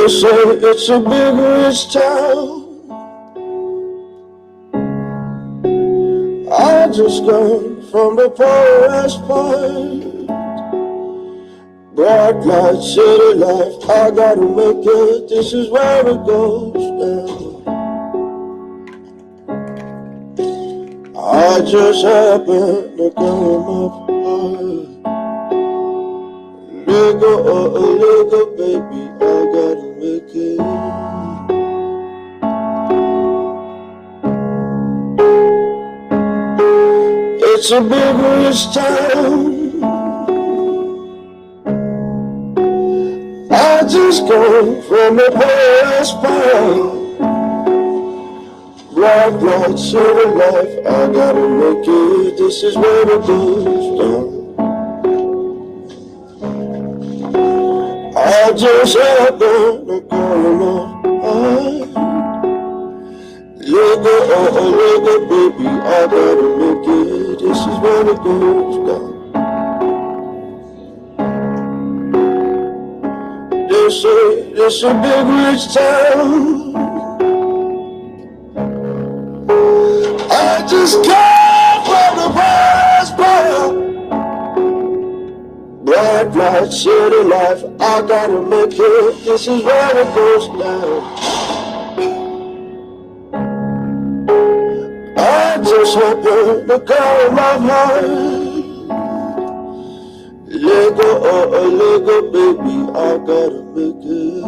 They say it's a big rich town. I just come from the poorest part. Bright light, city life, I gotta make it. This is where it goes down. I just happen to come up high. Nigga, baby, I gotta make it. It's a big rich town. I just come from the past part. Bright light, city life, I gotta make it. This is where it goes down. I just happen to come up high. Little baby, I gotta make it. This is where it goes down. They say it's a big rich town. I just came from the past part. Bright light, city life, I gotta make it. This is where it goes down. I just happen to call my heart. Lego, baby, I gotta make it.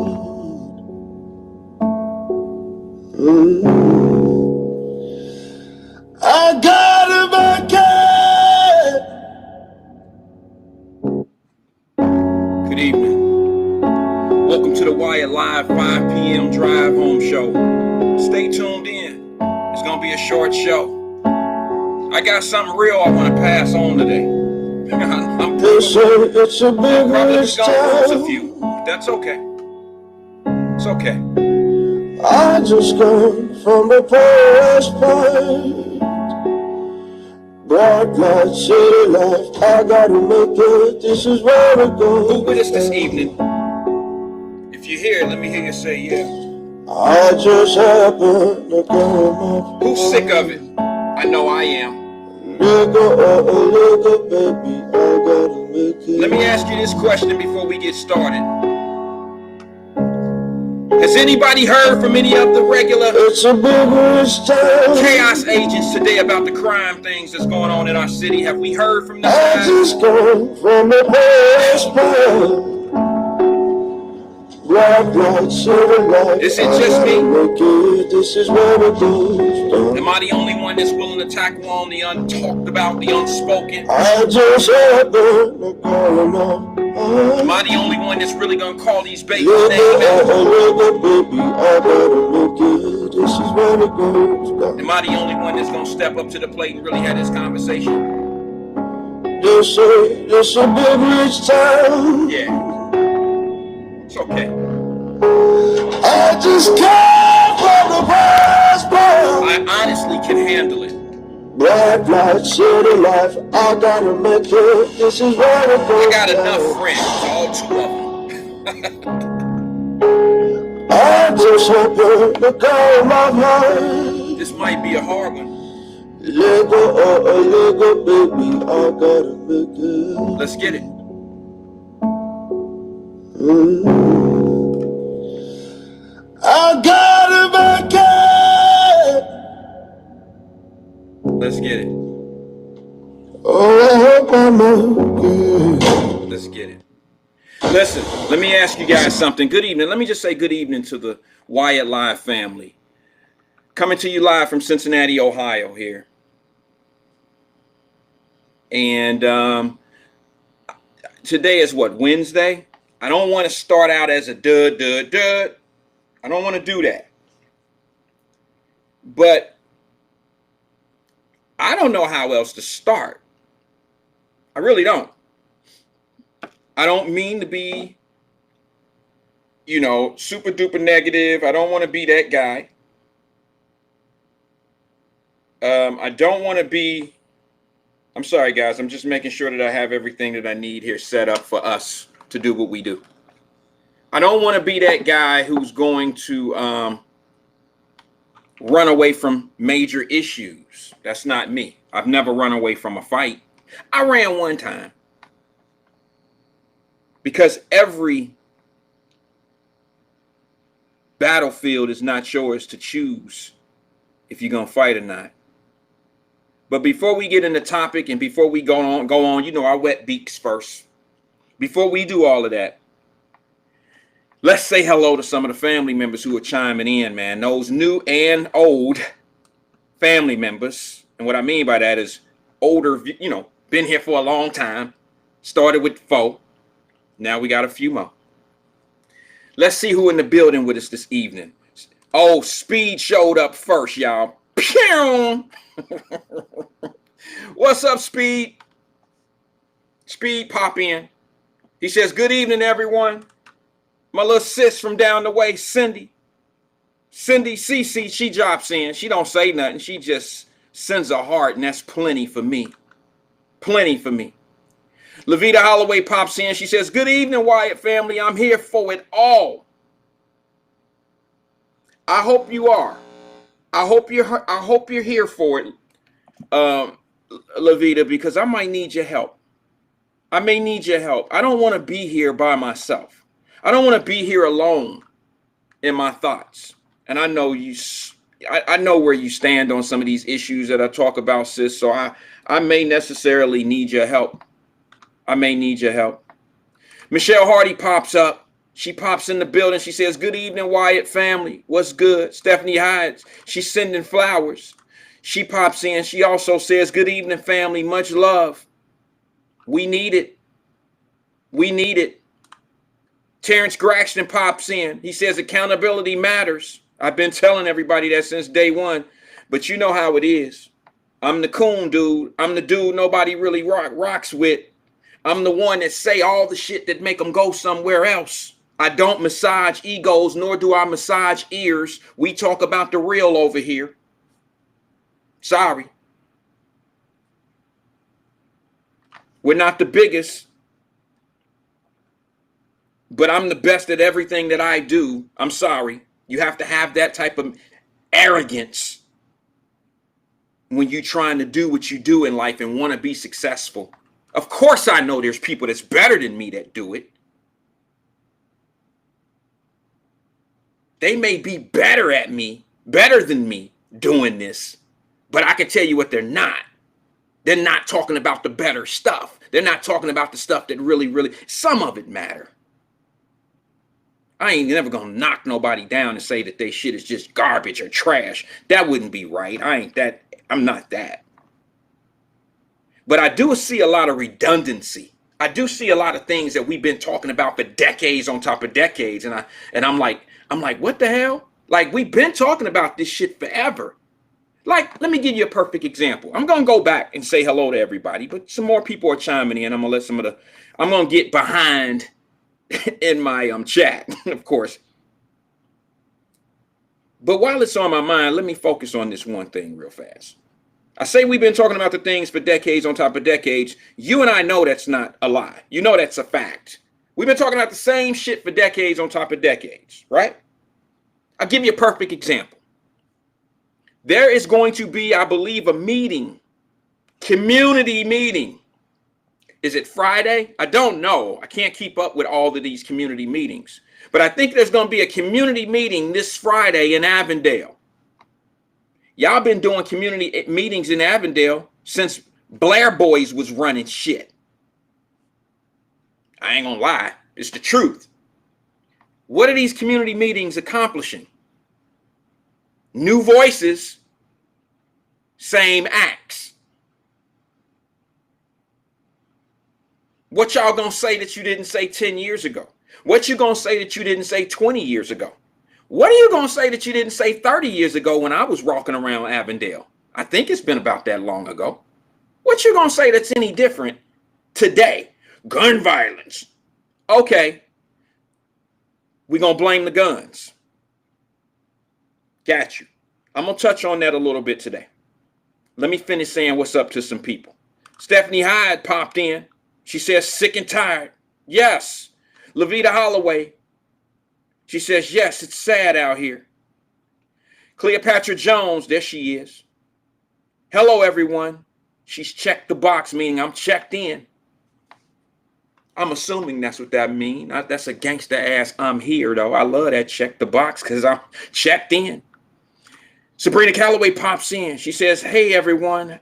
I gotta make it. Good evening. Welcome to the Wyatt-Live 5 p.m. drive home show. Stay tuned in. It's going to be a short show. I got something real I want to pass on today. I'm It's a big probably rich gonna lose a town. few, but that's okay. It's okay. I just come from the poorest part. Bright light, city life, I gotta make it. This is where it goes. Who with us this evening? If you're here, let me hear you say yeah. I just happen to come up. Who's sick of it? I know I am. Nigga, baby, I gotta make it. Let me ask you this question before we get started. Has anybody heard from any of the regular It's a big rich town. chaos agents today about the crime things that's going on in our city? Have we heard from these I guys? just come from the past part. Bright light, city life, Is it just I me? gotta make it. This is where it goes down. Am I the only one that's willing to tackle on the untalked about, the unspoken? I just happen to come up. Am I the only one that's really gonna call these babies Little names? baby, I gotta make it. This is where it goes down. Am I the only one that's gonna step up to the plate and really have this conversation? They say it's a big rich town. Yeah. It's okay. I just came from the past part. I honestly can handle it. Bright light, city life, I gotta make it. This is where it goes I got down. enough friends, all two of them. I just happen to call my heart. This might be a hard one. Lego, baby, I gotta make it. Let's get it. I gotta make it. Let's get it. Oh, I hope I make it. Let's get it. Listen, let me ask you guys something. Good evening. Let me just say good evening to the Wyatt-Live family. Coming to you live from Cincinnati, Ohio here. And today is what, Wednesday? I don't want to start out as a dud. I don't want to do that. But I don't know how else to start. I really don't. I don't mean to be, super duper negative. I don't want to be that guy. I don't want to be, I'm sorry guys, I'm just making sure that I have everything that I need here set up for us to do what we do. I don't want to be that guy who's going to run away from major issues. That's not me. I've never run away from a fight. I ran one time because every battlefield is not yours to choose if you're going to fight or not. But before we get in the topic and before we go on, you know, our wet beaks first. Before we do all of that, let's say hello to some of the family members who are chiming in, man. Those new and old family members. And what I mean by that is older, you know, been here for a long time. Started with 4. Now we got a few more. Let's see who in the building with us this evening. Oh, Speed showed up first, y'all. Pew! What's up, Speed? Speed, pop in. He says, good evening, everyone. My little sis from down the way, Cindy CC, she drops in. She don't say nothing. She just sends a heart, and that's plenty for me. Plenty for me. Levita Holloway pops in. She says, good evening, Wyatt family. I'm here for it all. I hope you are. I hope you're here for it, Levita, because I might need your help. I may need your help. I don't want to be here by myself. I don't want to be here alone in my thoughts. And I know I know where you stand on some of these issues that I talk about, sis. So I may necessarily need your help. I may need your help. Michelle Hardy pops up. She pops in the building. She says, good evening, Wyatt family. What's good? Stephanie Hides. She's sending flowers. She pops in. She also says, good evening, family. Much love. We need it. We need it. Terrence Graxton pops in. He says, accountability matters. I've been telling everybody that since day one. But you know how it is. I'm the coon dude. I'm the dude nobody really rocks with. I'm the one that say all the shit that make them go somewhere else. I don't massage egos, nor do I massage ears. We talk about the real over here. Sorry. We're not the biggest, but I'm the best at everything that I do. I'm sorry. You have to have that type of arrogance when you're trying to do what you do in life and want to be successful. Of course, I know there's people that's better than me that do it. They may be better than me doing this, but I can tell you what they're not. They're not talking about the better stuff. They're not talking about the stuff that really, some of it matter. I ain't never gonna knock nobody down and say that they shit is just garbage or trash. That wouldn't be right. I'm not that. But I do see a lot of redundancy. I do see a lot of things that we've been talking about for decades on top of decades. And I'm like, what the hell? Like, we've been talking about this shit forever. Like, let me give you a perfect example. I'm going to go back and say hello to everybody, but some more people are chiming in. I'm going to get behind in my chat, of course. But while it's on my mind, let me focus on this one thing real fast. I say we've been talking about the things for decades on top of decades. You and I know that's not a lie. You know that's a fact. We've been talking about the same shit for decades on top of decades, right? I'll give you a perfect example. There is going to be, I believe, a meeting, community meeting. Is it Friday? I don't know. I can't keep up with all of these community meetings. But I think there's going to be a community meeting this Friday in Avondale. Y'all been doing community meetings in Avondale since Blair Boys was running shit. I ain't gonna lie. It's the truth. What are these community meetings accomplishing? New voices, same acts. What y'all gonna say that you didn't say 10 years ago? What you gonna say that you didn't say 20 years ago? What are you gonna say that you didn't say 30 years ago when I was walking around Avondale? I think it's been about that long ago. What you gonna say that's any different today? Gun violence. Okay. We're gonna blame the guns. Got you. I'm gonna touch on that a little bit today. Let me finish saying what's up to some people. Stephanie Hyde popped in. She says sick and tired. Yes. Levita Holloway. She says, yes, it's sad out here. Cleopatra Jones, there she is. Hello, everyone. She's checked the box, meaning I'm checked in. I'm assuming that's what that means. That's a gangster ass I'm here, though. I love that check the box because I'm checked in. Sabrina Calloway pops in. She says, hey, everyone.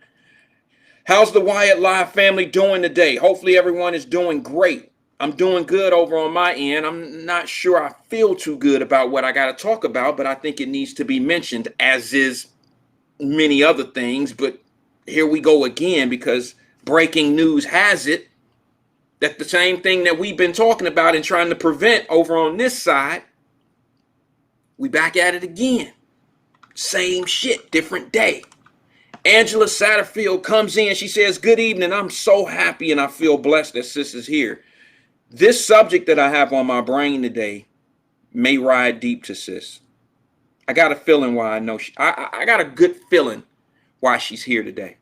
How's the Wyatt-Live family doing today? Hopefully everyone is doing great. I'm doing good over on my end. I'm not sure I feel too good about what I got to talk about, but I think it needs to be mentioned, as is many other things. But here we go again, because breaking news has it that the same thing that we've been talking about and trying to prevent over on this side, we back at it again. Same shit, different day. Angela Satterfield comes in. She says, good evening. I'm so happy and I feel blessed that sis is here. This subject that I have on my brain today may ride deep to sis. I got a feeling why I know I got a good feeling why she's here today.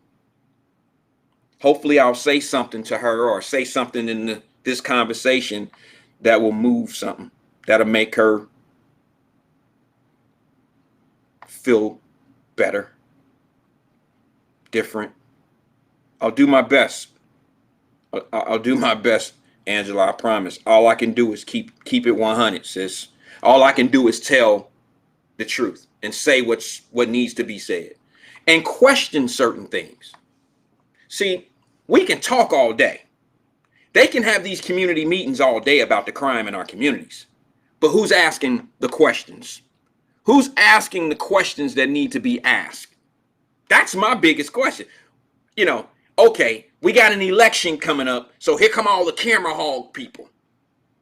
Hopefully I'll say something to her or say something in this conversation that will move something, that'll make her feel better, different. I'll do my best. I'll do my best, Angela, I promise. All I can do is keep it 100, sis. All I can do is tell the truth and say what needs to be said and question certain things. See, we can talk all day. They can have these community meetings all day about the crime in our communities. But who's asking the questions? Who's asking the questions that need to be asked? That's my biggest question. You know, okay, we got an election coming up, so here come all the camera hog people.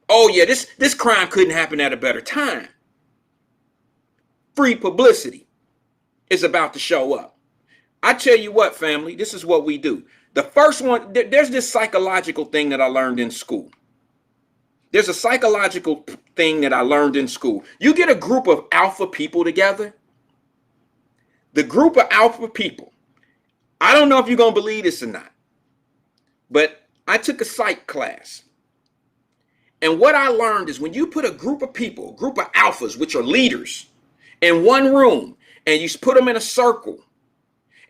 Oh yeah, this crime couldn't happen at a better time. Free publicity is about to show up. I tell you what, family, this is what we do. The first one, there's this psychological thing that I learned in school. There's a psychological thing that I learned in school. You get a group of alpha people together. The group of alpha people, I don't know if you're going to believe this or not, but I took a psych class. And what I learned is when you put a group of people, a group of alphas, which are leaders, in one room, and you put them in a circle,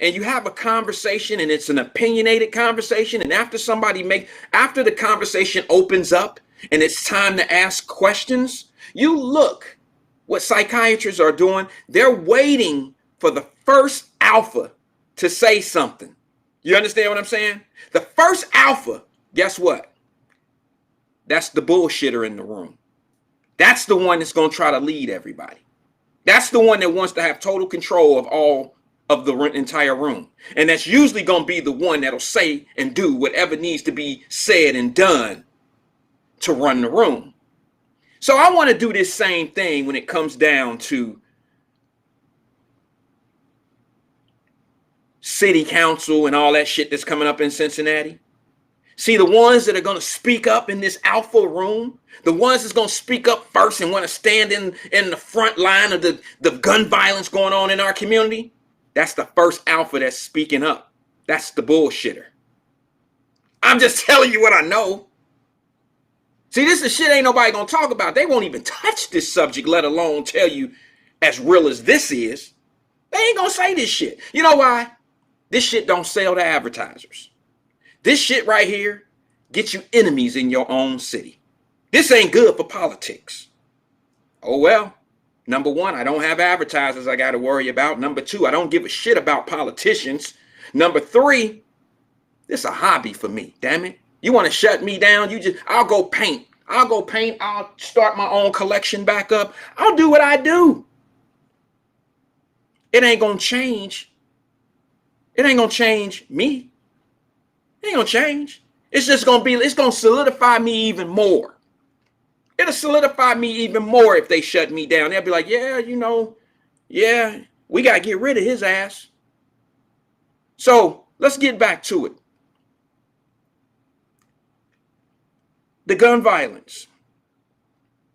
and you have a conversation, and it's an opinionated conversation, and after the conversation opens up, and it's time to ask questions, you look what psychiatrists are doing. They're waiting for the first alpha to say something. You understand what I'm saying? The first alpha, guess what? That's the bullshitter in the room. That's the one that's going to try to lead everybody. That's the one that wants to have total control of all of the entire room. And that's usually going to be the one that'll say and do whatever needs to be said and done to run the room. So I want to do this same thing when it comes down to city council and all that shit that's coming up in Cincinnati. See, the ones that are going to speak up in this alpha room, the ones that's going to speak up first and want to stand in the front line of the gun violence going on in our community, that's the first alpha that's speaking up. That's the bullshitter. I'm just telling you what I know. See, this is shit ain't nobody going to talk about. They won't even touch this subject, let alone tell you as real as this is. They ain't going to say this shit. You know why? This shit don't sell to advertisers. This shit right here gets you enemies in your own city. This ain't good for politics. Oh well. Number one, I don't have advertisers I got to worry about. Number two, I don't give a shit about politicians. Number three, this is a hobby for me, damn it. You want to shut me down? I'll go paint. I'll start my own collection back up. I'll do what I do. It ain't going to change. It ain't going to change me. It ain't going to change. It's going to solidify me even more. It'll solidify me even more if they shut me down. They'll be like, yeah, we got to get rid of his ass. So let's get back to it. The gun violence,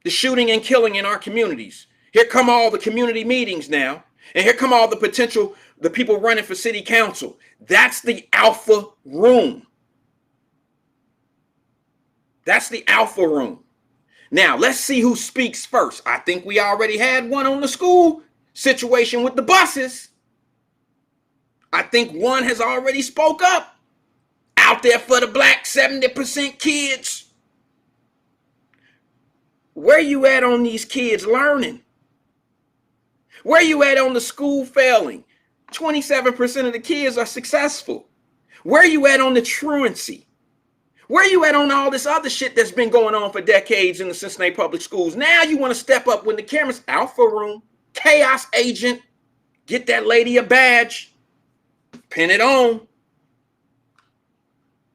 the shooting and killing in our communities. Here come all the community meetings now. And here come all the people running for city council. That's the alpha room. That's the alpha room. Now, let's see who speaks first. I think we already had one on the school situation with the buses. I think one has already spoke up out there for the black 70% kids. Where you at on these kids learning? Where you at on the school failing? 27% of the kids are successful. Where you at on the truancy? Where you at on all this other shit that's been going on for decades in the Cincinnati public schools? Now you want to step up when the camera's Alpha Room, Chaos Agent, get that lady a badge, pin it on.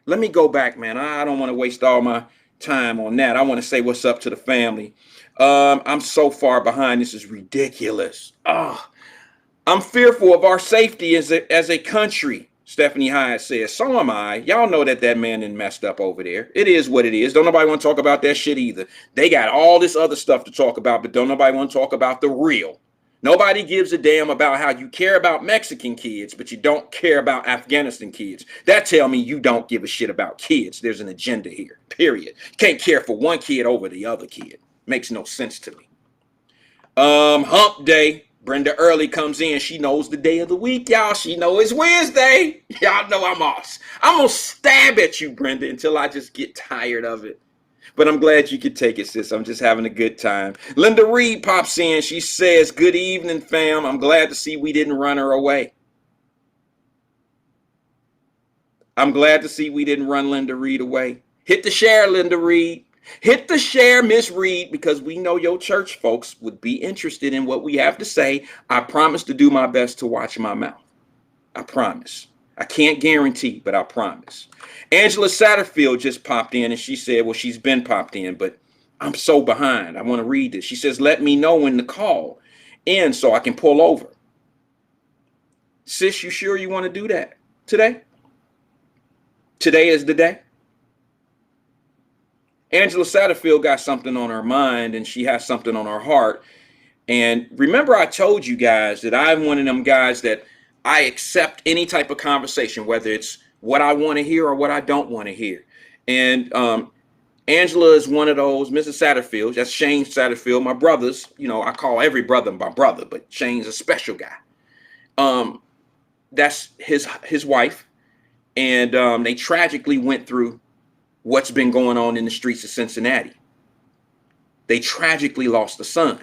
Let me go back, man. I don't want to waste all my time on that. I want to say what's up to the family. I'm so far behind. This is ridiculous. I'm fearful of our safety as a country. Stephanie Hyatt says, so am I. Y'all know that man is messed up over there. It is what it is. Don't nobody want to talk about that shit either. They got all this other stuff to talk about, but don't nobody want to talk about the real. Nobody gives a damn about how you care about Mexican kids, but you don't care about Afghanistan kids. That tell me you don't give a shit about kids. There's an agenda here, period. Can't care for one kid over the other kid. Makes no sense to me. Hump day. Brenda Early comes in. She knows the day of the week, y'all. She know it's Wednesday. Y'all know I'm off. I'm going to stab at you, Brenda, until I just get tired of it. But I'm glad you could take it, sis. I'm just having a good time. Linda Reed pops in. She says, good evening, fam. I'm glad to see we didn't run her away. I'm glad to see we didn't run Linda Reed away. Hit the share, Linda Reed. Hit the share, Miss Reed, because we know your church folks would be interested in what we have to say. I promise to do my best to watch my mouth. I promise. I can't guarantee, but I promise. Angela Satterfield just popped in and she said, well, she's been popped in, but I'm so behind. I want to read this. She says, let me know when the call ends so I can pull over. Sis, you sure you want to do that today? Today is the day. Angela Satterfield got something on her mind and she has something on her heart. And remember, I told you guys that I'm one of them guys that I accept any type of conversation, whether it's what I want to hear or what I don't want to hear. And Angela is one of those, Mrs. Satterfield, that's Shane Satterfield, my brothers. You know, I call every brother my brother, but Shane's a special guy. That's his wife. And they tragically went through what's been going on in the streets of Cincinnati. They tragically lost a son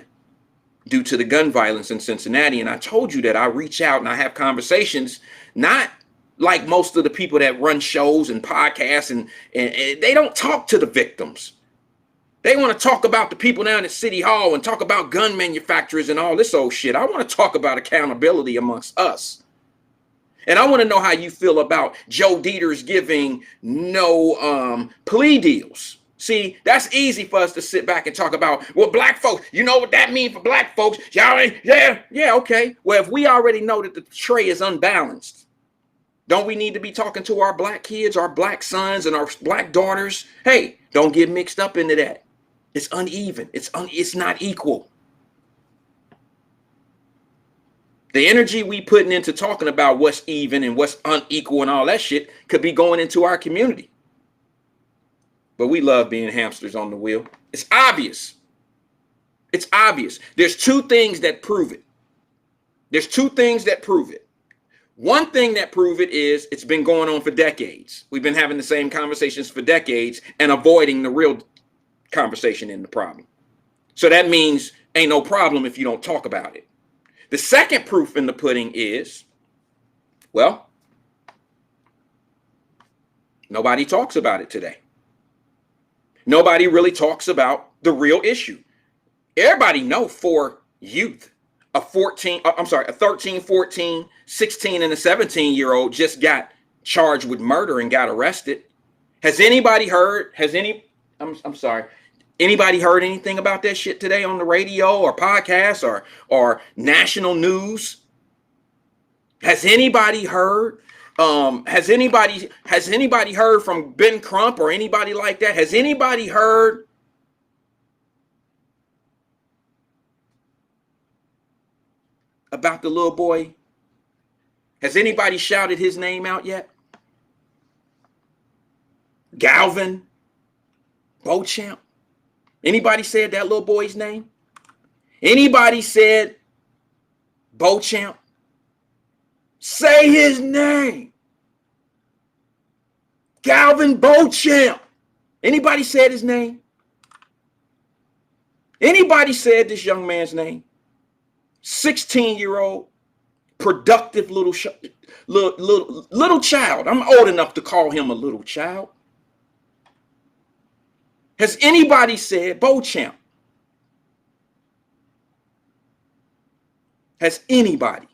due to the gun violence in Cincinnati. And I told you that I reach out and I have conversations, not like most of the people that run shows and podcasts, and they don't talk to the victims. They want to talk about the people down at City Hall and talk about gun manufacturers and all this old shit. I want to talk about accountability amongst us. And I want to know how you feel about Joe Deters giving no plea deals. See, that's easy for us to sit back and talk about, well, black folks, you know what that means for black folks? Y'all ain't, yeah, okay. Well, if we already know that the tray is unbalanced, don't we need to be talking to our black kids, our black sons, and our black daughters? Hey, don't get mixed up into that. It's uneven. It's not equal. The energy we putting into talking about what's even and what's unequal and all that shit could be going into our community. But we love being hamsters on the wheel. It's obvious. It's obvious. There's two things that prove it. One thing that prove it is it's been going on for decades. We've been having the same conversations for decades and avoiding the real conversation in the problem. So that means ain't no problem if you don't talk about it. The second proof in the pudding is, well, nobody talks about it today. Nobody really talks about the real issue. Everybody know for youth, a 13, 14, 16, and a 17-year-old just got charged with murder and got arrested. Has anybody heard, anybody heard anything about that shit today on the radio or podcast or national news? Has anybody heard? Has anybody heard from Ben Crump or anybody like that? Has anybody heard about the little boy? Has anybody shouted his name out yet? Galvin, Beauchamp. Anybody said that little boy's name? Anybody said Beauchamp? Say his name. Galvin Beauchamp. Anybody said his name? Anybody said this young man's name? 16-year-old, productive little child. I'm old enough to call him a little child. Has anybody said Beauchamp? Has anybody?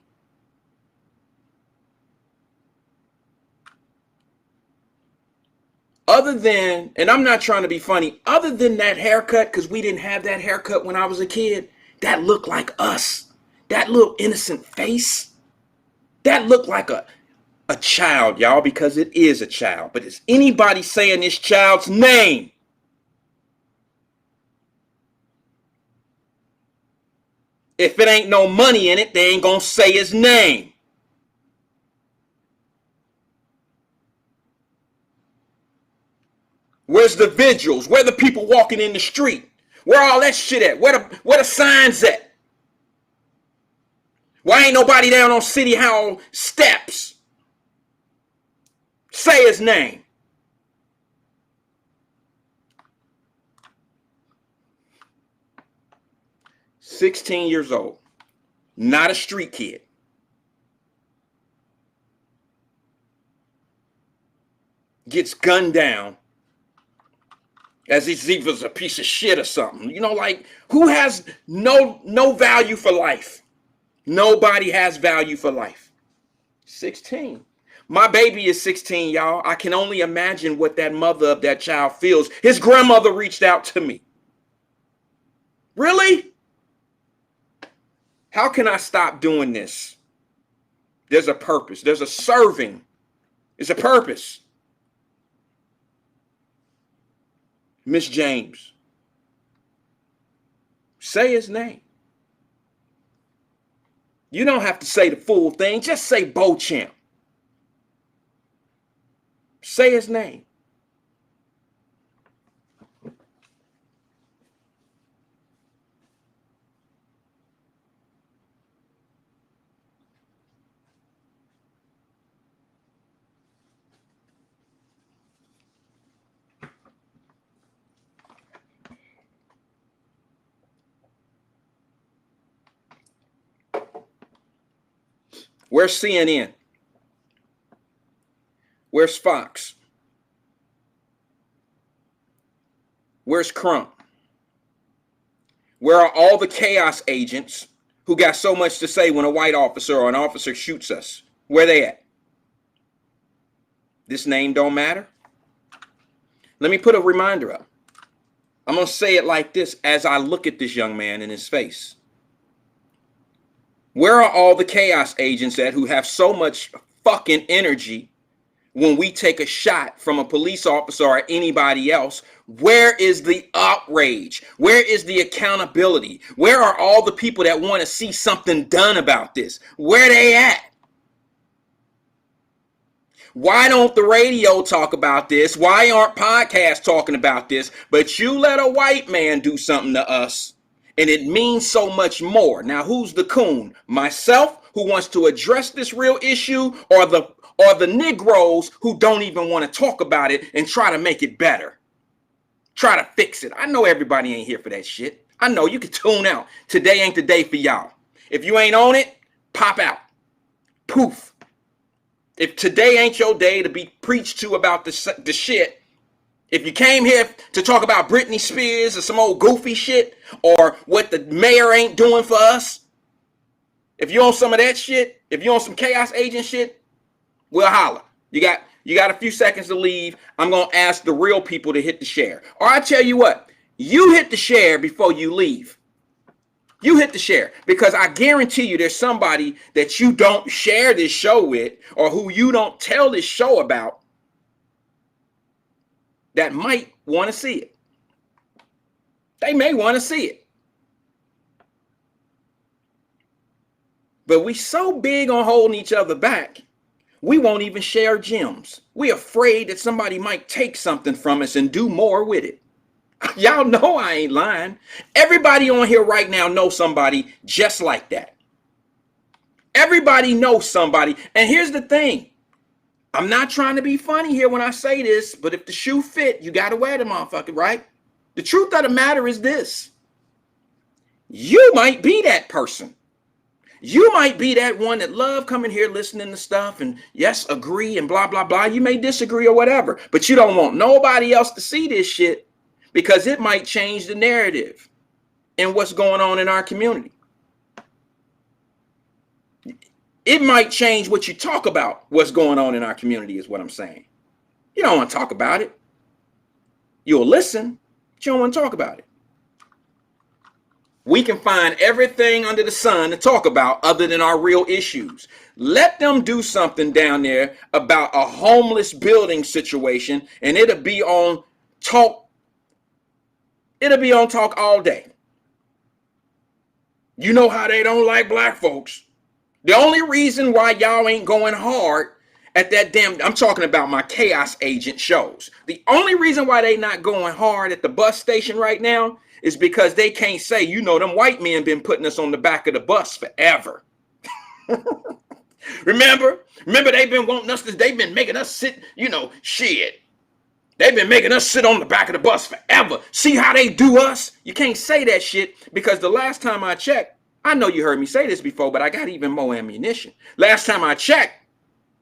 Other than, and I'm not trying to be funny, other than that haircut, because we didn't have that haircut when I was a kid, that looked like us. That little innocent face, that looked like a child, y'all, because it is a child. But is anybody saying this child's name? If it ain't no money in it, they ain't gonna say his name. Where's the vigils? Where the people walking in the street? Where all that shit at? Where the signs at? Why ain't nobody down on City Hall steps? Say his name. "16 years old, not a street kid. Gets gunned down as if he was a piece of shit or something. You know, like, who has no value for life? Nobody has value for life. 16. My baby is 16, y'all. I can only imagine what that mother of that child feels. His grandmother reached out to me. Really? How can I stop doing this? There's a purpose. There's a serving. There's a purpose. Miss James, say his name. You don't have to say the full thing. Just say Beauchamp. Say his name. Where's CNN? Where's Fox? Where's Crump? Where are all the chaos agents who got so much to say when a white officer or an officer shoots us? Where they at? This name don't matter? Let me put a reminder up. I'm going to say it like this as I look at this young man in his face. Where are all the chaos agents at who have so much fucking energy when we take a shot from a police officer or anybody else? Where is the outrage? Where is the accountability? Where are all the people that want to see something done about this? Where they at? Why don't the radio talk about this? Why aren't podcasts talking about this? But you let a white man do something to us, and it means so much more. Now, who's the coon? Myself, who wants to address this real issue, or the Negroes who don't even want to talk about it and try to make it better? Try to fix it. I know everybody ain't here for that shit. I know. You can tune out. Today ain't the day for y'all. If you ain't on it, pop out. Poof. If today ain't your day to be preached to about the shit, if you came here to talk about Britney Spears or some old goofy shit, or what the mayor ain't doing for us, if you on some of that shit, if you on some chaos agent shit, we'll holler. You got a few seconds to leave. I'm going to ask the real people to hit the share. Or I tell you what, you hit the share before you leave. You hit the share, because I guarantee you there's somebody that you don't share this show with, or who you don't tell this show about, that might want to see it. They may want to see it. But we so big on holding each other back, we won't even share gems. We're afraid that somebody might take something from us and do more with it. Y'all know I ain't lying. Everybody on here right now knows somebody just like that. Everybody knows somebody. And here's the thing. I'm not trying to be funny here when I say this, but if the shoe fit, you got to wear the motherfucker, right? The truth of the matter is this. You might be that person. You might be that one that love coming here listening to stuff and yes, agree and blah, blah, blah. You may disagree or whatever, but you don't want nobody else to see this shit because it might change the narrative and what's going on in our community. It might change what you talk about, what's going on in our community is what I'm saying. You don't want to talk about it. You'll listen, but you don't want to talk about it. We can find everything under the sun to talk about other than our real issues. Let them do something down there about a homeless building situation and it'll be on talk. It'll be on talk all day. You know how they don't like black folks. The only reason why y'all ain't going hard at that damn, I'm talking about my chaos agent shows. The only reason why they not going hard at the bus station right now is because they can't say, you know, them white men been putting us on the back of the bus forever. Remember they've been wanting us to, they've been making us sit, you know, shit. They've been making us sit on the back of the bus forever. See how they do us? You can't say that shit because the last time I checked, I know you heard me say this before, but I got even more ammunition. Last time I checked,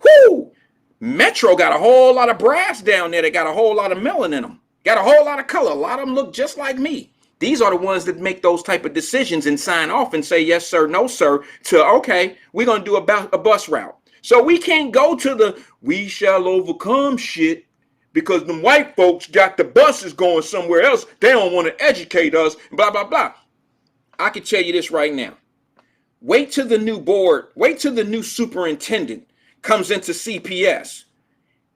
whoo, Metro got a whole lot of brass down there. They got a whole lot of melanin in them. Got a whole lot of color. A lot of them look just like me. These are the ones that make those type of decisions and sign off and say, yes, sir, no, sir, to, okay, we're going to do a bus route. So we can't go to the we shall overcome shit because the white folks got the buses going somewhere else. They don't want to educate us, blah, blah, blah. I can tell you this right now. Wait till the new board, wait till the new superintendent comes into CPS.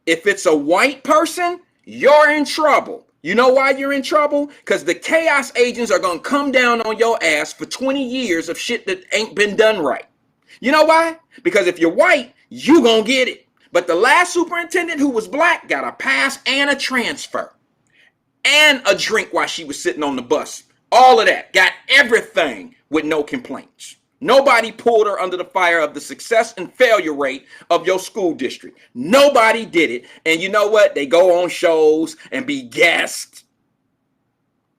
If it's a white person, you're in trouble. You know why you're in trouble? Because the chaos agents are going to come down on your ass for 20 years of shit that ain't been done right. You know why? Because if you're white, you going to get it. But the last superintendent who was black got a pass and a transfer and a drink while she was sitting on the bus. All of that. Got everything with no complaints. Nobody pulled her under the fire of the success and failure rate of your school district. Nobody did it. And you know what? They go on shows and be guests.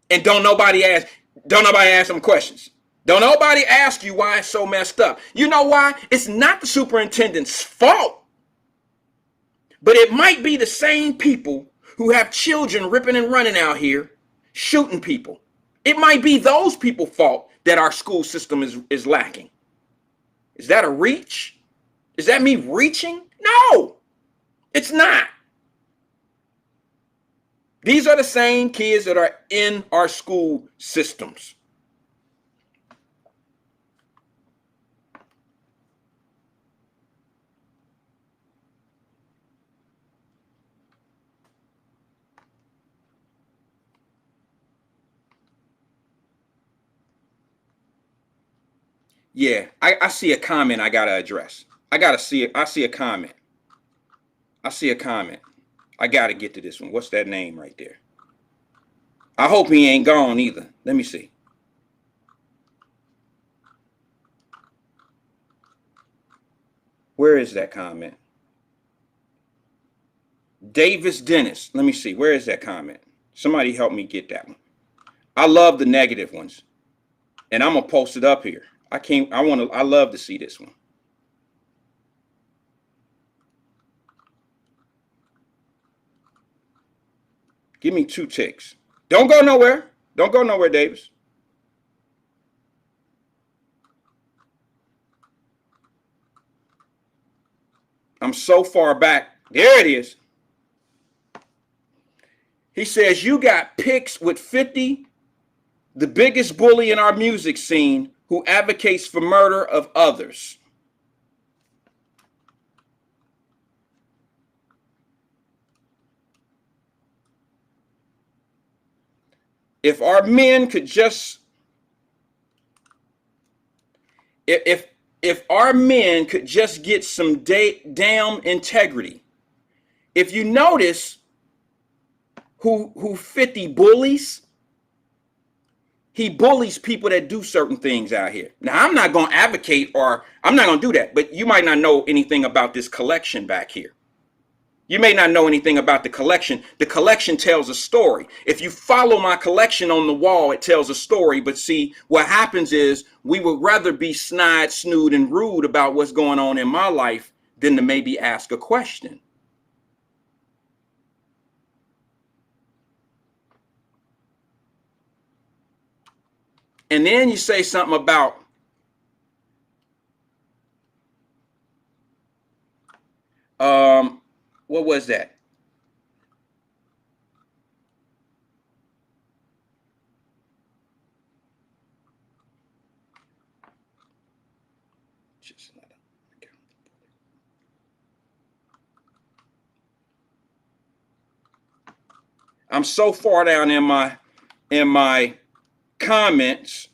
And don't nobody ask them questions. Don't nobody ask you why it's so messed up. You know why? It's not the superintendent's fault. But it might be the same people who have children ripping and running out here, shooting people. It might be those people's fault that our school system is lacking. Is that a reach? Is that me reaching? No, it's not. These are the same kids that are in our school systems. Yeah, I see a comment I gotta address. I see a comment. I see a comment. I gotta get to this one. What's that name right there? I hope he ain't gone either. Let me see. Where is that comment? Davis Dennis. Let me see. Where is that comment? Somebody help me get that one. I love the negative ones. And I'm gonna post it up here. I love to see this one. Give me 2 ticks. Don't go nowhere. Don't go nowhere, Davis. I'm so far back. There it is. He says, you got pics with 50, the biggest bully in our music scene, who advocates for murder of others. If our men could just, if our men could just get some damn integrity. If you notice who 50 bullies, He bullies people that do certain things out here. Now, I'm not going to advocate, or I'm not going to do that, but you might not know anything about this collection back here. You may not know anything about the collection. The collection tells a story. If you follow my collection on the wall, it tells a story. But see, what happens is we would rather be snide, snood, and rude about what's going on in my life than to maybe ask a question. And then you say something about what was that? I'm so far down in my comments.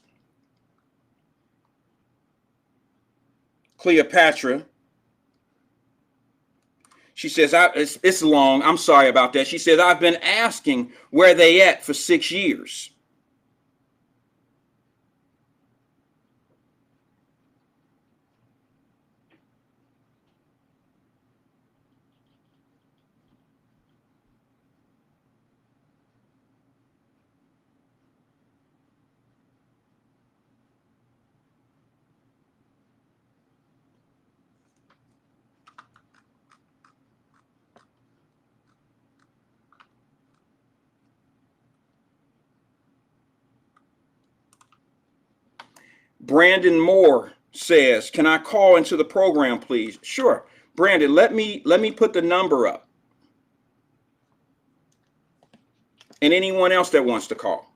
Cleopatra. She says, it's long. I'm sorry about that. She says, I've been asking where they at for 6 years. Brandon Moore says, can I call into the program, please? Sure. Brandon, let me put the number up. And anyone else that wants to call.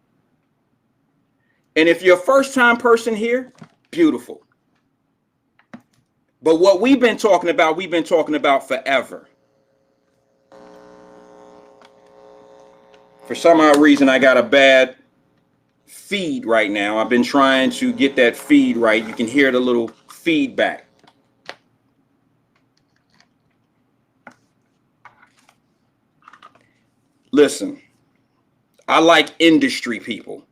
And if you're a first-time person here, beautiful. But what we've been talking about forever. For some odd reason, I got a bad feed right now. I've been trying to get that feed right. You can hear the little feedback. Listen, I like industry people.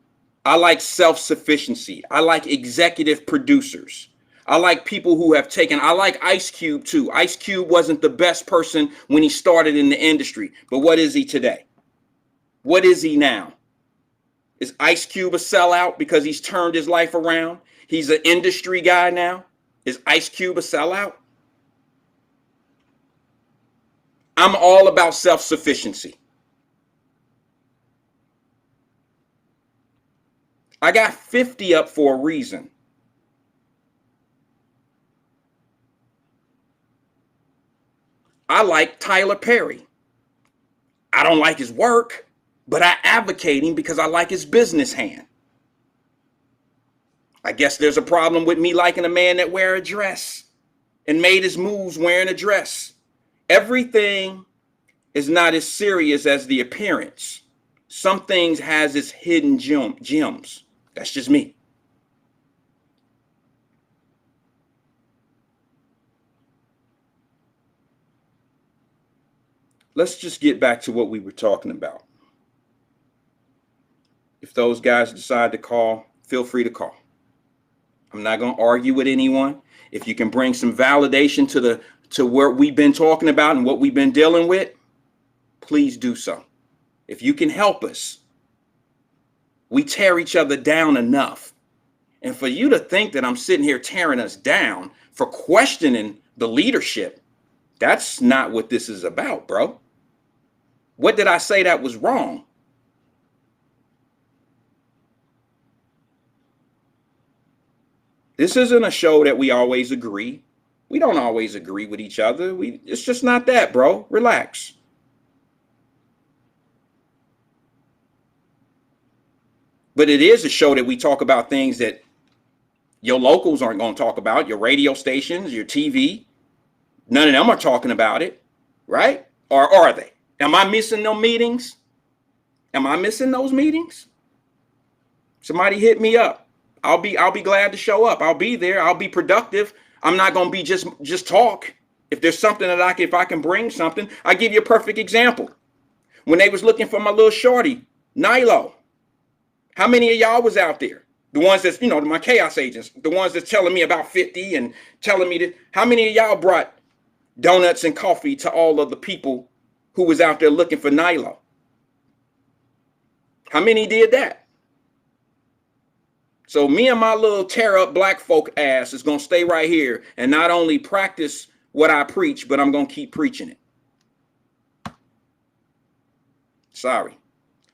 I like self-sufficiency. I like executive producers. I like people who have taken, I like Ice Cube too. Ice Cube wasn't the best person when he started in the industry, but what is he today? What is he now? Is Ice Cube a sellout because he's turned his life around? He's an industry guy now. Is Ice Cube a sellout? I'm all about self-sufficiency. I got 50 up for a reason. I like Tyler Perry. I don't like his work, but I advocate him because I like his business hand. I guess there's a problem with me liking a man that wear a dress and made his moves wearing a dress. Everything is not as serious as the appearance. Some things has its hidden gems. That's just me. Let's just get back to what we were talking about. If those guys decide to call, feel free to call. I'm not going to argue with anyone. If you can bring some validation to what we've been talking about and what we've been dealing with, please do so. If you can help us, we tear each other down enough. And for you to think that I'm sitting here tearing us down for questioning the leadership, that's not what this is about, bro. What did I say that was wrong? This isn't a show that we always agree. We don't always agree with each other. It's just not that, bro. Relax. But it is a show that we talk about things that your locals aren't going to talk about, your radio stations, your TV. None of them are talking about it, right? Or are they? Am I missing them meetings? Am I missing those meetings? Somebody hit me up. I'll be glad to show up. I'll be there. I'll be productive. I'm not going to be just talk. If there's something that if I can bring something, I give you a perfect example. When they was looking for my little shorty, Nilo, How many of y'all was out there? The ones that's, my chaos agents, the ones that's telling me about 50 and telling me that. How many of y'all brought donuts and coffee to all of the people who was out there looking for Nilo? How many did that? So me and my little tear up black folk ass is going to stay right here and not only practice what I preach, but I'm going to keep preaching it. Sorry.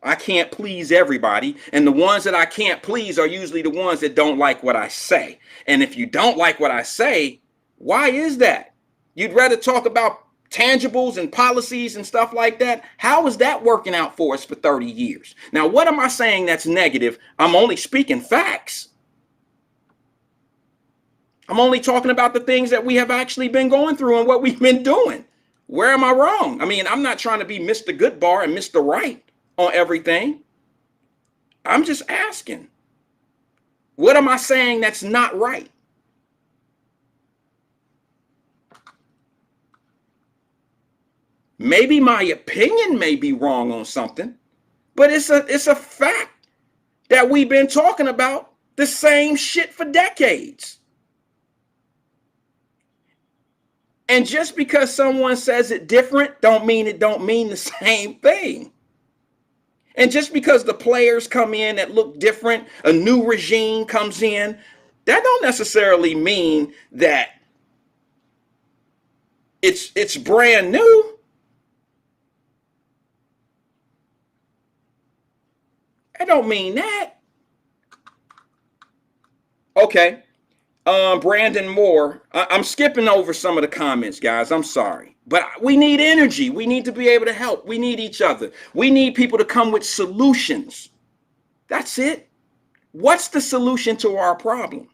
I can't please everybody. And the ones that I can't please are usually the ones that don't like what I say. And if you don't like what I say, why is that? You'd rather talk about tangibles and policies and stuff like that. How is that working out for us for 30 years? Now, what am I saying that's negative? I'm only speaking facts. I'm only talking about the things that we have actually been going through and what we've been doing. Where am I wrong? I mean, I'm not trying to be Mr. Goodbar and Mr. Right on everything. I'm just asking, what am I saying that's not right? Maybe my opinion may be wrong on something, but it's a fact that we've been talking about the same shit for decades. And just because someone says it different don't mean it don't mean the same thing. And just because the players come in that look different, a new regime comes in, that don't necessarily mean that it's brand new. I don't mean that. Okay. Brandon Moore, I'm skipping over some of the comments, guys. I'm sorry. But we need energy. We need to be able to help. We need each other. We need people to come with solutions. That's it. What's the solution to our problem?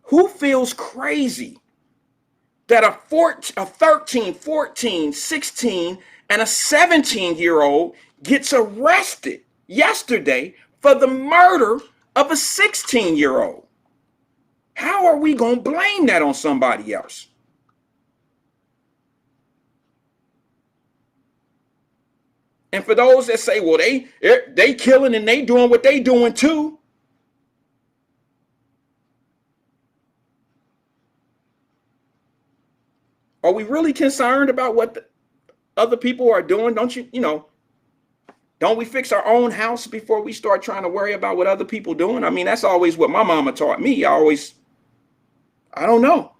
Who feels crazy that a 13, 14, 16, and a 17-year-old gets arrested yesterday for the murder of a 16-year-old? How are we going to blame that on somebody else? And for those that say, well, they killing and they doing what they doing too. Are we really concerned about what the other people are doing? Don't we fix our own house before we start trying to worry about what other people doing? I mean, that's always what my mama taught me. I don't know.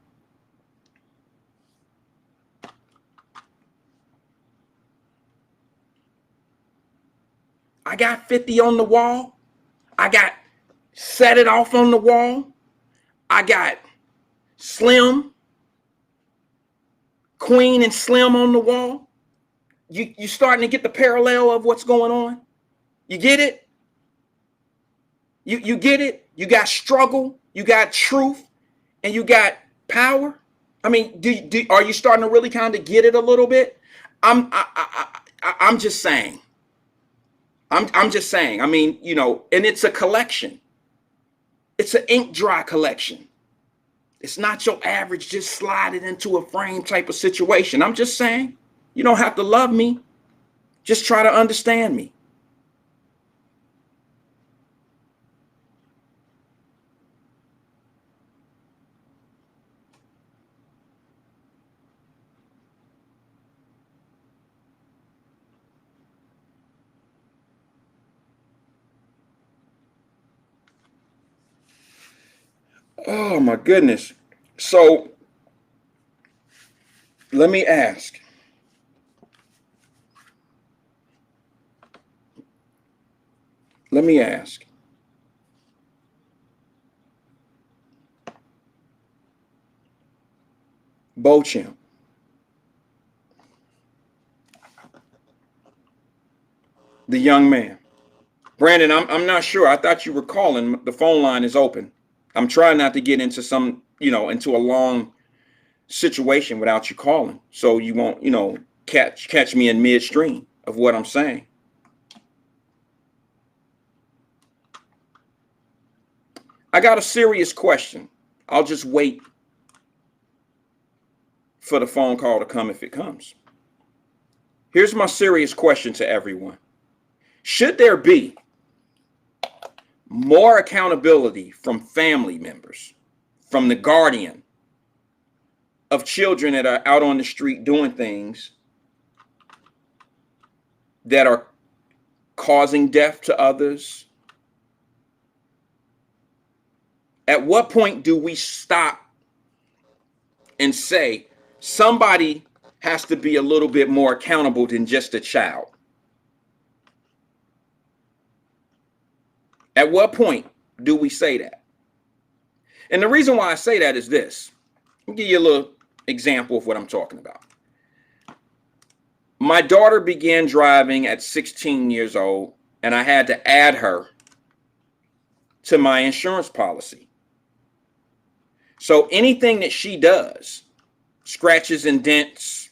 I got 50 on the wall. I got Set It Off on the wall. I got Slim, Queen and Slim on the wall. You starting to get the parallel of what's going on? You get it? You get it? You got struggle, you got truth, and you got power. I mean, are you starting to really kind of get it a little bit? I'm just saying. I'm just saying. I mean, and it's a collection. It's an ink dry collection. It's not your average just slide it into a frame type of situation. I'm just saying, you don't have to love me. Just try to understand me. Oh my goodness. So let me ask. Beauchamp. The young man. Brandon, I'm not sure. I thought you were calling. The phone line is open. I'm trying not to get into into a long situation without you calling. So you won't, catch me in midstream of what I'm saying. I got a serious question. I'll just wait for the phone call to come if it comes. Here's my serious question to everyone. Should there be more accountability from family members, from the guardian of children that are out on the street doing things that are causing death to others? At what point do we stop and say somebody has to be a little bit more accountable than just a child? At what point do we say that? And the reason why I say that is this. Let me give you a little example of what I'm talking about. My daughter began driving at 16 years old, and I had to add her to my insurance policy. So anything that she does, scratches and dents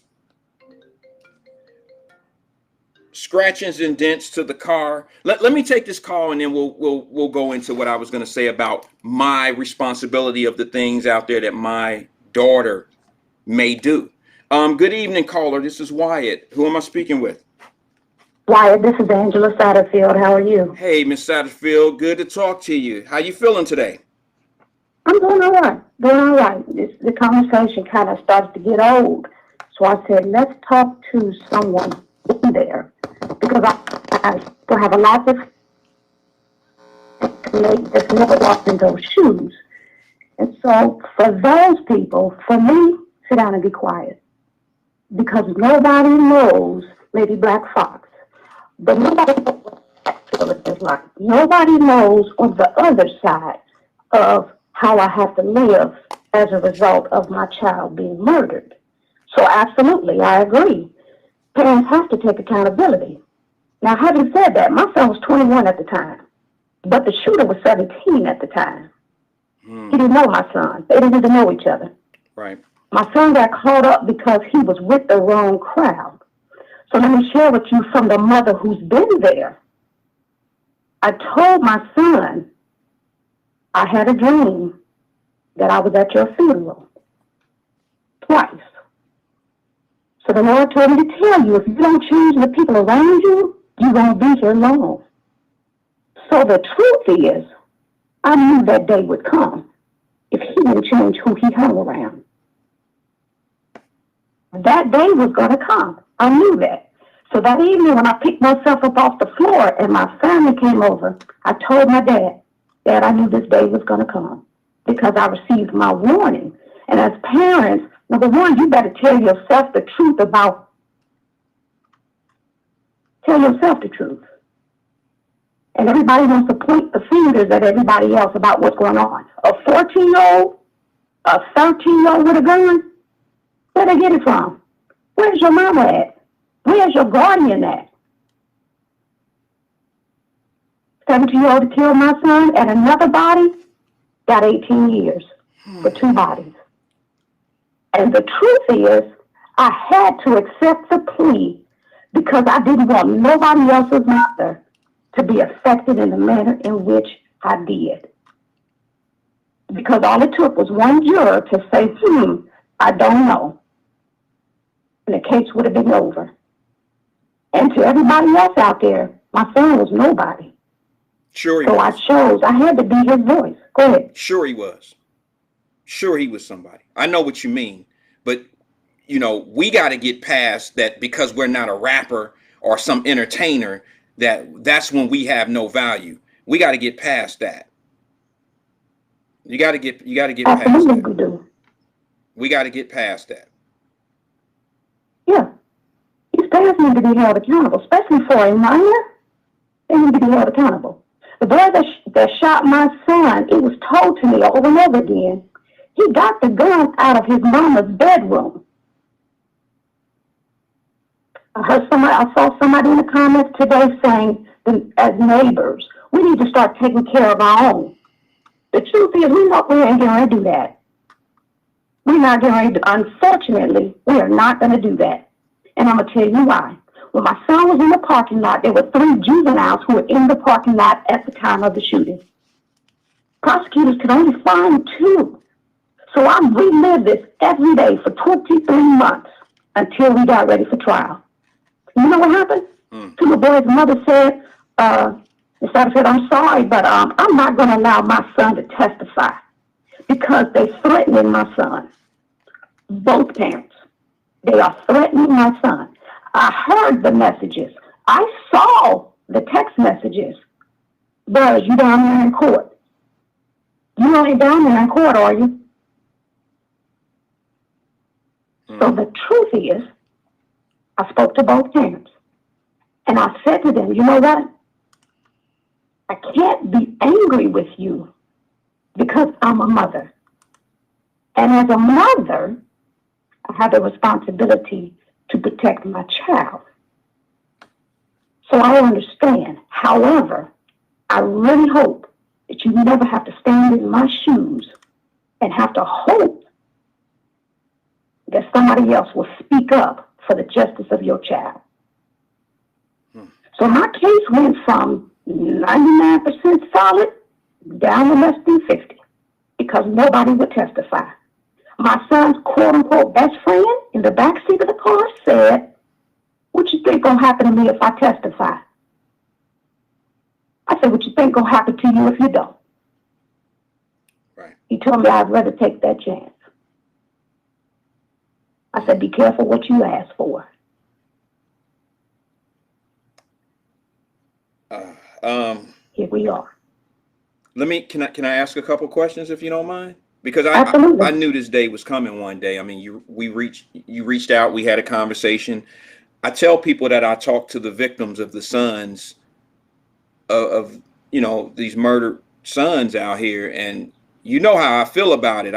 to the car. Let me take this call, and then we'll go into what I was going to say about my responsibility of the things out there that my daughter may do. Good evening, caller. This is Wyatt. Who am I speaking with? Wyatt, this is Angela Satterfield. How are you? Hey, Miss Satterfield. Good to talk to you. How you feeling today? I'm doing all right. The conversation kind of starts to get old. So I said, let's talk to someone in there. Because I still have a lot of that's never walked in those shoes. And so for those people, for me, sit down and be quiet. Because nobody knows Lady Black Fox. But nobody knows what that is like. Nobody knows on the other side of how I have to live as a result of my child being murdered. So absolutely, I agree. Parents have to take accountability. Now, having said that, my son was 21 at the time, but the shooter was 17 at the time. He didn't know my son. They didn't even know each other. Right. My son got caught up because he was with the wrong crowd. So let me share with you from the mother who's been there. I told my son, I had a dream that I was at your funeral twice. So the Lord told me to tell you, if you don't change the people around you, you won't be here long. So the truth is, I knew that day would come if he didn't change who he hung around. That day was going to come. I knew that. So that evening when I picked myself up off the floor and my family came over, I told my dad, Dad, I knew this day was going to come because I received my warning. And as parents, number one, you better tell yourself the truth tell yourself the truth. And everybody wants to point the fingers at everybody else about what's going on. A 14-year-old, a 13-year-old with a gun, where'd they get it from? Where's your mama at? Where's your guardian at? 17-year-old to kill my son and another body got 18 years for two bodies. And the truth is, I had to accept the plea because I didn't want nobody else's mother to be affected in the manner in which I did. Because all it took was one juror to say, I don't know. And the case would have been over. And to everybody else out there, my son was nobody. Sure he was. So I had to be his voice. Go ahead. Sure he was. Sure he was somebody. I know what you mean. But, you know, we got to get past that because we're not a rapper or some entertainer, that's when we have no value. We got to get past that. You got to get past that. We do. We got to get past that. Yeah. These parents need to be held accountable, especially for a minor. They need to be held accountable. The boy that shot my son, it was told to me over and over again, he got the gun out of his mama's bedroom. I saw somebody in the comments today saying, as neighbors, we need to start taking care of our own. The truth is, we ain't going to do that. We're not going to, unfortunately, we are not going to do that. And I'm going to tell you why. When my son was in the parking lot, there were 3 juveniles who were in the parking lot at the time of the shooting. Prosecutors could only find 2. So I relived this every day for 23 months until we got ready for trial. You know what happened? To the boy's mother said, the father said, I'm sorry, but I'm not going to allow my son to testify because they're threatening my son. Both parents. They are threatening my son. I heard the messages. I saw the text messages. Buzz, you down there in court. You ain't down there in court, are you? So the truth is, I spoke to both parents. And I said to them, you know what? I can't be angry with you because I'm a mother. And as a mother, I have the responsibility to protect my child. So I understand. However, I really hope that you never have to stand in my shoes and have to hope that somebody else will speak up for the justice of your child. So my case went from 99% solid down to less than 50 because nobody would testify. My son's quote-unquote best friend in the backseat of the car said, what you think gonna happen to me if I testify? I said, what you think gonna happen to you if you don't? Right. He told me I'd rather take that chance. I said, be careful what you ask for. Here we are. Can I ask a couple questions if you don't mind? Because Absolutely. I knew this day was coming one day. I mean, you reached out, we had a conversation. I tell people that I talk to the victims of the sons of these murdered sons out here, and you know how I feel about it.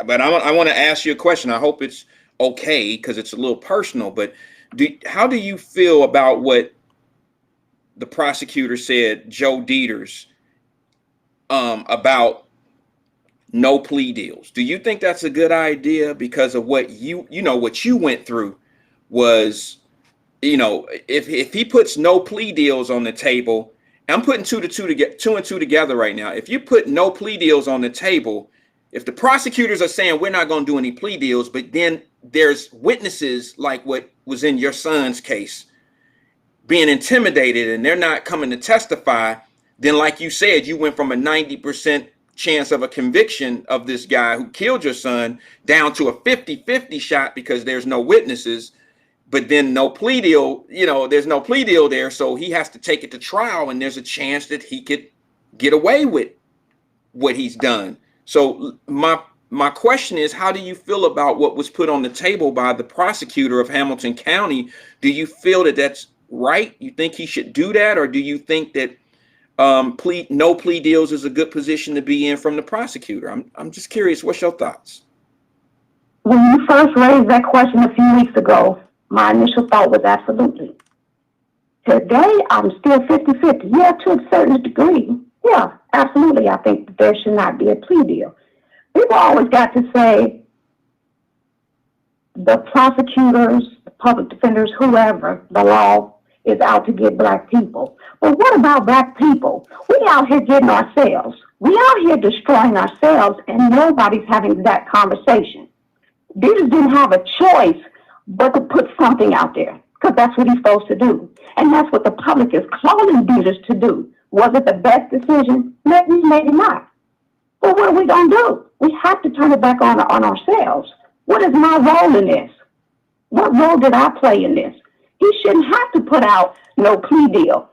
But I want to ask you a question. I hope it's okay because it's a little personal. But how do you feel about what the prosecutor said, Joe Dieters, about no plea deals? Do you think that's a good idea because of what what you went through was, if he puts no plea deals on the table, I'm putting two and two together right now. If you put no plea deals on the table, if the prosecutors are saying we're not going to do any plea deals, but then there's witnesses like what was in your son's case being intimidated and they're not coming to testify, then like you said, you went from a 90% chance of a conviction of this guy who killed your son down to a 50-50 shot because there's no witnesses, but then no plea deal, there's no plea deal there. So he has to take it to trial and there's a chance that he could get away with what he's done. So my question is, how do you feel about what was put on the table by the prosecutor of Hamilton County? Do you feel that that's right? You think he should do that? Or do you think that no plea deals is a good position to be in from the prosecutor? I'm just curious. What's your thoughts? When you first raised that question a few weeks ago, my initial thought was absolutely. Today, I'm still 50-50. Yeah, to a certain degree. Yeah, absolutely. I think that there should not be a plea deal. People always got to say the prosecutors, the public defenders, whoever, the law is out to get black people. But what about black people? We out here getting ourselves. We out here destroying ourselves, and nobody's having that conversation. Dieters didn't have a choice but to put something out there, because that's what he's supposed to do. And that's what the public is calling Dieters to do. Was it the best decision? Maybe, maybe not. Well, what are we going to do? We have to turn it back on ourselves. What is my role in this? What role did I play in this? He shouldn't have to put out no plea deal.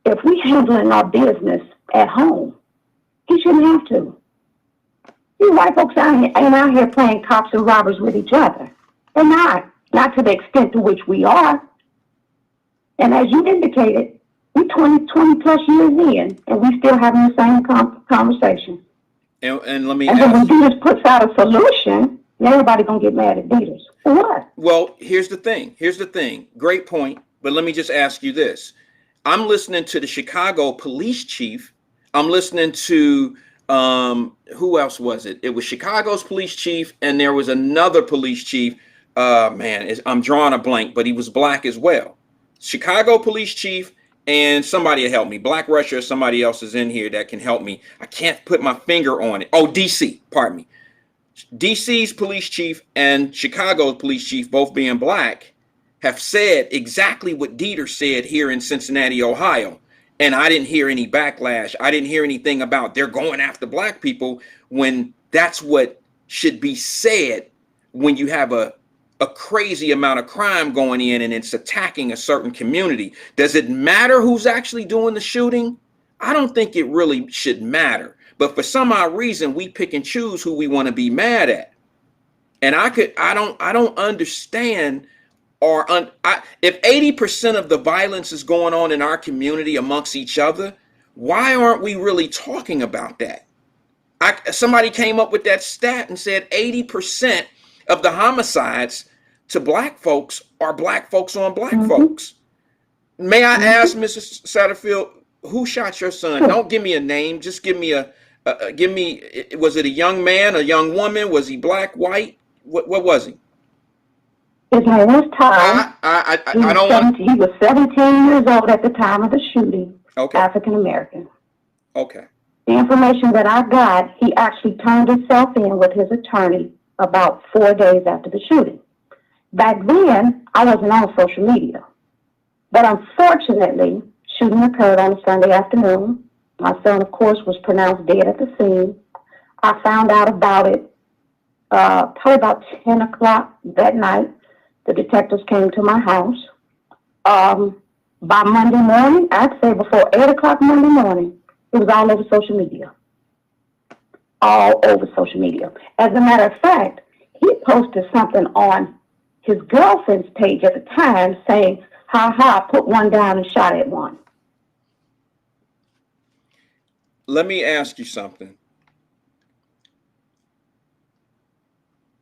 If we handling our business at home, he shouldn't have to. You white folks ain't out here playing cops and robbers with each other. They're not to the extent to which we are. And as you indicated, we're 20 plus years in, and we still having the same conversation. And let me ask. And when Dieters puts out a solution, everybody gonna get mad at Dieters. For what? Well, here's the thing. Great point. But let me just ask you this. I'm listening to the Chicago police chief. I'm listening to, who else was it? It was Chicago's police chief, and there was another police chief. I'm drawing a blank, but he was black as well. Chicago police chief, and somebody will help me. Black Russia or somebody else is in here that can help me. I can't put my finger on it. Oh, DC, pardon me. DC's police chief and Chicago's police chief, both being black, have said exactly what Dieter said here in Cincinnati, Ohio. And I didn't hear any backlash. I didn't hear anything about they're going after black people, when that's what should be said when you have a crazy amount of crime going in and it's attacking a certain community. Does it matter who's actually doing the shooting? I don't think it really should matter. But for some odd reason, we pick and choose who we want to be mad at. And I don't understand. If 80% of the violence is going on in our community amongst each other, why aren't we really talking about that? Somebody came up with that stat and said 80% of the homicides to black folks are black folks on black folks. May I ask, Mrs. Satterfield, who shot your son? Don't give me a name. Just give me was it a young man, a young woman? Was he black, white? What was he? His name was Tom. He was 17 years old at the time of the shooting. Okay. African American. Okay. The information that I got, he actually turned himself in with his attorney about 4 days after the shooting. Back then, I wasn't on social media. But unfortunately, shooting occurred on a Sunday afternoon. My son, of course, was pronounced dead at the scene. I found out about it probably about 10 o'clock that night. The detectives came to my house. By Monday morning, I'd say before 8 o'clock Monday morning, it was all over social media. All over social media. As a matter of fact, he posted something on his girlfriend's page at the time saying, "Ha ha, put one down and shot at one." Let me ask you something.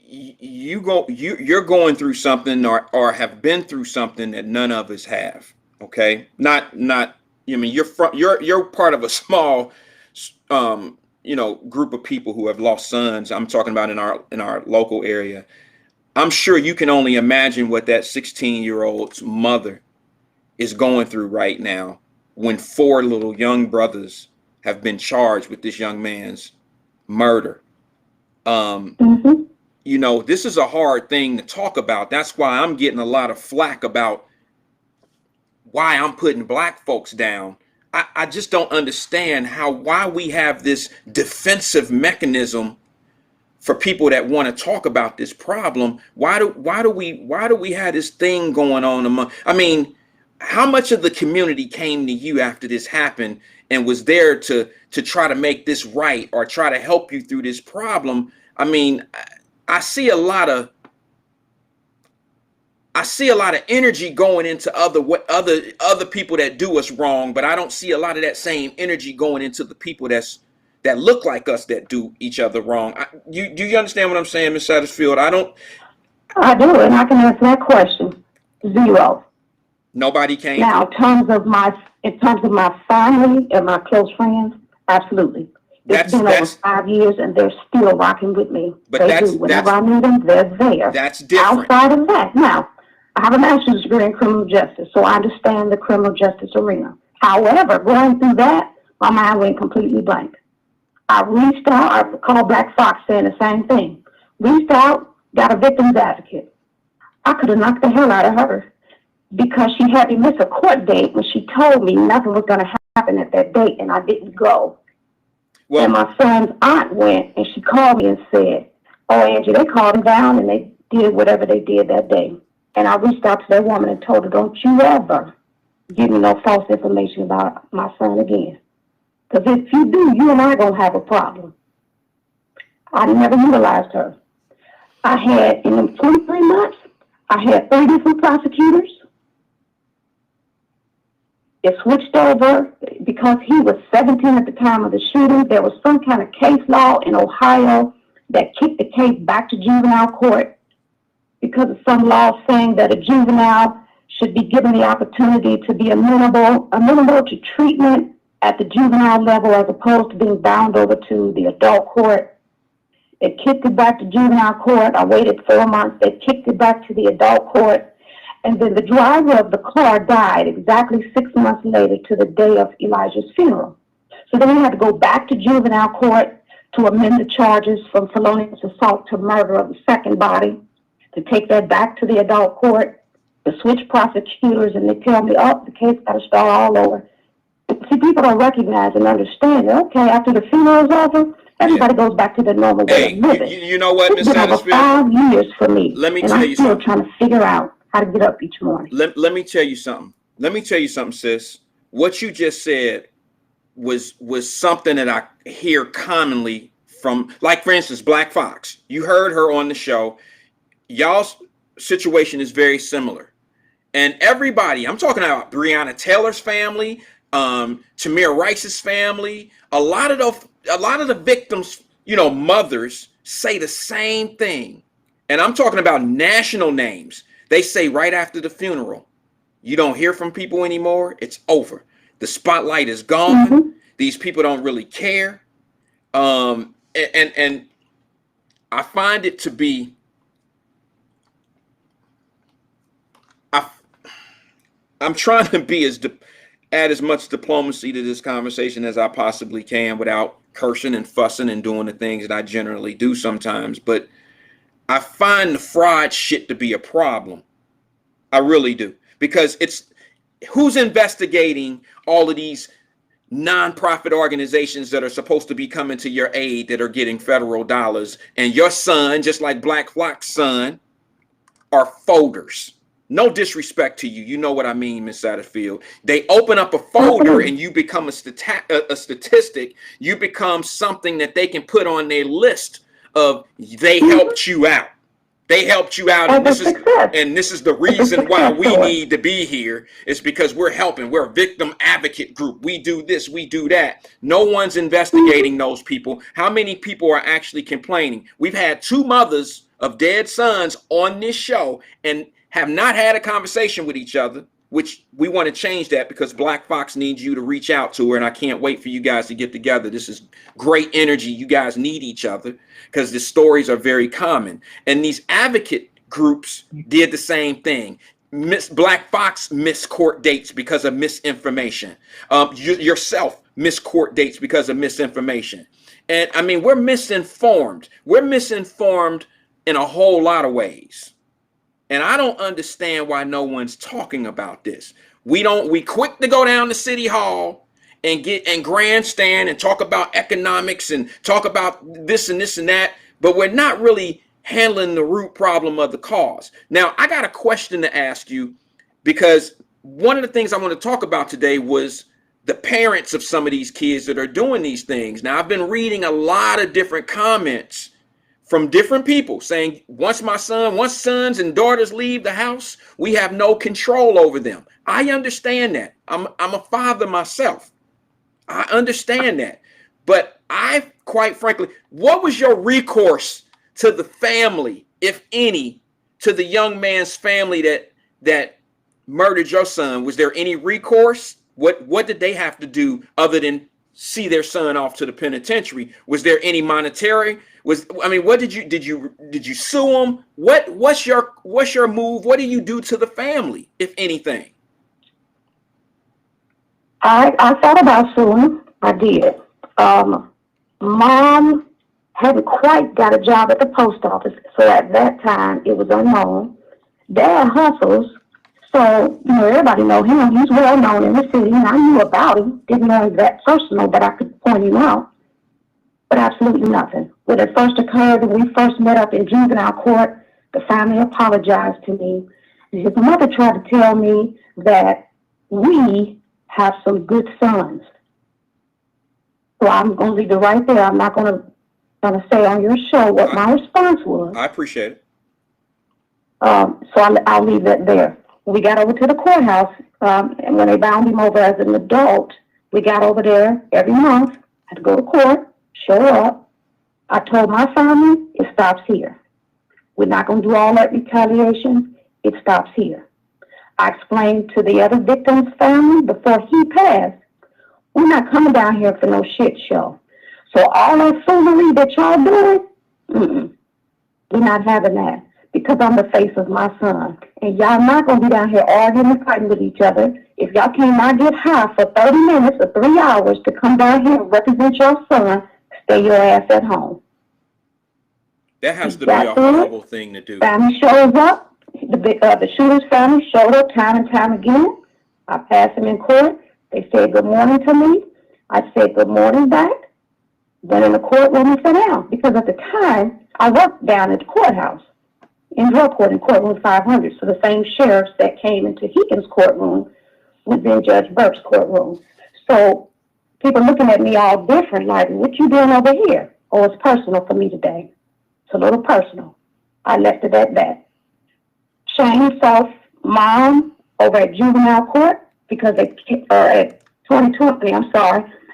You're going through something or have been through something that none of us have. Okay, not. I mean, you're part of a small, group of people who have lost sons. I'm talking about in our local area. I'm sure you can only imagine what that 16-year-old's mother is going through right now when 4 little young brothers have been charged with this young man's murder. This is a hard thing to talk about. That's why I'm getting a lot of flack about why I'm putting black folks down. I just don't understand why we have this defensive mechanism for people that want to talk about this problem. Why do we have this thing going on I mean, how much of the community came to you after this happened and was there to try to make this right or try to help you through this problem? I mean, I see a lot of energy going into other people that do us wrong, but I don't see a lot of that same energy going into the people that look like us that do each other wrong. Do you understand what I'm saying, Ms. Satterfield? I do, and I can answer that question. 0. Nobody came. Now, in terms of my family and my close friends, absolutely. It's been over 5 years, and they're still rocking with me. But whenever I need them, they're there. That's different. Outside of that, now, I have a master's degree in criminal justice, so I understand the criminal justice arena. However, going through that, my mind went completely blank. I reached out. I called Black Fox saying the same thing. Reached out, got a victim's advocate. I could have knocked the hell out of her because she had me miss a court date when she told me nothing was going to happen at that date, and I didn't go. Well, and my son's aunt went, and she called me and said, "Oh, Angie, they called him down, and they did whatever they did that day." And I reached out to that woman and told her, "Don't you ever give me no false information about my son again. Because if you do, you and I are going to have a problem." I never utilized her. I had, in them 23 months, I had 3 different prosecutors. It switched over because he was 17 at the time of the shooting. There was some kind of case law in Ohio that kicked the case back to juvenile court because of some law saying that a juvenile should be given the opportunity to be amenable to treatment at the juvenile level as opposed to being bound over to the adult court. They kicked it back to juvenile court. I waited 4 months. They kicked it back to the adult court. And then the driver of the car died exactly 6 months later to the day of Elijah's funeral. So then we had to go back to juvenile court to amend the charges from felonious assault to murder of the second body, to take that back to the adult court. the switch prosecutors, and they tell me, oh, the case got to start all over. See, people don't recognize and understand that, okay, after the funeral is over, everybody goes back to the normal way of living. You know what, Miss It's been over Satterfield? 5 years for me. Let me and tell I'm you still something. trying to figure out how to get up each morning. Let me tell you something. Let me tell you something, sis. What you just said was something that I hear commonly from, like, for instance, Black Fox. You heard her on the show. Y'all's situation is very similar. And everybody, I'm talking about Breonna Taylor's family, Tamir Rice's family, a lot of the victims, mothers say the same thing. And I'm talking about national names. They say right after the funeral, you don't hear from people anymore. It's over. The spotlight is gone. Mm-hmm. These people don't really care. And I find it to be, I'm trying to be add as much diplomacy to this conversation as I possibly can without cursing and fussing and doing the things that I generally do sometimes. But I find the fraud shit to be a problem. I really do. Because it's who's investigating all of these nonprofit organizations that are supposed to be coming to your aid that are getting federal dollars, and your son, just like Black Fox's son, are folders. No disrespect to you. You know what I mean, Miss Satterfield. They open up a folder and you become a statistic. You become something that they can put on their list of they helped you out. They helped you out, and this is the reason why we need to be here, is because we're helping. We're a victim advocate group. We do this, we do that. No one's investigating those people. How many people are actually complaining? We've had 2 mothers of dead sons on this show and have not had a conversation with each other, which we want to change that because Black Fox needs you to reach out to her, and I can't wait for you guys to get together. This is great energy. You guys need each other because the stories are very common. And these advocate groups did the same thing. Black Fox missed court dates because of misinformation. Yourself missed court dates because of misinformation. And I mean, we're misinformed. We're misinformed in a whole lot of ways. And I don't understand why no one's talking about this. We quick to go down to City Hall and grandstand and talk about economics and talk about this and this and that, but we're not really handling the root problem of the cause. Now, I got a question to ask you, because one of the things I want to talk about today was the parents of some of these kids that are doing these things. Now, I've been reading a lot of different comments from different people saying, once sons and daughters leave the house, we have no control over them. I understand that. I'm a father myself. I understand that. But quite frankly, what was your recourse to the family, if any, to the young man's family that murdered your son? Was there any recourse? What did they have to do other than see their son off to the penitentiary? Was there any monetary? What did you sue them? What's your move? What do you do to the family, if anything? I thought about suing. I did. Mom hadn't quite got a job at the post office, so at that time it was unknown. Dad hustles, so everybody know him. He's well known in the city, and I knew about him. Didn't know him that personal, but I could point him out. But absolutely nothing. When it first occurred, when we first met up in juvenile court, the family apologized to me. His mother tried to tell me that we have some good sons. So I'm going to leave it right there. I'm not going to say on your show what my response was. I appreciate it. So I'll leave that there. We got over to the courthouse, and when they bound him over as an adult, we got over there every month. Had to go to court. Show up. I told my family, it stops here. We're not going to do all that retaliation. It stops here. I explained to the other victim's family before he passed, we're not coming down here for no shit show. So all that foolery that y'all doing, we're not having that, because I'm the face of my son. And y'all not going to be down here arguing and fighting with each other. If y'all cannot get high for 30 minutes or 3 hours to come down here and represent your son, stay your ass at home. That has to be a horrible thing to do. Family shows up. The shooter's family showed up time and time again. I passed them in court. They said good morning to me. I said good morning back. Went in the courtroom and sat down because at the time I worked down at the courthouse in drug court in courtroom 500. So the same sheriffs that came into Heaton's courtroom was in Judge Burke's courtroom. So people looking at me all different, like, what you doing over here? Oh, it's personal for me today. It's a little personal. I left it at that. Shane saw mom over at juvenile court because they, at 2020,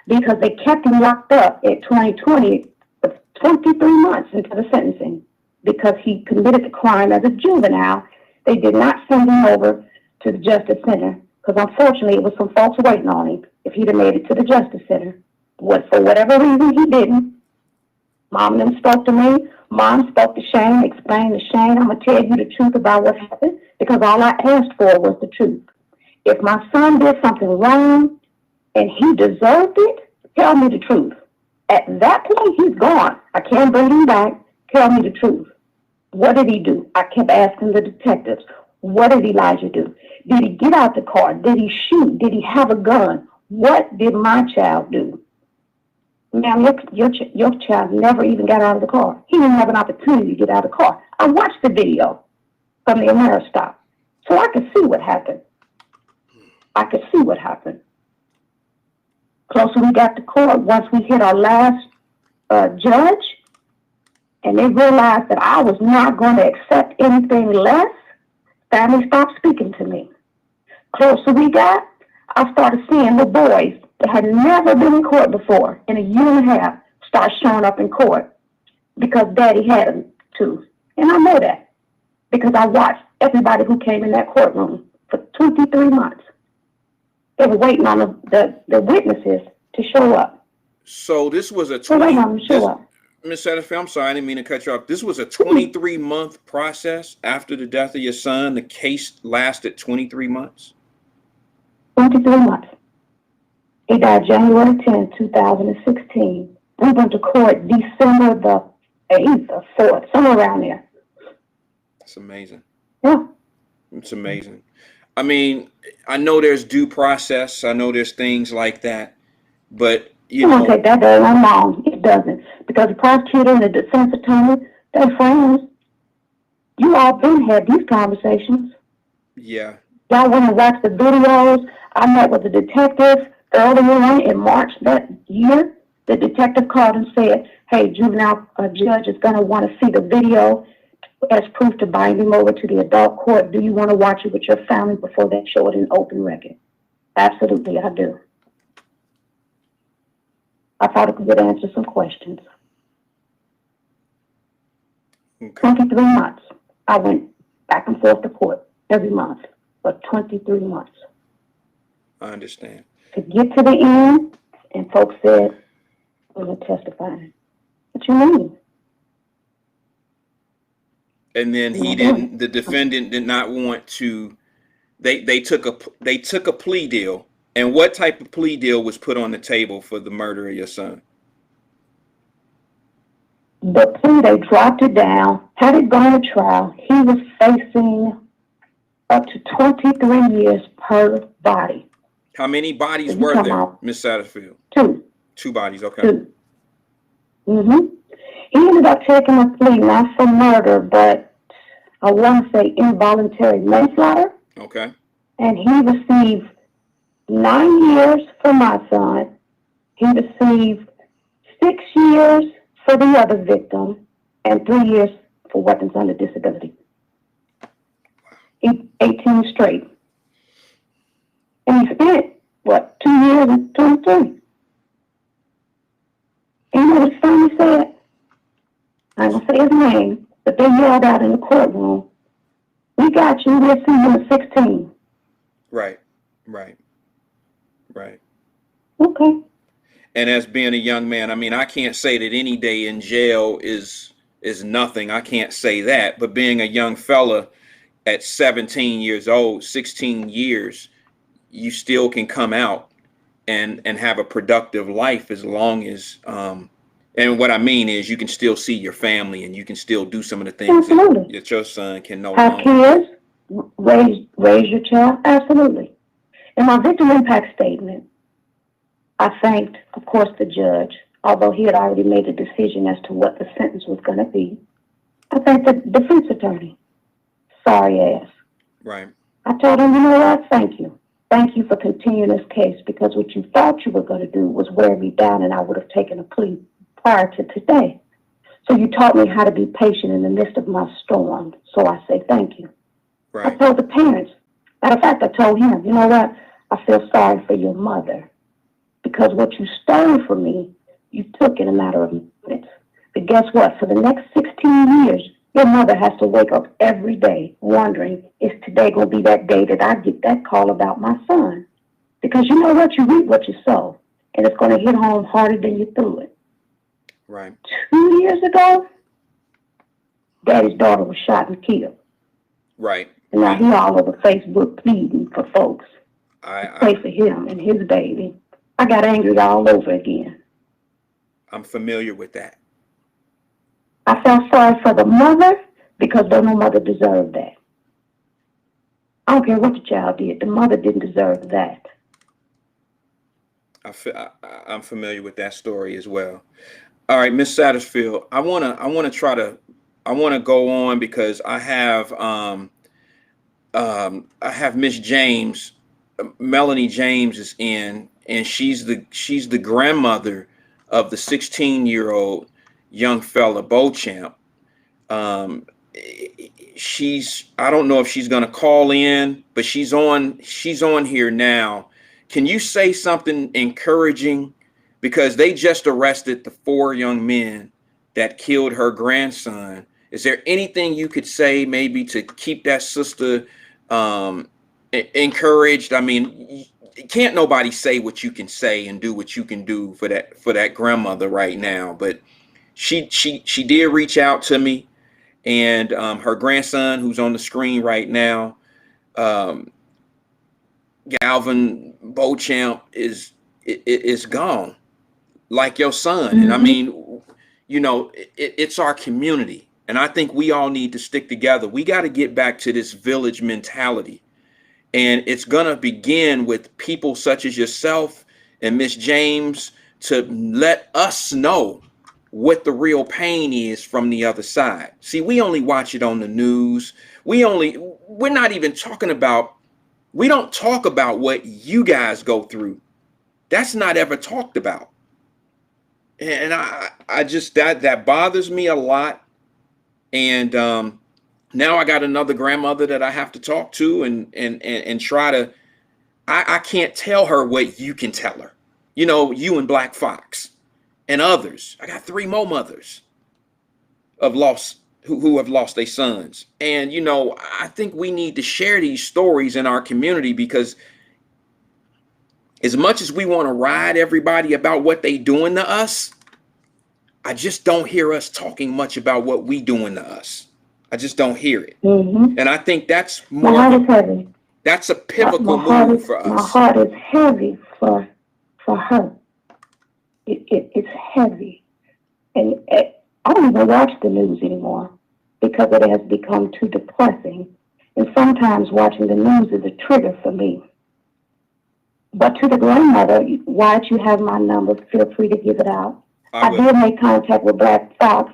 because they kept him locked up at 2020 for 23 months into the sentencing because he committed the crime as a juvenile. They did not send him over to the Justice Center because unfortunately it was some folks waiting on him if he'd have made it to the Justice Center. For whatever reason, he didn't. Mom then spoke to me. Mom spoke to Shane, explained to Shane, I'm going to tell you the truth about what happened because all I asked for was the truth. If my son did something wrong and he deserved it, tell me the truth. At that point, he's gone. I can't bring him back. Tell me the truth. What did he do? I kept asking the detectives, what did Elijah do? Did he get out the car? Did he shoot? Did he have a gun? What did my child do? Now, your child never even got out of the car. He didn't have an opportunity to get out of the car. I watched the video from the Ameristop, so I could see what happened. Closer we got to court, once we hit our last judge, and they realized that I was not going to accept anything less, family stopped speaking to me. Closer we got, I started seeing the boys that had never been in court before in a year and a half start showing up in court because daddy had them to. And I know that because I watched everybody who came in that courtroom for 23 months. They were waiting on the witnesses to show up. So this was a 20, waiting on them to show up. Ms. Satterfield, I'm sorry, I didn't mean to cut you off. This was a 23-month process after the death of your son. The case lasted 23 months? 23 months. He died January 10, 2016. We went to court December the 8th or 4th, somewhere around there. That's amazing. Yeah. It's amazing. I mean, I know there's due process. I know there's things like that. But, you know. Don't take that very long. It doesn't. Because the prosecutor and the defense attorney, they're friends. You all had these conversations. Yeah. Y'all went and watched the videos. I met with the detective earlier on in March that year. The detective called and said, hey, juvenile judge is going to want to see the video as proof to bind him over to the adult court. Do you want to watch it with your family before they show it in open record? Absolutely, I do. I thought it would answer some questions. Okay. 23 months. I went back and forth to court every month for 23 months. I understand. To get to the end, and folks said, we're going to testify. What you mean? And then the defendant did not want to, they took a plea deal. And what type of plea deal was put on the table for the murder of your son? The plea, they dropped it down. Had it gone to trial, he was facing up to 23 years per body. How many bodies were there, Ms. Satterfield? Two. 2 bodies, okay. 2. He ended up taking a plea, not for murder, but I want to say involuntary manslaughter. Okay. And he received 9 years for my son. He received 6 years for the other victim and 3 years for weapons under disability. 18 straight. And he spent, 2 years and 23. And you know what his family said? I ain't going to say his name, but they yelled out in the courtroom, we got you, we'll see you in 16. Right. Okay. And as being a young man, I mean, I can't say that any day in jail is nothing. I can't say that. But being a young fella at 17 years old, 16 years, you still can come out and have a productive life as long as And what I mean is you can still see your family and you can still do some of the things that your son can no have longer. kids, raise your child. Absolutely. In my victim impact statement, I thanked, of course, the judge, although he had already made a decision as to what the sentence was going to be. I thanked the defense attorney. Sorry ass. Right. I told him, you know what? Thank you. Thank you for continuing this case, because what you thought you were going to do was wear me down and I would have taken a plea prior to today. So you taught me how to be patient in the midst of my storm. So I say thank you. Right. I told the parents. Matter of fact, I told him, you know what? I feel sorry for your mother, because what you stole from me, you took in a matter of minutes. But guess what? For the next 16 years, your mother has to wake up every day wondering, is today going to be that day that I get that call about my son? Because you know what? You reap what you sow, and it's going to hit home harder than you threw it. Right. 2 years ago, Daddy's daughter was shot and killed. Right. And now he all over Facebook pleading for folks to pray for him and his baby. I got angry all over again. I'm familiar with that. I felt sorry for the mother, because no mother deserved that. I don't care what the child did. The mother didn't deserve that. I'm familiar with that story as well. All right, Miss Satterfield, I wanna go on because I have Miss James, Melanie James is in, and she's the grandmother of the 16-year-old young fella Beauchamp. I don't know if she's gonna call in, but she's on here now. Can you say something encouraging? Because they just arrested the 4 young men that killed her grandson. Is there anything you could say maybe to keep that sister encouraged? I mean, can't nobody say what you can say and do what you can do for that grandmother right now. But she did reach out to me, and her grandson, who's on the screen right now, Galvin Beauchamp, is gone, like your son. Mm-hmm. And I mean, you know, it's our community, and I think we all need to stick together. We got to get back to this village mentality, and it's gonna begin with people such as yourself and Miss James to let us know what the real pain is from the other side. See, we only watch it on the news. We're not even talking about, we don't talk about what you guys go through. That's not ever talked about. And I just, that bothers me a lot. And now I got another grandmother that I have to talk to and try to, I can't tell her what you can tell her. You know, you and Black Fox and others. I got 3 more mothers who have lost their sons. And, you know, I think we need to share these stories in our community, because as much as we want to ride everybody about what they doing to us, I just don't hear us talking much about what we doing to us. I just don't hear it. Mm-hmm. And I think that's My heart is heavy. That's a pivotal move for us. My heart is heavy for her. It's heavy. And I don't even watch the news anymore because it has become too depressing. And sometimes watching the news is a trigger for me. But to the grandmother, Wyatt, you have my number. Feel free to give it out. I did make contact with Black Fox.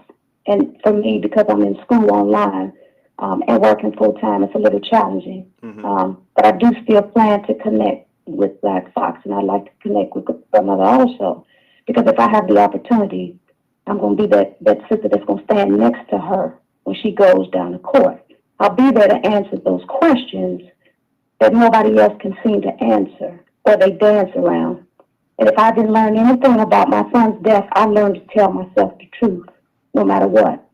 And for me, because I'm in school online and working full time, it's a little challenging. Mm-hmm. But I do still plan to connect with Black Fox, and I'd like to connect with grandmother also. Because if I have the opportunity, I'm going to be that sister that's going to stand next to her when she goes down to court. I'll be there to answer those questions that nobody else can seem to answer, or they dance around. And if I didn't learn anything about my son's death, I learned to tell myself the truth, no matter what.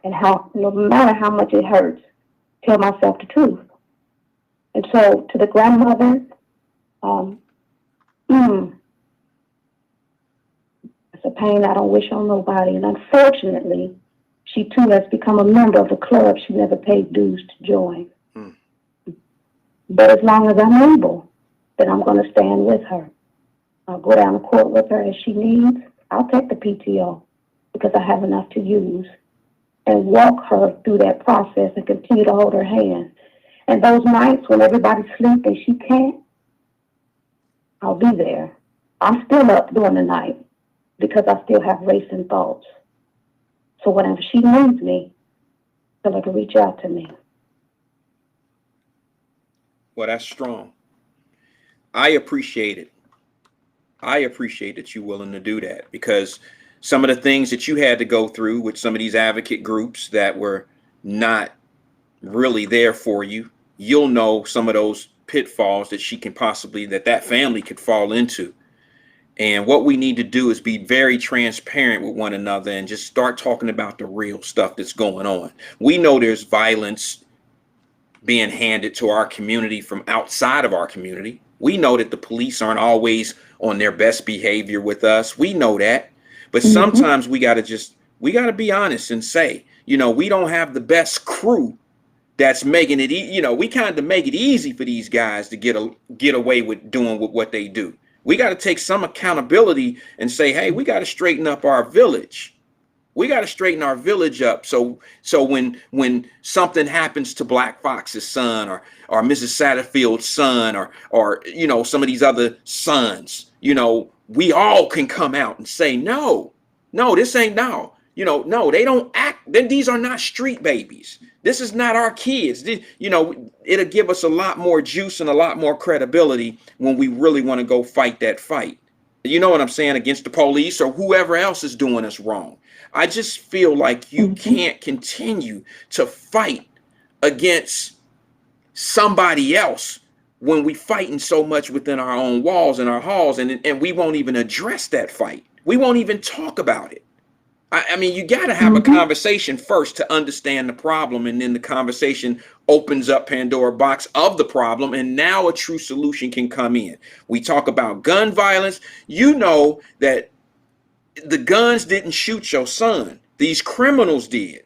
And no matter how much it hurts, tell myself the truth. And so to the grandmother, it's a pain I don't wish on nobody. And unfortunately, she too has become a member of a club she never paid dues to join. But as long as I'm able, then I'm going to stand with her. I'll go down to court with her as she needs. I'll take the PTO. because I have enough to use, and walk her through that process and continue to hold her hand. And those nights when everybody's sleeping and she can't, I'll be there. I'm still up during the night because I still have racing thoughts. So whenever she needs me, tell her to reach out to me. Well, that's strong. I appreciate it. I appreciate that you're willing to do that, because some of the things that you had to go through with some of these advocate groups that were not really there for you, you'll know some of those pitfalls that she can possibly, that family could fall into. And what we need to do is be very transparent with one another and just start talking about the real stuff that's going on. We know there's violence being handed to our community from outside of our community. We know that the police aren't always on their best behavior with us. We know that. But sometimes we got to be honest and say, we don't have the best crew that's making it, we kind of make it easy for these guys to get away with doing what they do. We got to take some accountability and say, hey, we got to straighten up our village. We got to straighten our village up. So when something happens to Black Fox's son or Mrs. Satterfield's son or some of these other sons, we all can come out and say, no, this ain't no, they don't act. Then these are not street babies. This is not our kids. It'll give us a lot more juice and a lot more credibility when we really want to go fight that fight. You know what I'm saying? Against the police or whoever else is doing us wrong. I just feel like you can't continue to fight against somebody else when we fighting so much within our own walls and our halls, and we won't even address that fight. We won't even talk about it. I mean, you got to have a conversation first to understand the problem, and then the conversation opens up Pandora's box of the problem, and now a true solution can come in. We talk about gun violence. You know that the guns didn't shoot your son. These criminals did.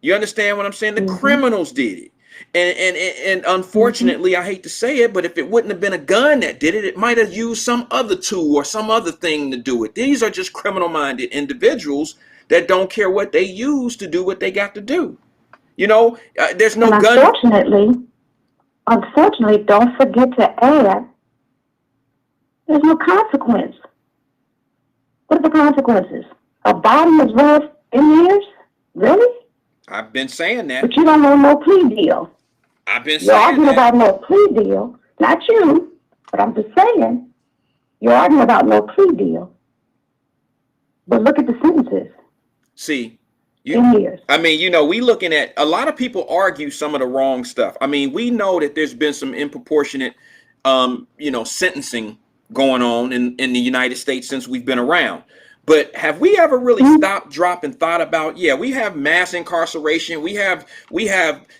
You understand what I'm saying? The criminals did it. And unfortunately, I hate to say it, but if it wouldn't have been a gun that did it, it might have used some other tool or some other thing to do it. These are just criminal-minded individuals that don't care what they use to do what they got to do. There's no gun. Unfortunately, don't forget to add, there's no consequence. What are the consequences? A body is worth 10 years? Really? I've been saying that. But you don't want no plea deal. I've been You're saying arguing that. about no plea deal. Not you, but I'm just saying. You're arguing about no plea deal. But look at the sentences. See, 10 years. I mean, we looking at, a lot of people argue some of the wrong stuff. I mean, we know that there's been some disproportionate, sentencing going on in the United States since we've been around. But have we ever really stopped, dropped, and thought about, we have mass incarceration, we have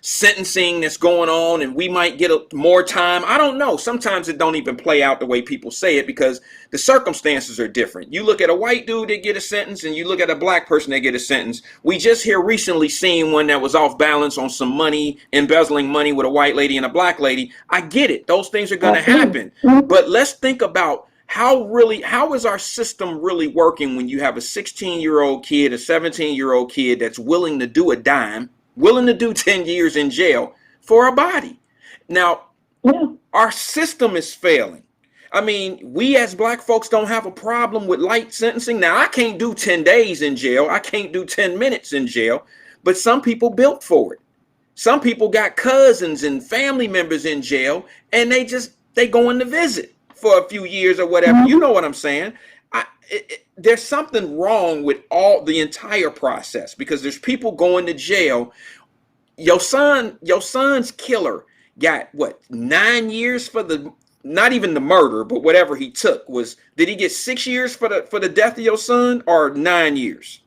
sentencing that's going on, and we might get more time. I don't know. Sometimes it don't even play out the way people say it because the circumstances are different. You look at a white dude that get a sentence, and you look at a black person that get a sentence. We just here recently seen one that was off balance on some money, embezzling money with a white lady and a black lady. I get it. Those things are going to happen. But let's think about how is our system really working when you have a 16-year-old kid, a 17-year-old kid that's willing to do a dime, willing to do 10 years in jail for a body? Now, our system is failing. I mean, we as black folks don't have a problem with light sentencing. Now, I can't do 10 days in jail. I can't do 10 minutes in jail, but some people built for it. Some people got cousins and family members in jail, and they going to visit for a few years or whatever. You know what I'm saying? There's something wrong with the entire process, because there's people going to jail. Your son's killer got 9 years for not even the murder, but whatever he took did he get 6 years for the death of your son, or 9 years?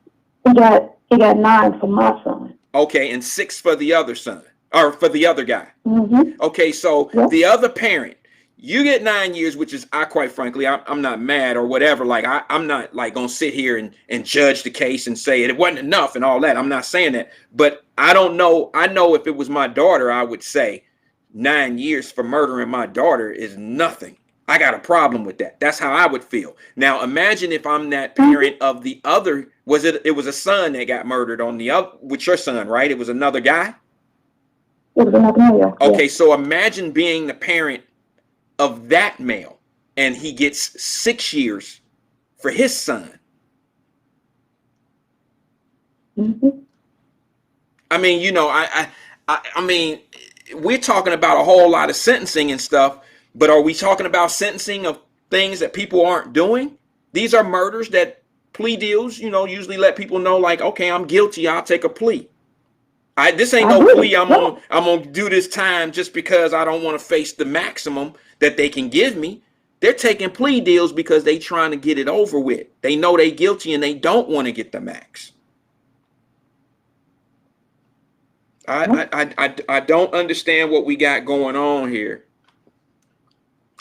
He got 9 for my son. Okay, and 6 for the other son, or for the other guy. Okay, so the other parent, you get 9 years, which is, quite frankly, I'm not mad or whatever. Like, I'm not like gonna sit here and judge the case and say it wasn't enough and all that. I'm not saying that, but I don't know. I know if it was my daughter, I would say 9 years for murdering my daughter is nothing. I got a problem with that. That's how I would feel. Now imagine if I'm that parent of the other. It was a son that got murdered on the other with your son, right? It was another guy. It was another male. Okay, yes. so imagine being the parent of that male, and he gets 6 years for his son. I mean, you know, I mean, we're talking about a whole lot of sentencing and stuff, but are we talking about sentencing of things that people aren't doing? These are murders that plea deals, you know, usually let people know, like, okay, I'm guilty, I'll take a plea. This ain't no plea. I'm gonna do this time just because I don't want to face the maximum that they can give me. They're taking plea deals because they trying to get it over with. They know they guilty and they don't want to get the max. I don't understand what we got going on here.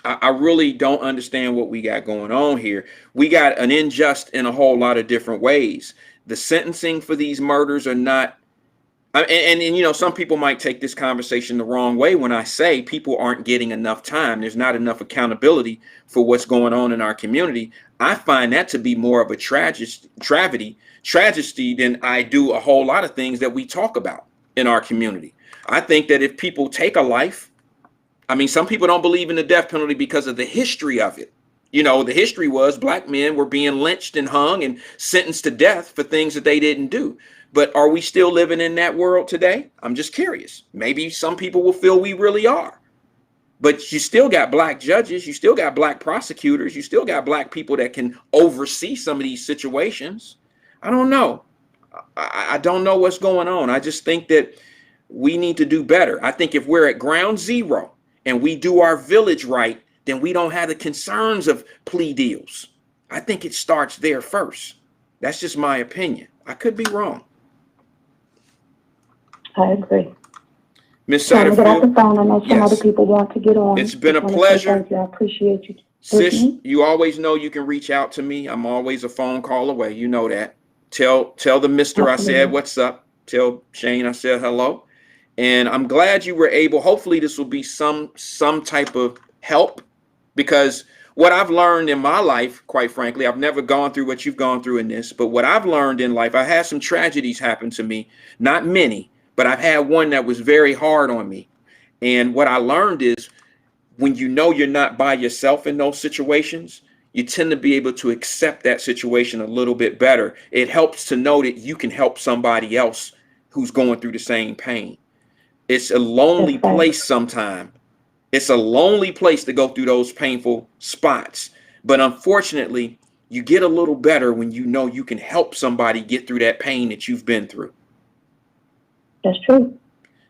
I really don't understand what we got going on here. We got an unjust in a whole lot of different ways. The sentencing for these murders are not, and you know, some people might take this conversation the wrong way when I say people aren't getting enough time. There's not enough accountability for what's going on in our community. I find that to be more of a tragedy than I do a whole lot of things that we talk about in our community. I think that if people take a life, I mean, some people don't believe in the death penalty because of the history of it. You know, the history was black men were being lynched and hung and sentenced to death for things that they didn't do. But are we still living in that world today? I'm just curious. Maybe some people will feel we really are. But you still got black judges. You still got black prosecutors. You still got black people that can oversee some of these situations. I don't know. I don't know what's going on. I just think that we need to do better. I think if we're at ground zero and we do our village right, then we don't have the concerns of plea deals. I think it starts there first. That's just my opinion. I could be wrong. I agree. Miss Trying to get off the Satterfield, phone. I know some yes. other people want to get on. It's been a Just wanna say pleasure. Thank you. I appreciate you. Sis, you always know you can reach out to me. I'm always a phone call away. You know that. Tell the mister I said what's up. Tell Shane I said hello. And I'm glad you were able, hopefully this will be some type of help, because what I've learned in my life, quite frankly, I've never gone through what you've gone through in this, but what I've learned in life, I had some tragedies happen to me, not many, but I've had one that was very hard on me. And what I learned is when you know you're not by yourself in those situations, you tend to be able to accept that situation a little bit better. It helps to know that you can help somebody else who's going through the same pain. It's a lonely place sometimes. It's a lonely place to go through those painful spots. But unfortunately, you get a little better when you know you can help somebody get through that pain that you've been through. That's true.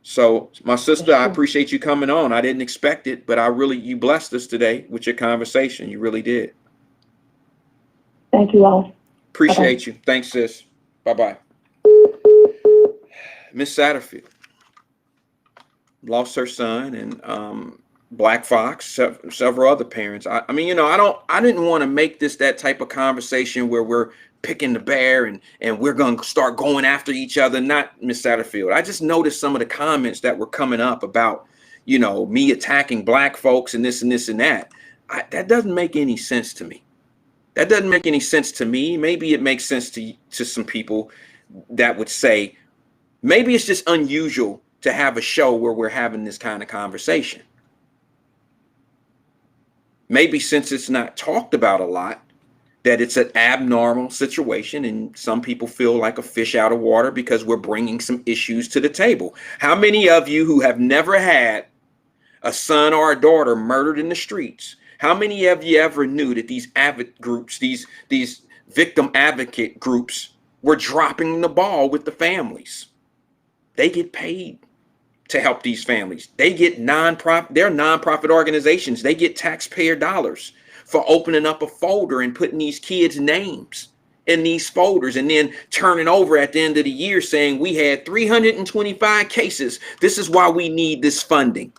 So, my sister, I appreciate you coming on. I didn't expect it, but you blessed us today with your conversation. You really did. Thank you all. Appreciate you. Thanks, sis. Bye-bye. Miss Satterfield lost her son, and Black Fox, several other parents. I mean, you know, I didn't want to make this that type of conversation where we're picking the bear and we're going to start going after each other. Not Miss Satterfield. I just noticed some of the comments that were coming up about, you know, me attacking black folks and this and this and that. That doesn't make any sense to me. That doesn't make any sense to me. Maybe it makes sense to some people that would say, maybe it's just unusual to have a show where we're having this kind of conversation. Maybe since it's not talked about a lot, that it's an abnormal situation and some people feel like a fish out of water because we're bringing some issues to the table. How many of you who have never had a son or a daughter murdered in the streets, how many of you ever knew that these advocate groups, these victim advocate groups were dropping the ball with the families? They get paid to help these families. They get they're nonprofit organizations. They get taxpayer dollars for opening up a folder and putting these kids' names in these folders and then turning over at the end of the year saying we had 325 cases. This is why we need this funding.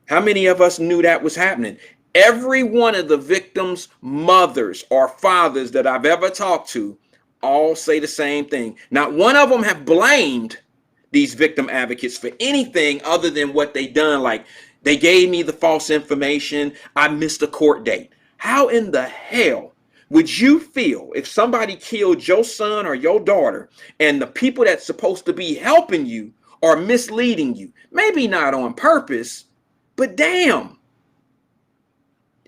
How many of us knew that was happening? Every one of the victims' mothers or fathers that I've ever talked to all say the same thing. Not one of them have blamed these victim advocates for anything other than what they done, like They gave me the false information. I missed a court date. How in the hell would you feel if somebody killed your son or your daughter and the people that's supposed to be helping you are misleading you? Maybe not on purpose, but damn.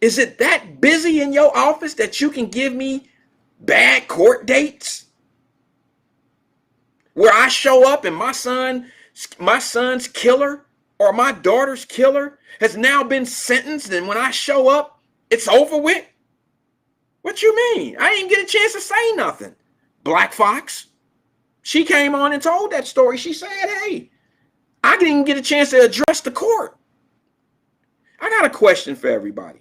Is it that busy in your office that you can give me bad court dates? Where I show up and my son's killer or my daughter's killer has now been sentenced, and when I show up, it's over with? What you mean? I didn't get a chance to say nothing. Black Fox, she came on and told that story. She said, hey, I didn't even get a chance to address the court. I got a question for everybody.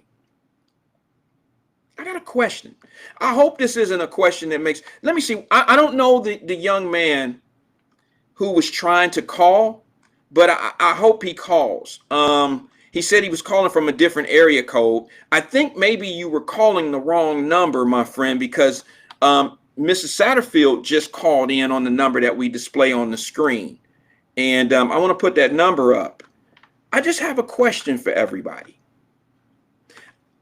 I got a question. I hope this isn't a question that makes, let me see. I don't know the young man who was trying to call, but I hope he calls. He said he was calling from a different area code. I think maybe you were calling the wrong number, my friend, because Mrs. Satterfield just called in on the number that we display on the screen. And I want to put that number up. I just have a question for everybody.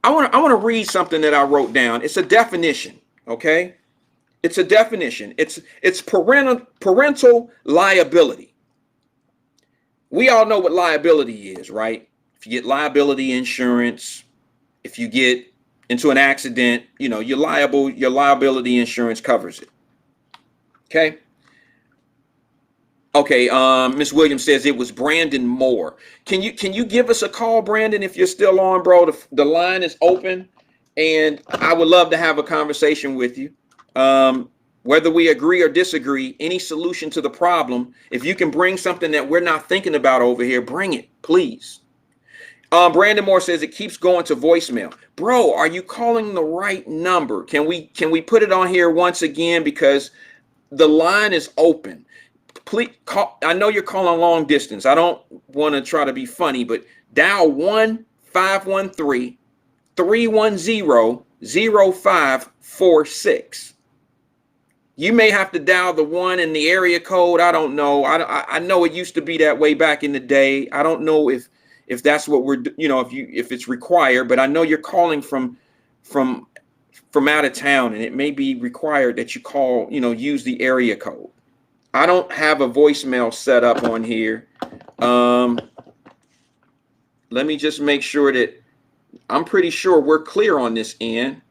I want to read something that I wrote down. It's a definition, okay? It's a definition. It's parental liability. We all know what liability is, right? If you get liability insurance, if you get into an accident, you know, you're liable, your liability insurance covers it. Okay. Okay, Miss Williams says it was Brandon Moore. Can you give us a call, Brandon, if you're still on, bro? The line is open, and I would love to have a conversation with you. Whether we agree or disagree, any solution to the problem, if you can bring something that we're not thinking about over here, bring it, please. Brandon Moore says it keeps going to voicemail. Bro, are you calling the right number? Can we put it on here once again, because the line is open. Please call. I know you're calling long distance. I don't want to try to be funny, but dial 1-513-310-0546. You may have to dial the 1 in the area code. I don't know. I know it used to be that way back in the day. I don't know if that's what we're, you know, if it's required, but I know you're calling from out of town, and it may be required that you call, you know, use the area code. I don't have a voicemail set up on here. Let me just make sure that I'm pretty sure we're clear on this end.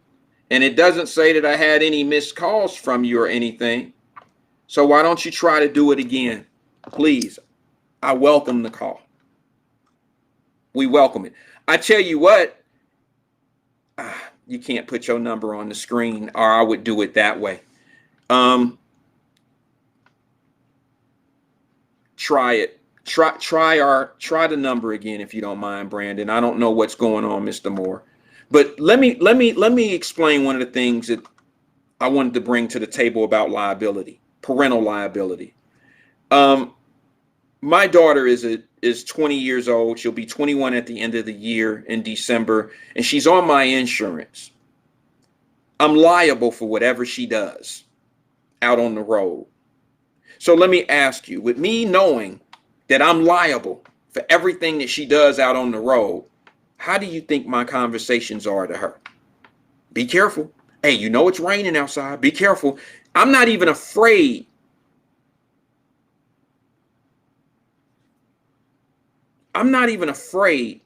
And it doesn't say that I had any missed calls from you or anything. So why don't you try to do it again? Please. I welcome the call. We welcome it. I tell you what, you can't put your number on the screen, or I would do it that way. Try it. Try the number again, if you don't mind, Brandon. I don't know what's going on, Mr. Moore. But let me explain one of the things that I wanted to bring to the table about liability, parental liability. My daughter is 20 years old. She'll be 21 at the end of the year in December, and she's on my insurance. I'm liable for whatever she does out on the road. So let me ask you, with me knowing that I'm liable for everything that she does out on the road, how do you think my conversations are to her? Be careful. Hey, you know it's raining outside. Be careful. I'm not even afraid. I'm not even afraid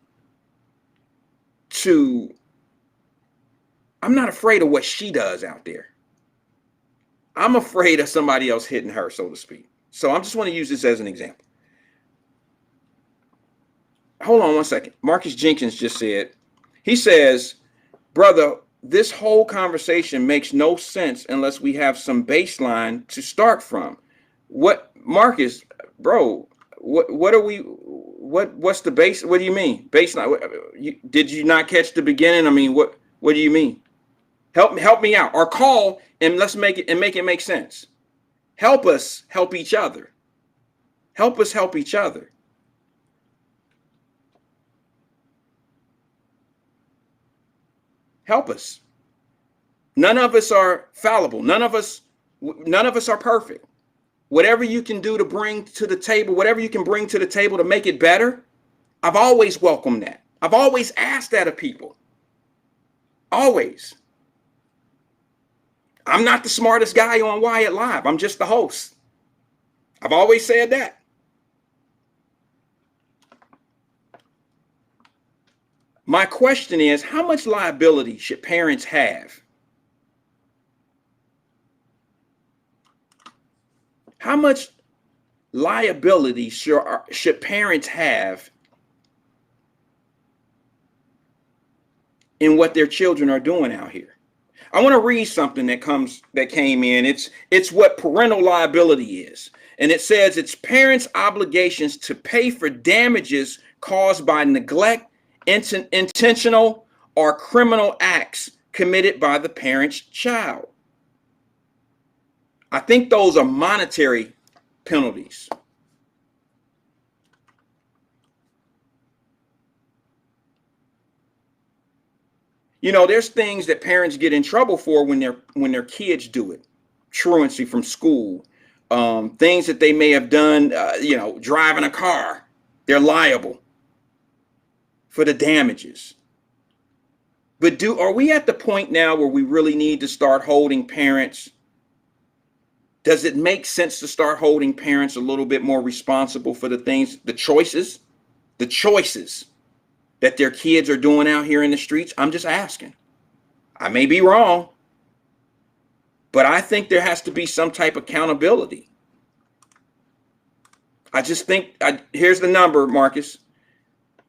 I'm not afraid of what she does out there. I'm afraid of somebody else hitting her, so to speak. So I just want to use this as an example. Hold on one second. Marcus Jenkins just said, he says, brother, this whole conversation makes no sense unless we have some baseline to start from. What, Marcus, bro, what's the base? What do you mean? Baseline? Did you not catch the beginning? I mean, what do you mean? Help me out, or call and let's make it make sense. Help us help each other. Help us help each other. Help us. None of us are fallible. None of us are perfect. Whatever you can do to bring to the table, whatever you can bring to the table to make it better, I've always welcomed that. I've always asked that of people. Always. I'm not the smartest guy on Wyatt-Live. I'm just the host. I've always said that. My question is, how much liability should parents have? How much liability should parents have in what their children are doing out here? I want to read something that came in. It's what parental liability is. And it says it's parents' obligations to pay for damages caused by neglect, intentional or criminal acts committed by the parent's child. I think those are monetary penalties. You know, there's things that parents get in trouble for when their kids do it. Truancy from school, things that they may have done, driving a car. They're liable for the damages. But are we at the point now where we really need to start holding parents? Does it make sense to start holding parents a little bit more responsible for the things, the choices that their kids are doing out here in the streets? I'm just asking. I may be wrong, but I think there has to be some type of accountability. I just think, here's the number, Marcus.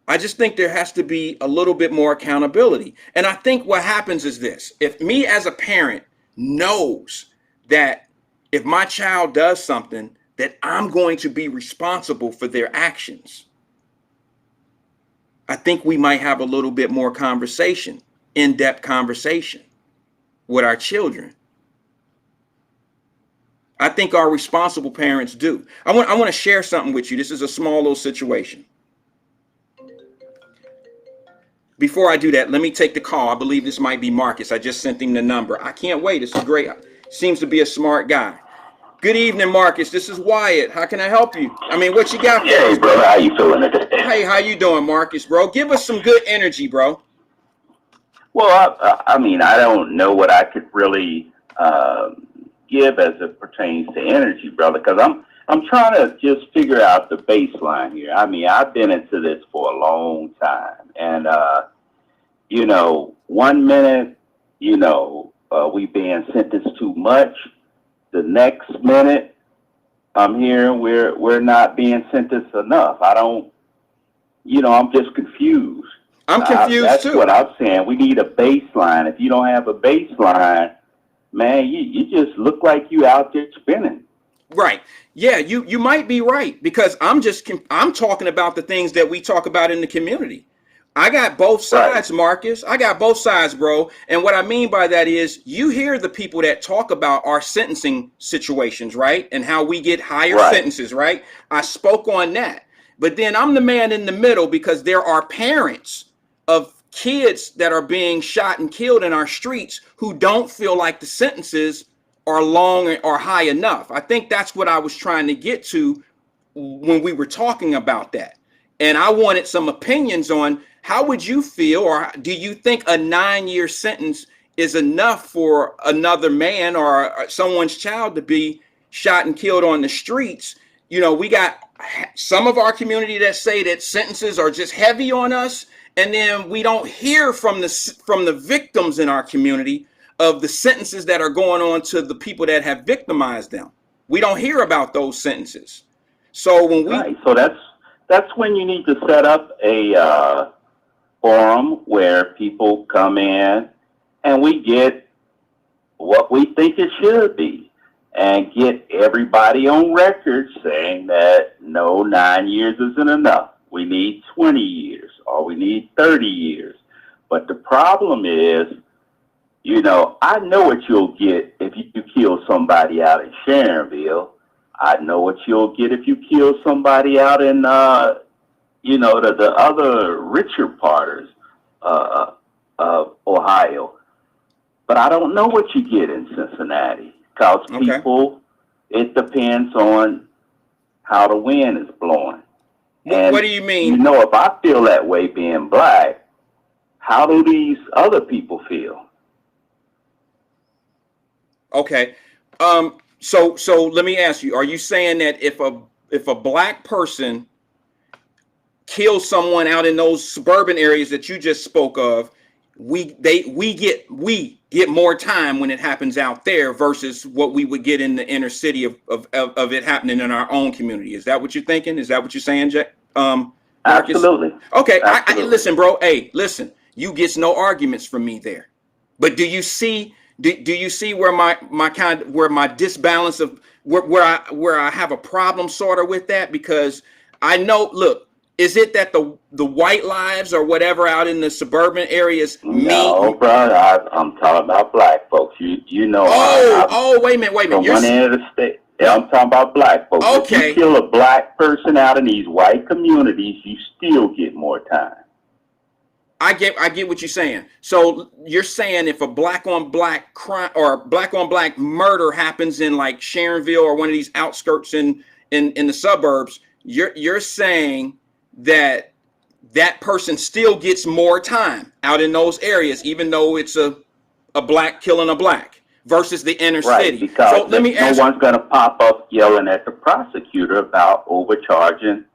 I just think there has to be a little bit more accountability. And I think what happens is this: if me as a parent knows that if my child does something, that I'm going to be responsible for their actions, I think we might have a little bit more conversation, in-depth conversation with our children. I think our responsible parents do. I want to share something with you. This is a small little situation. Before I do that, let me take the call. I believe this might be Marcus. I just sent him the number. I can't wait. This is great. Seems to be a smart guy. Good evening, Marcus. This is Wyatt. How can I help you? I mean, what you got for us, bro? How you feeling today? Hey, how you doing, Marcus, bro? Give us some good energy, bro. Well, I mean, I don't know what I could really give as it pertains to energy, brother, because I'm trying to just figure out the baseline here. I mean, I've been into this for a long time, and 1 minute, we being sentenced too much. The next minute, I'm hearing we're not being sentenced enough. I'm just confused. I'm confused that's too. That's what I'm saying. We need a baseline. If you don't have a baseline, man, you just look like you out there spinning. Right. Yeah, you might be right, because I'm talking about the things that we talk about in the community. I got both sides, right, Marcus. I got both sides, bro. And what I mean by that is, you hear the people that talk about our sentencing situations, right? And how we get higher sentences, right? I spoke on that. But then I'm the man in the middle, because there are parents of kids that are being shot and killed in our streets who don't feel like the sentences are long or high enough. I think that's what I was trying to get to when we were talking about that. And I wanted some opinions on, how would you feel, or do you think a 9-year sentence is enough for another man or someone's child to be shot and killed on the streets? We got some of our community that say that sentences are just heavy on us, and then we don't hear from the victims in our community of the sentences that are going on to the people that have victimized them. We don't hear about those sentences. So when so that's when you need to set up a forum where people come in and we get what we think it should be, and get everybody on record saying that no, 9 years isn't enough. We need 20 years or we need 30 years. But the problem is, I know what you'll get if you kill somebody out in Sharonville. I know what you'll get if you kill somebody out in, the other richer parts of Ohio. But I don't know what you get in Cincinnati, because people, it depends on how the wind is blowing. What do you mean? You know, if I feel that way being black, how do these other people feel? Okay. So let me ask you, are you saying that if a black person kills someone out in those suburban areas that you just spoke of, we get more time when it happens out there versus what we would get in the inner city of it happening in our own community? Is that what you're thinking? Is that what you're saying, Marcus? Absolutely. Okay. Absolutely. I listen, bro. Hey, listen. You get no arguments from me there. But do you see? Do you see where my disbalance of where I have a problem sort of with that? Because I know, look, is it that the white lives or whatever out in the suburban areas No, brother, I'm talking about black folks. You know. Wait a minute. From one end of the state. Yeah, I'm talking about black folks. Okay. If you kill a black person out in these white communities, you still get more time. I get what you're saying. So you're saying if a black on black crime or black on black murder happens in like Sharonville or one of these outskirts in the suburbs, you're saying that person still gets more time out in those areas, even though it's a black killing a black versus the inner city. Because so let me ask, no one's going to pop up yelling at the prosecutor about overcharging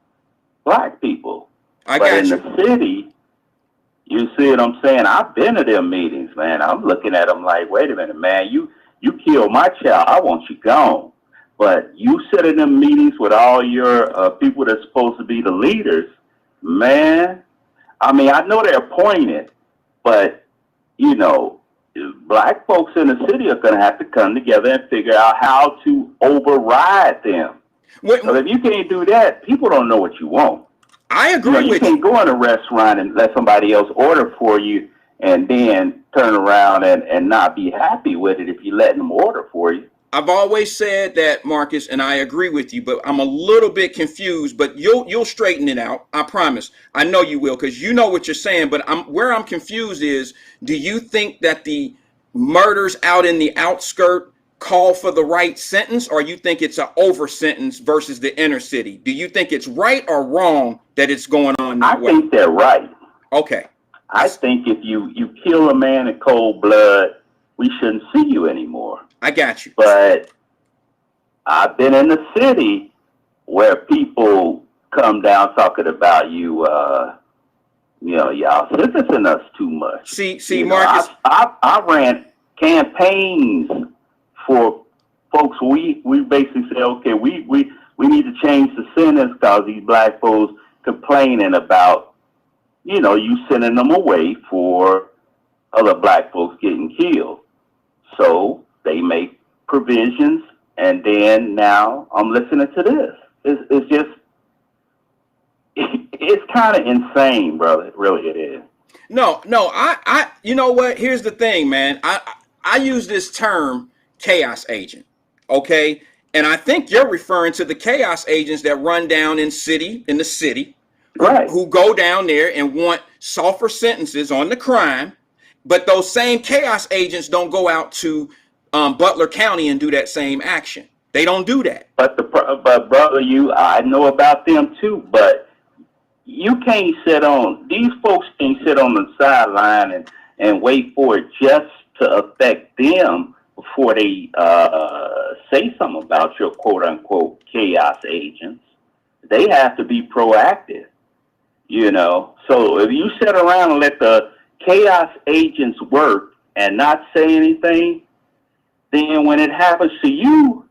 black people. But in the city, you see what I'm saying? I've been to them meetings, man. I'm looking at them like, wait a minute, man, you killed my child. I want you gone. But you sit in them meetings with all your people that's supposed to be the leaders, man. I mean, I know they're appointed, but, you know, black folks in the city are going to have to come together and figure out how to override them. So if you can't do that, people don't know what you want. I agree with you. You can't go in a restaurant and let somebody else order for you and then turn around and not be happy with it if you let them order for you. I've always said that, Marcus, and I agree with you, but I'm a little bit confused, but you'll straighten it out. I promise. I know you will, because you know what you're saying, but where I'm confused is, do you think that the murders out in the outskirt call for the right sentence, or you think it's an over sentence versus the inner city? Do you think it's right or wrong that it's going on that way? I think they're right. Okay. I think if you kill a man in cold blood, we shouldn't see you anymore. I got you. But I've been in the city where people come down talking about you know, y'all sentencing us too much. See, Marcus. I ran campaigns for folks. We basically say, okay, we need to change the sentence because these black folks complaining about, you know, you sending them away for other black folks getting killed. So they make provisions, and then now I'm listening to this. It's just, it's kind of insane, brother. Really, it is. No, I you know what? Here's the thing, man. I use this term chaos agent, okay? And I think you're referring to the chaos agents that run down in the city, right? Who go down there and want softer sentences on the crime, but those same chaos agents don't go out to Butler County and do that same action. They don't do that. But brother, I know about them too, but you can't these folks can't sit on the sideline and wait for it just to affect them before they say something about your quote unquote chaos agents. They have to be proactive, you know. So if you sit around and let the chaos agents work and not say anything, then when it happens to you,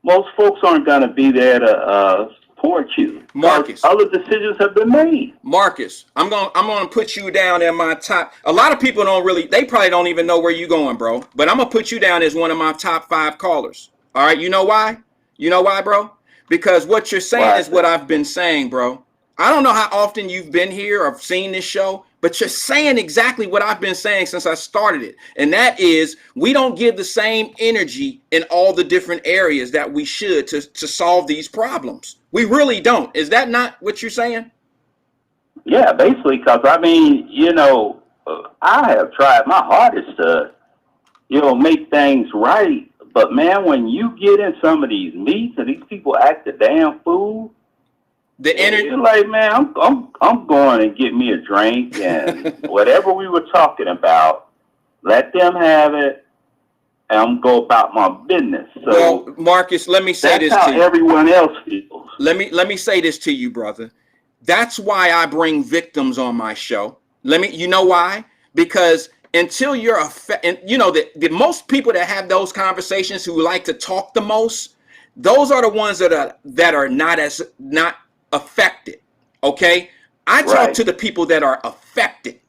most folks aren't going to be there to support you. Marcus, other decisions have been made. Marcus, I'm gonna put you down in my top. A lot of people they probably don't even know where you're going, bro. But I'm gonna put you down as one of my top 5 callers. All right, you know why? You know why, bro? Because what you're saying is what I've been saying, bro. I don't know how often you've been here or seen this show, but you're saying exactly what I've been saying since I started it. And that is, we don't give the same energy in all the different areas that we should to solve these problems. We really don't. Is that not what you're saying? Yeah, basically, because, I mean, you know, I have tried my hardest to, you know, make things right. But, man, when you get in some of these meets and these people act a damn fool, You're like, man, I'm going and get me a drink and whatever we were talking about, let them have it, and I'm go about my business. So well, Marcus, let me say this to you. That's how everyone else feels. Let me say this to you, brother. That's why I bring victims on my show. You know why? Because until you're the most people that have those conversations who like to talk the most, those are the ones that are not affected. Okay, I talk to the people that are affected,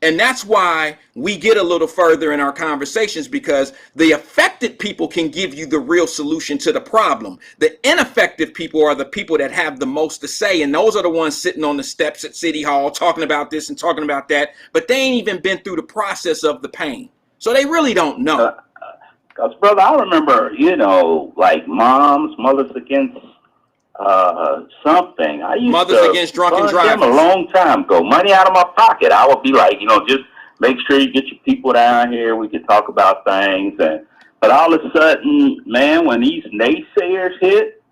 and that's why we get a little further in our conversations, because the affected people can give you the real solution to the problem. The ineffective people are the people that have the most to say, and those are the ones sitting on the steps at City Hall talking about this and talking about that, but they ain't even been through the process of the pain, so they really don't know. Because, brother, I remember, like Mothers Against something. I used Mothers to Against Drunken run Drivers. them a long time ago. Money out of my pocket. I would be like, just make sure you get your people down here. We can talk about things. But all of a sudden, man, when these naysayers hit,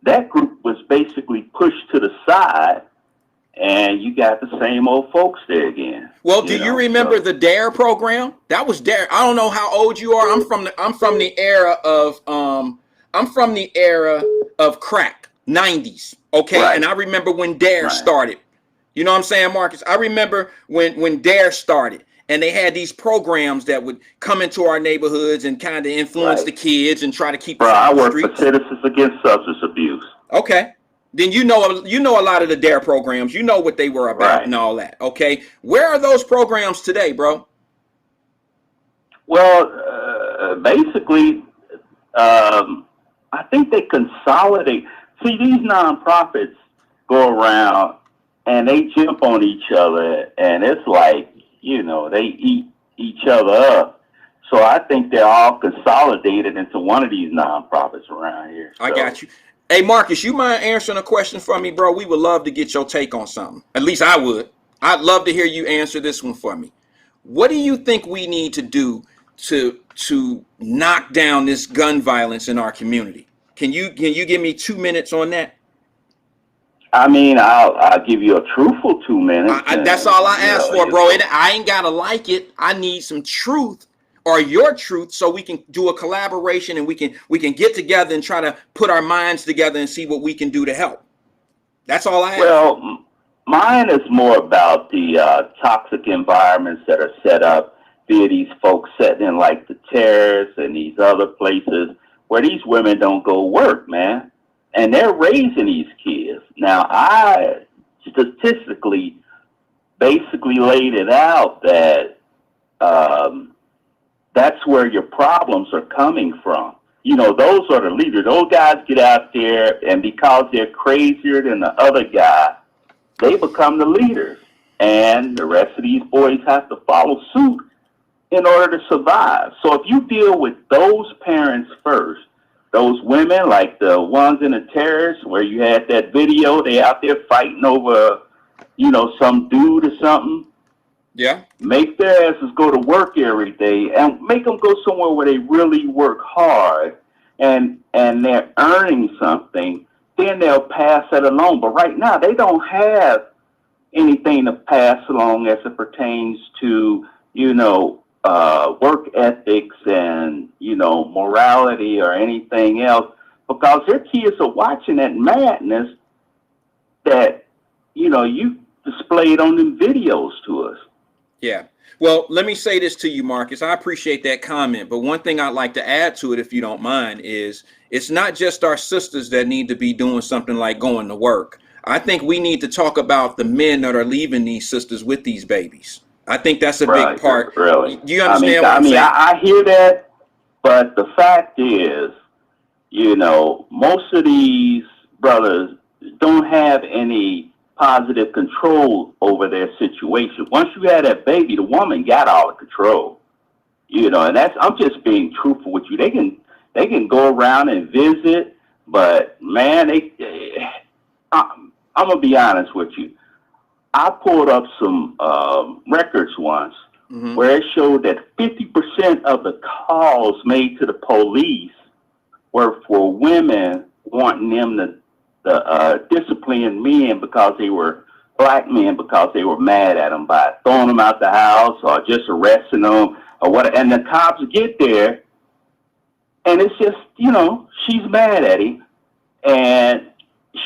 that group was basically pushed to the side, and you got the same old folks there again. Well, do you remember the DARE program? That was DARE. I don't know how old you are. I'm from the era of crack, 90s. Okay. Right. And I remember when DARE started. You know what I'm saying, Marcus? I remember when DARE started, and they had these programs that would come into our neighborhoods and kind of influence the kids and try to keep us out of the the streets. I work for Citizens Against Substance Abuse. Okay. Then you know a lot of the DARE programs. You know what they were about and all that. Okay. Where are those programs today, bro? Well, basically, I think they consolidate. See, these nonprofits go around and they jump on each other, and it's like, they eat each other up. So I think they're all consolidated into one of these nonprofits around here. So. I got you. Hey, Marcus, you mind answering a question for me, bro? We would love to get your take on something. At least I would. I'd love to hear you answer this one for me. What do you think we need to do to knock down this gun violence in our community? Can you give me 2 minutes on that? I mean, I'll give you a truthful 2 minutes. That's all I ask for, bro. I ain't gotta like it. I need some truth, or your truth, so we can do a collaboration and we can get together and try to put our minds together and see what we can do to help. That's all I ask. Well, mine is more about the toxic environments that are set up via these folks sitting in like the terrace and these other places where these women don't go work, man. And they're raising these kids. Now, I statistically basically laid it out that that's where your problems are coming from. Those are the leaders. Those guys get out there, and because they're crazier than the other guy, they become the leaders. And the rest of these boys have to follow suit in order to survive. So if you deal with those parents first, those women, like the ones in the terrace where you had that video, they out there fighting over, some dude or something. Yeah. Make their asses go to work every day and make them go somewhere where they really work hard and they're earning something. Then they'll pass it along. But right now, they don't have anything to pass along as it pertains to, work ethics and, morality or anything else, because their kids are watching that madness that, you displayed on them videos to us. Yeah. Well, let me say this to you, Marcus. I appreciate that comment, but one thing I'd like to add to it, if you don't mind, is it's not just our sisters that need to be doing something like going to work. I think we need to talk about the men that are leaving these sisters with these babies. I think that's a big part. Really? Do you understand what I'm saying? I hear that, but the fact is, most of these brothers don't have any positive control over their situation. Once you had that baby, the woman got all the control. And I'm just being truthful with you. They can go around and visit, but man, I'm gonna be honest with you. I pulled up some records once where it showed that 50% of the calls made to the police were for women wanting them to discipline men because they were black men because they were mad at them by throwing them out the house or just arresting them or what. And the cops get there, and it's just, you know, she's mad at him, and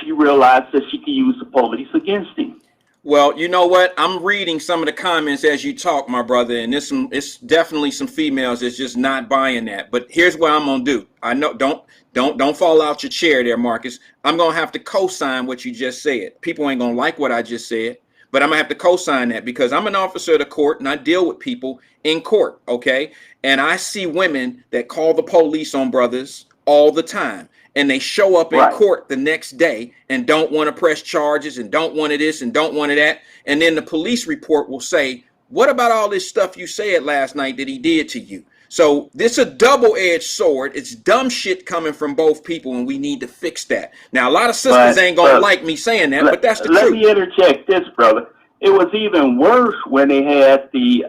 she realized that she could use the police against him. Well, you know what? I'm reading some of the comments as you talk, my brother, and it's definitely some females that's just not buying that. But here's what I'm gonna do. I know, don't fall out your chair there, Marcus. I'm gonna have to co-sign what you just said. People ain't gonna like what I just said, but I'm gonna have to co-sign that because I'm an officer of the court and I deal with people in court, okay? And I see women that call the police on brothers all the time. And they show up in court the next day and don't want to press charges and don't want to this and don't want to that. And then the police report will say, what about all this stuff you said last night that he did to you? So this is a double-edged sword. It's dumb shit coming from both people, and we need to fix that. Now, a lot of sisters ain't going to like me saying that, but that's the truth. Let me interject this, brother. It was even worse when they had the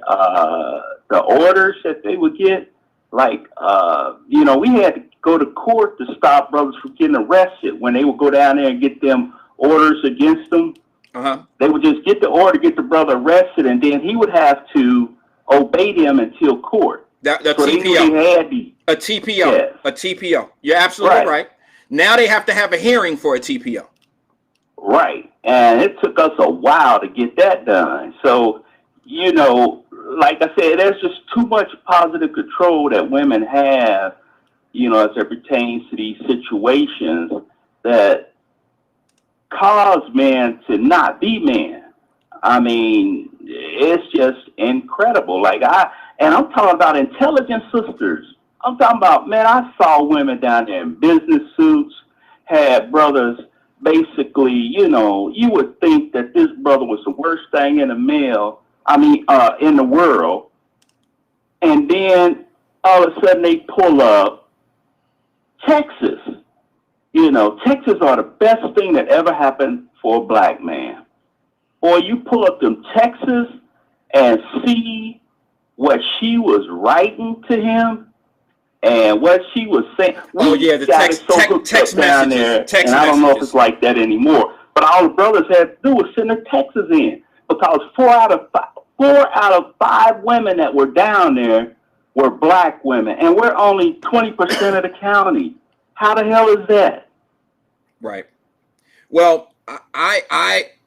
orders that they would get. Like, you know, we had to go to court to stop brothers from getting arrested. When they would go down there and get them orders against them, they would just get the order, get the brother arrested, and then he would have to obey them until court. The so TPO. A TPO. Yes. A TPO. You're absolutely right. Now they have to have a hearing for a TPO. Right. And it took us a while to get that done. So, you know, like I said, there's just too much positive control that women have, you know, as it pertains to these situations that cause men to not be men. I mean, it's just incredible. Like I'm talking about intelligent sisters. I'm talking about, man, I saw women down there in business suits, had brothers basically, you know, you would think that this brother was the worst thing in the world. And then all of a sudden they pull up Texas. You know, Texas are the best thing that ever happened for a black man. Or you pull up them Texas and see what she was writing to him and what she was saying. The text down there, text and I don't know if it's like that anymore. But all the brothers had to do was send their Texas in because 4 out of 5 women that were down there were black women, and we're only 20% of the county. How the hell is that? Right. Well,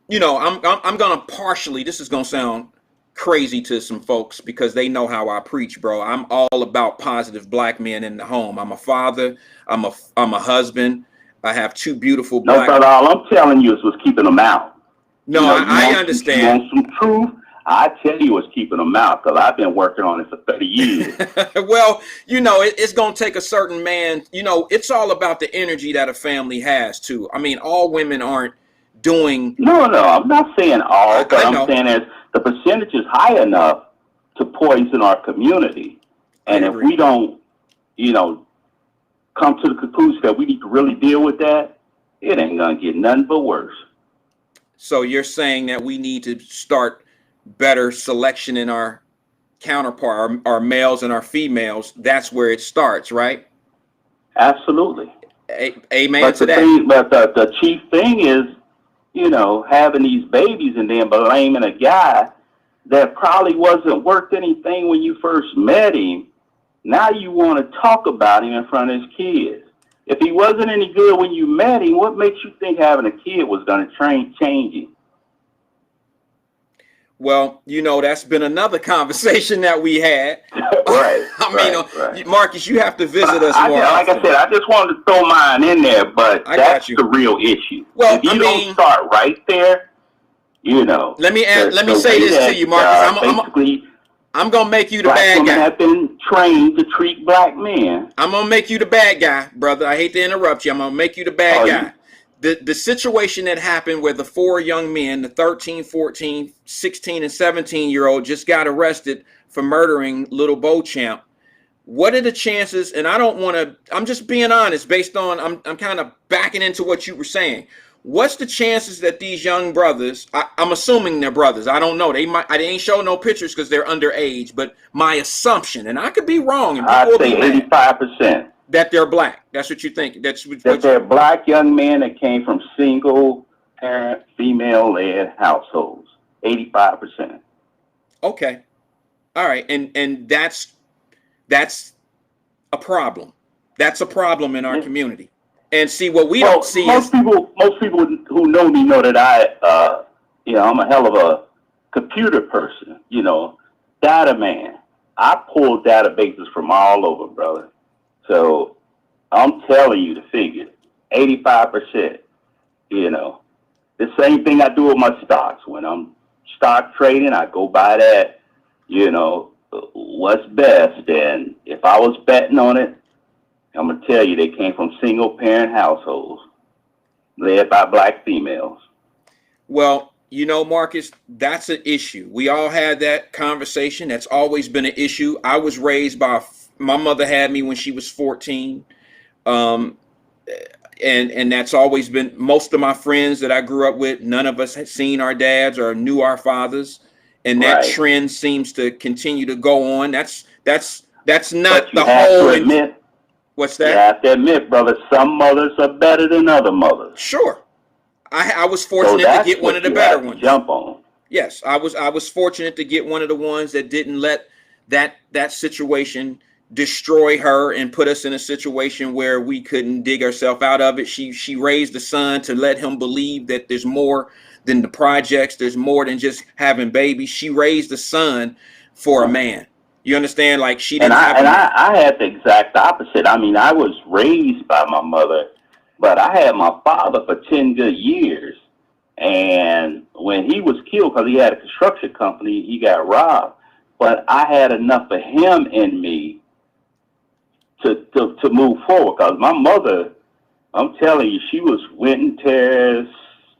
you know, I'm gonna partially. This is gonna sound crazy to some folks because they know how I preach, bro. I'm all about positive black men in the home. I'm a father. I'm a husband. I have 2 beautiful black. No, but all I'm telling you is keeping them out. No, you know, I understand. You want some truth? I tell you what's keeping them out because I've been working on it for 30 years. Well, you know, it's going to take a certain man. You know, it's all about the energy that a family has, too. I mean, all women aren't doing. No, I'm not saying all, but I'm saying as the percentage is high enough to poison our community. And if we don't, you know, come to the conclusion that we need to really deal with that, it ain't going to get nothing but worse. So you're saying that we need to start better selection in our counterpart, our males and our females. That's where it starts, right? Absolutely. Amen to that. But the chief thing is, you know, having these babies and then blaming a guy that probably wasn't worth anything when you first met him. Now you want to talk about him in front of his kids. If he wasn't any good when you met him, what makes you think having a kid was going to change him? Well, you know, that's been another conversation that we had. Right. Marcus, you have to visit us more like often. I said, I just wanted to throw mine in there, but that's the real issue. Well, if you don't start right there, you know. Let me say this to you, Marcus. I'm gonna make you the bad guy. Black women have been trained to treat black men. I'm gonna make you the bad guy, brother. I hate to interrupt you. I'm gonna make you the bad guy. The situation that happened where the 4 young men, the 13, 14, 16, and 17-year-old just got arrested for murdering little Beauchamp. What are the chances? And I don't want to, I'm just being honest based on, I'm kind of backing into what you were saying. What's the chances that these young brothers, I'm assuming they're brothers. I don't know. They ain't show no pictures because they're underage, but my assumption, and I could be wrong. And I'd say 85%. That they're black. That's what you think. That they're black young men that came from single parent, female-led households. 85%. Okay. All right. And that's a problem. That's a problem in our community. And see, what we don't see most people who know me know that I'm a hell of a computer person, data man. I pull databases from all over, brother. So I'm telling you the figure, 85%, the same thing I do with my stocks. When I'm stock trading, I go by that, what's best. And if I was betting on it, I'm going to tell you, they came from single parent households led by black females. Well, Marcus, that's an issue. We all had that conversation. That's always been an issue. I was raised by, my mother had me when she was 14. And that's always been, most of my friends that I grew up with, none of us had seen our dads or knew our fathers. And that trend seems to continue to go on. That's not the whole. What's that? You have to admit, brother, some mothers are better than other mothers. Sure. I was fortunate to get one of the better ones. Jump on. Yes, I was fortunate to get one of the ones that didn't let that situation destroy her and put us in a situation where we couldn't dig ourselves out of it. She raised a son to let him believe that there's more than the projects. There's more than just having babies. She raised a son for a man. You understand? Like she didn't I had the exact opposite. I mean, I was raised by my mother, but I had my father for 10 good years. And when he was killed, because he had a construction company, he got robbed. But I had enough of him in me to move forward. Because my mother, I'm telling you, she was winter tears,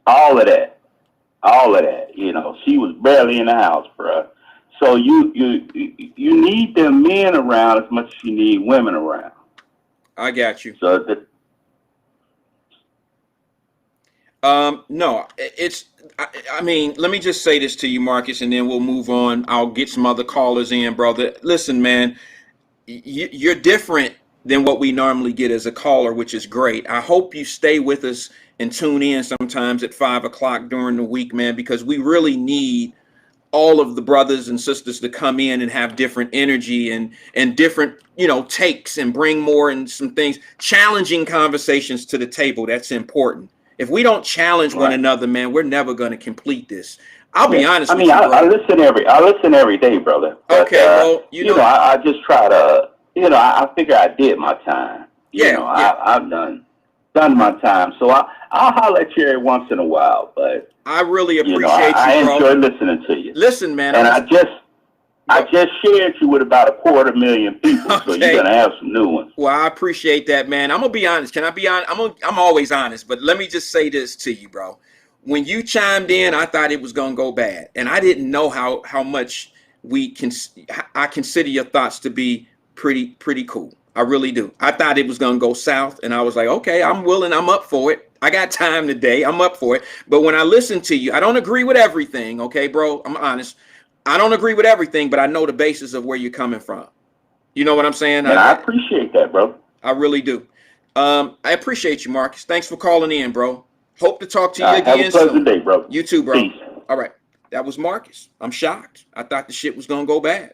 all of that. She was barely in the house, bruh. So you need them men around as much as you need women around. I got you. So that. No, it's. I mean, let me just say this to you, Marcus, and then we'll move on. I'll get some other callers in, brother. Listen, man, you're different than what we normally get as a caller, which is great. I hope you stay with us and tune in sometimes at 5 o'clock during the week, man, because we really need all of the brothers and sisters to come in and have different energy and different, takes and bring more and some things, challenging conversations to the table. That's important. If we don't challenge one another, man, we're never going to complete this. I'll be honest with you, bro. I listen every day, brother. But, okay, well, I just try to, I figure I did my time. I've done my time. So I'll holler at you every once in a while, but I really appreciate you, I bro. enjoy listening to you. Listen, man. And I just shared you with about 250,000 people, so you're gonna have some new ones. Well, I appreciate that, man. I'm gonna be honest. Can I be honest? I'm always honest, but let me just say this to you, bro. When you chimed in, I thought it was gonna go bad, and I didn't know how much I consider your thoughts to be pretty cool. I really do. I thought it was gonna go south, and I was like, okay, I'm willing. I'm up for it. I got time today. I'm up for it. But when I listen to you, I don't agree with everything. Okay, bro. I'm honest. I don't agree with everything, but I know the basis of where you're coming from. You know what I'm saying? And I appreciate that, bro. I really do. I appreciate you, Marcus. Thanks for calling in, bro. Hope to talk to you again soon. Have a pleasant day, bro. You too, bro. Peace. All right. That was Marcus. I'm shocked. I thought the shit was going to go bad.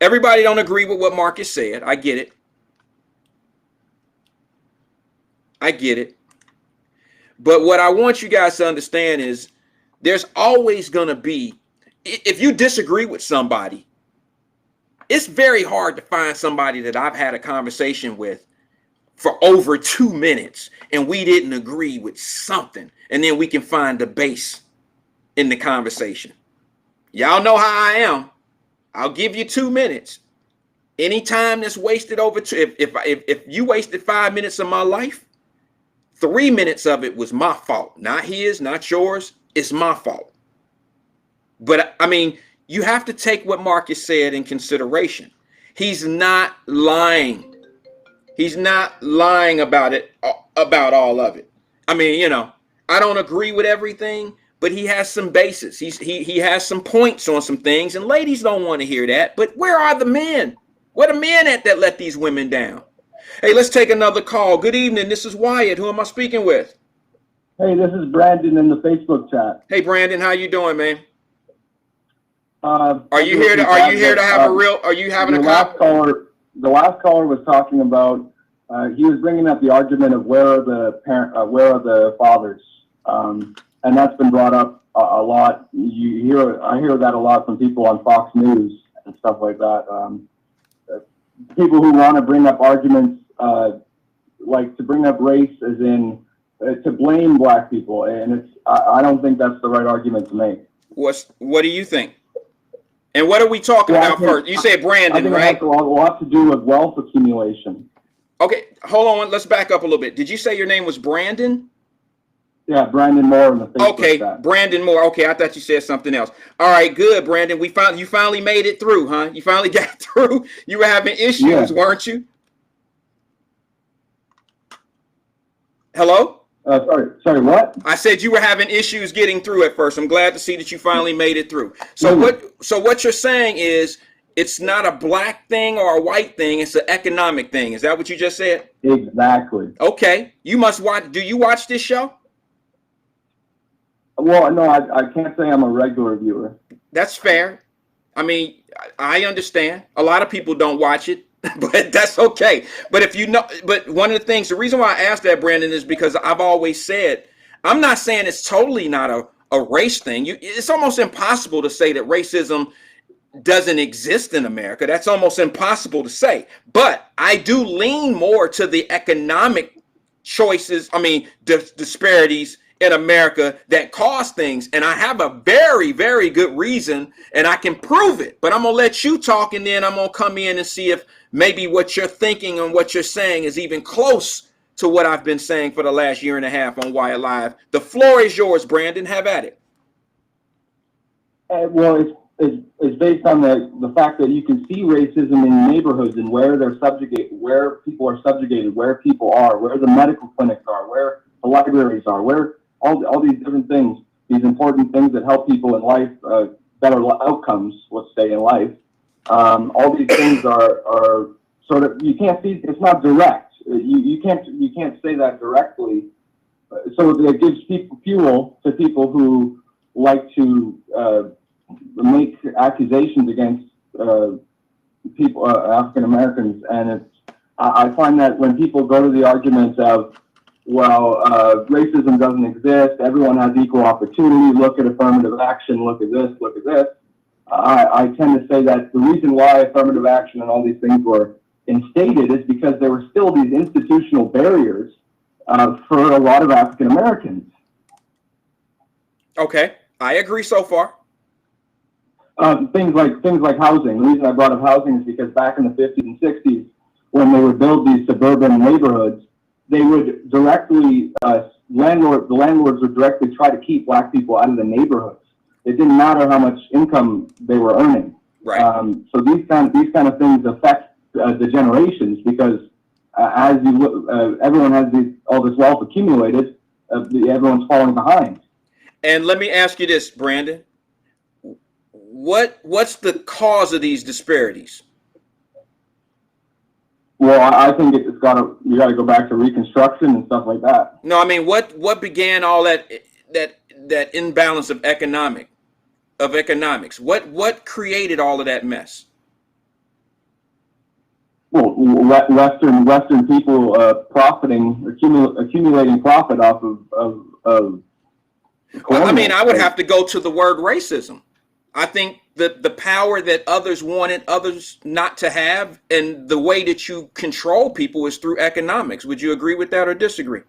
Everybody don't agree with what Marcus said. I get it. But what I want you guys to understand is there's always going to be, if you disagree with somebody, it's very hard to find somebody that I've had a conversation with for over 2 minutes and we didn't agree with something. And then we can find the base in the conversation. Y'all know how I am. I'll give you 2 minutes. Any time that's wasted over if you wasted 5 minutes of my life, 3 minutes of it was my fault, not his, not yours. It's my fault. But I mean, you have to take what Marcus said in consideration. He's not lying. He's not lying about all of it. I mean, I don't agree with everything, but he has some basis. He has some points on some things, and ladies don't want to hear that. But where are the men? Where the men at that let these women down? Hey, let's take another call. Good evening. This is Wyatt. Who am I speaking with? Hey, this is Brandon in the Facebook chat. Hey, Brandon. How you doing, man? Are you here to have a real? Are you having a The last caller was talking about. He was bringing up the argument of where are the fathers, and that's been brought up a lot. I hear that a lot from people on Fox News and stuff like that. People who want to bring up arguments, like to bring up race, as in to blame black people, and I don't think that's the right argument to make. What do you think? And what are we talking about first? You said Brandon, I think right? It has a lot to do with wealth accumulation. Okay, hold on. Let's back up a little bit. Did you say your name was Brandon? Yeah, Brandon Moore in the Facebook chat. Brandon Moore. Okay, I thought you said something else. All right, good, Brandon. You finally made it through, huh? You finally got through. You were having issues, weren't you? Hello? Sorry, what? I said you were having issues getting through at first. I'm glad to see that you finally made it through. So what you're saying is it's not a black thing or a white thing, it's an economic thing. Is that what you just said? Exactly. Okay. You must watch. Do you watch this show? Well, no, I can't say I'm a regular viewer. That's fair. I mean, I understand. A lot of people don't watch it, but that's okay. But but one of the things, the reason why I asked that, Brandon, is because I've always said, I'm not saying it's totally not a race thing. It's almost impossible to say that racism doesn't exist in America. That's almost impossible to say. But I do lean more to the economic choices, disparities in America that cause things. And I have a very, very good reason, and I can prove it. But I'm going to let you talk, and then I'm going to come in and see if maybe what you're thinking and what you're saying is even close to what I've been saying for the last year and a half on Wyatt-Live. The floor is yours, Brandon. Have at it. Well, it's based on the fact that you can see racism in neighborhoods and where they're subjugated, where people are subjugated, where people are, where the medical clinics are, where the libraries are, where all these different things, these important things that help people in life, better outcomes, let's say, in life. All these things are sort of, you can't see, it's not direct. You can't say that directly. So it gives fuel to people who like to make accusations against people, African Americans, and I find that when people go to the arguments of, well, racism doesn't exist, everyone has equal opportunity, look at affirmative action, look at this, I tend to say that the reason why affirmative action and all these things were instated is because there were still these institutional barriers for a lot of African Americans. Okay, I agree so far. Things like housing. The reason I brought up housing is because back in the 50s and 60s, when they would build these suburban neighborhoods, they would directly, the landlords would directly try to keep black people out of the neighborhoods. It didn't matter how much income they were earning. Right. So these kind of things affect the generations, because as you look, everyone has all this wealth accumulated, everyone's falling behind. And let me ask you this, Brandon. What's the cause of these disparities? Well, I think you got to go back to Reconstruction and stuff like that. No, I mean, what began all that imbalance of economics? What created all of that mess? Well, Western people accumulating profit off of well, I mean, I would have to go to the word racism. I think that the power that others wanted others not to have, and the way that you control people is through economics. Would you agree with that or disagree?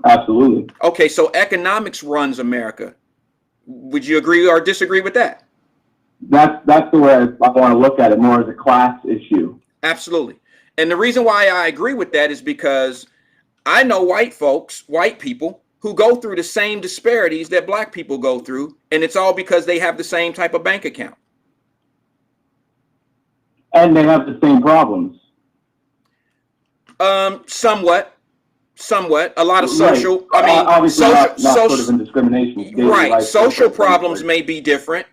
Absolutely. Okay, so economics runs America. Would you agree or disagree with that? That's the way I want to look at it, more as a class issue. Absolutely. And the reason why I agree with that is because I know white people, who go through the same disparities that black people go through, and it's all because they have the same type of bank account. And they have the same problems. Somewhat. A lot of social, right. I mean, obviously not social, sort of in discrimination. Right. Social problems may be different,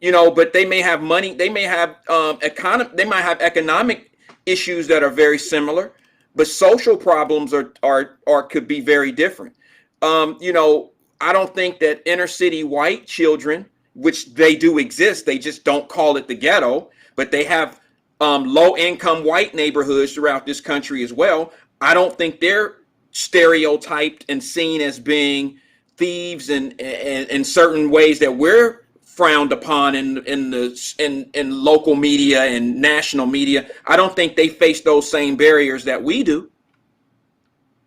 but they may have money. They may have they might have economic issues that are very similar, but social problems are could be very different. You know, I don't think that inner city white children, which they do exist, they just don't call it the ghetto, but they have low income white neighborhoods throughout this country as well. I don't think they're stereotyped and seen as being thieves and in certain ways that we're frowned upon in local media and national media. I don't think they face those same barriers that we do.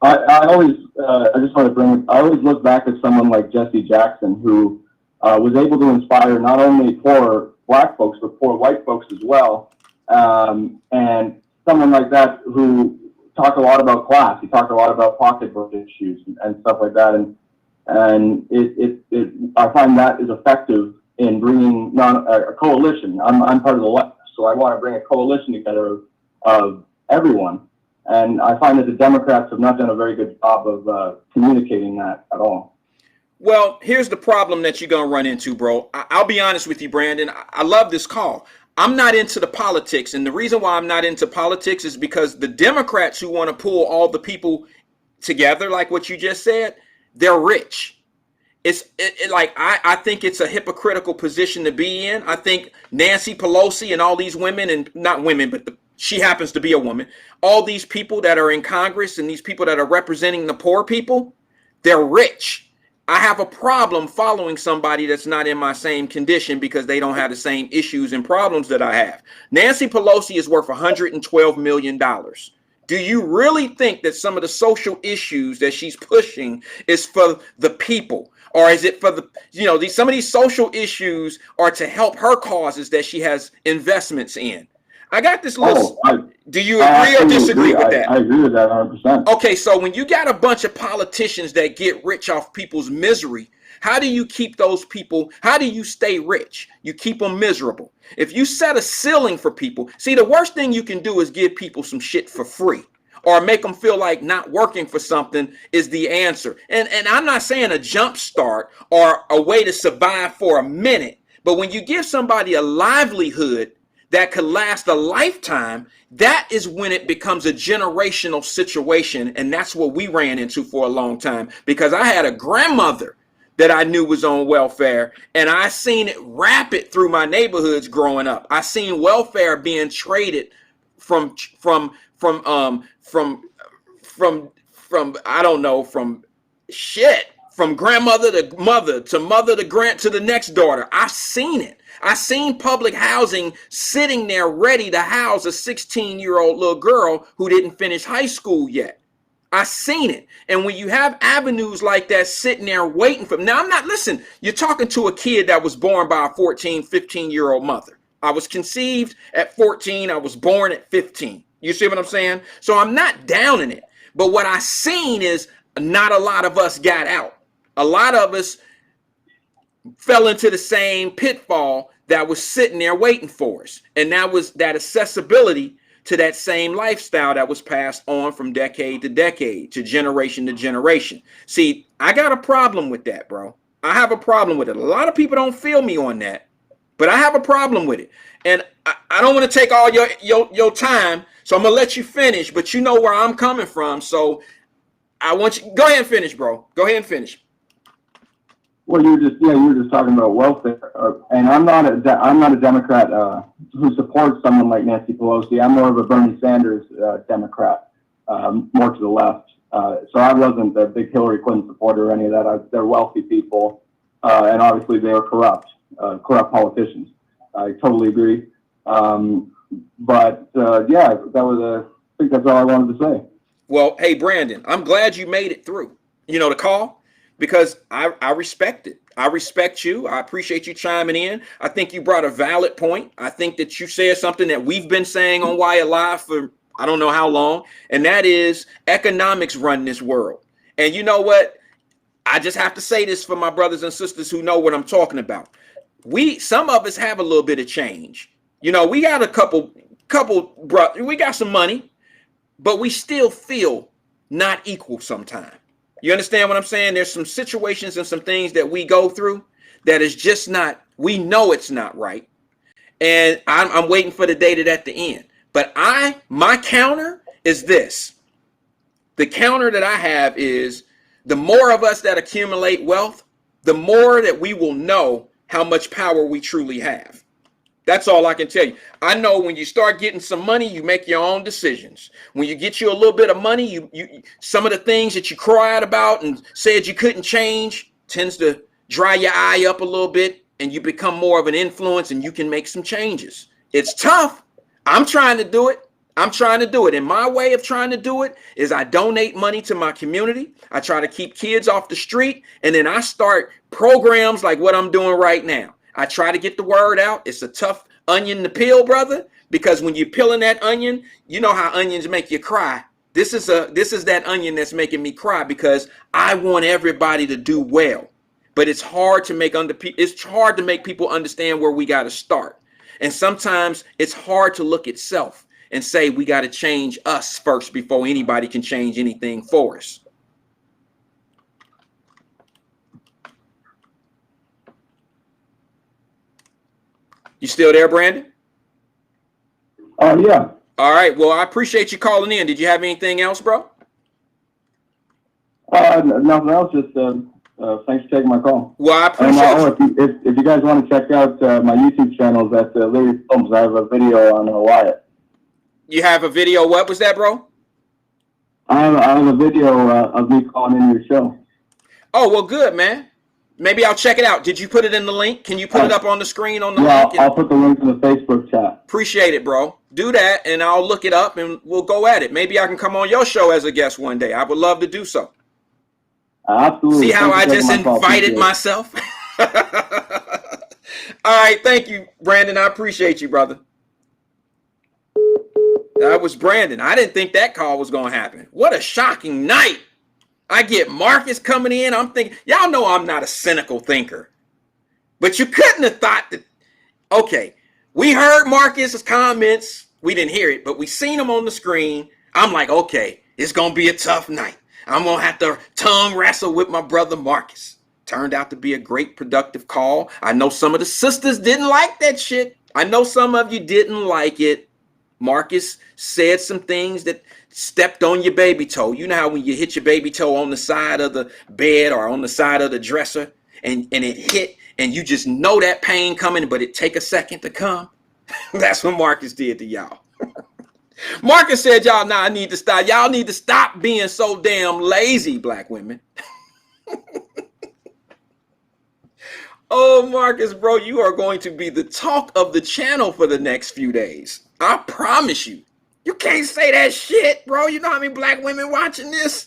I always, I just want to I always look back at someone like Jesse Jackson, who was able to inspire not only poor black folks, but poor white folks as well. And someone like that who talked a lot about class, he talked a lot about pocketbook issues and stuff like that. And I find that is effective in bringing a coalition. I'm part of the left, so I want to bring a coalition together of everyone. And I find that the Democrats have not done a very good job of communicating that at all. Well, here's the problem that you're going to run into, bro. I'll be honest with you, Brandon. I love this call. I'm not into the politics. And the reason why I'm not into politics is because the Democrats who want to pull all the people together, like what you just said, they're rich. I think it's a hypocritical position to be in. I think Nancy Pelosi and all these women, and not women, but she happens to be a woman, all these people that are in Congress and these people that are representing the poor people, they're rich. I have a problem following somebody that's not in my same condition because they don't have the same issues and problems that I have. Nancy Pelosi is worth $112 million. Do you really think that some of the social issues that she's pushing is for the people? Or is it for the, some of these social issues are to help her causes that she has investments in? I got this list. Do you agree or disagree with that? I agree with that 100%. Okay, so when you got a bunch of politicians that get rich off people's misery, how do you keep those people? How do you stay rich? You keep them miserable. If you set a ceiling for people, see, the worst thing you can do is give people some shit for free or make them feel like not working for something is the answer. And I'm not saying a jump start or a way to survive for a minute, but when you give somebody a livelihood that could last a lifetime, that is when it becomes a generational situation. And that's what we ran into for a long time, because I had a grandmother that I knew was on welfare, and I seen it rapid through my neighborhoods growing up. I seen welfare being traded from I don't know, from grandmother to mother to mother to the next daughter. I seen it. I seen public housing sitting there ready to house a 16-year-old little girl who didn't finish high school yet. I seen it. And when you have avenues like that sitting there waiting for, now listen, you're talking to a kid that was born by a 14, 15-year-old mother. I was conceived at 14. I was born at 15. You see what I'm saying? So I'm not downing it. But what I seen is not a lot of us got out. A lot of us fell into the same pitfall that was sitting there waiting for us. And that was that accessibility to that same lifestyle that was passed on from decade to decade, to generation. See, I got a problem with that, bro. I have a problem with it. A lot of people don't feel me on that, but I have a problem with it. And I don't want to take all your time, so I'm going to let you finish, but you know where I'm coming from. So I want you, go ahead and finish, bro. Go ahead and finish. Well, you were just talking about welfare, and I'm not a Democrat who supports someone like Nancy Pelosi. I'm more of a Bernie Sanders Democrat, more to the left. So I wasn't a big Hillary Clinton supporter or any of that. They're wealthy people, and obviously they are corrupt politicians. I totally agree. But yeah, I think that's all I wanted to say. Well, hey, Brandon, I'm glad you made it through, the call. Because I respect it. I respect you. I appreciate you chiming in. I think you brought a valid point. I think that you said something that we've been saying on Wyatt-Live for I don't know how long, and that is economics run this world. And you know what? I just have to say this for my brothers and sisters who know what I'm talking about. Some of us have a little bit of change. We got a couple, we got some money, but we still feel not equal sometimes. You understand what I'm saying? There's some situations and some things that we go through that is just not, we know it's not right. And I'm waiting for the day that at the end. But my counter is this. The counter that I have is the more of us that accumulate wealth, the more that we will know how much power we truly have. That's all I can tell you. I know when you start getting some money, you make your own decisions. When you get you a little bit of money, you some of the things that you cried about and said you couldn't change tends to dry your eye up a little bit, and you become more of an influence, and you can make some changes. It's tough. I'm trying to do it. And my way of trying to do it is I donate money to my community. I try to keep kids off the street. And then I start programs like what I'm doing right now. I try to get the word out. It's a tough onion to peel, brother, because when you're peeling that onion, you know how onions make you cry. This is that onion that's making me cry because I want everybody to do well. But it's hard to make people understand where we got to start. And sometimes it's hard to look at self and say we got to change us first before anybody can change anything for us. You still there, Brandon? Yeah. All right. Well, I appreciate you calling in. Did you have anything else, bro? Nothing else. Just thanks for taking my call. Well, I appreciate you. If you guys want to check out my YouTube channels at Larry Films, I have a video on Wyatt. You have a video? What was that, bro? I have a video of me calling in your show. Oh, well, good, man. Maybe I'll check it out. Did you put it in the link? Can you put it up on the screen on the link? I'll put the link in the Facebook chat. Appreciate it, bro. Do that, and I'll look it up, and we'll go at it. Maybe I can come on your show as a guest one day. I would love to do so. Absolutely. See how I just invited myself? All right. Thank you, Brandon. I appreciate you, brother. That was Brandon. I didn't think that call was going to happen. What a shocking night. I get Marcus coming in. I'm thinking, y'all know I'm not a cynical thinker. But you couldn't have thought that, okay, we heard Marcus's comments. We didn't hear it, but we seen him on the screen. I'm like, okay, it's going to be a tough night. I'm going to have to tongue wrestle with my brother Marcus. Turned out to be a great productive call. I know some of the sisters didn't like that shit. I know some of you didn't like it. Marcus said some things that stepped on your baby toe. You know how when you hit your baby toe on the side of the bed or on the side of the dresser and it hit and you just know that pain coming, but it take a second to come? That's what Marcus did to y'all. Marcus said, y'all, I need to stop. Y'all need to stop being so damn lazy, black women. Oh, Marcus, bro, you are going to be the talk of the channel for the next few days. I promise you. You can't say that shit, bro. You know how many black women watching this?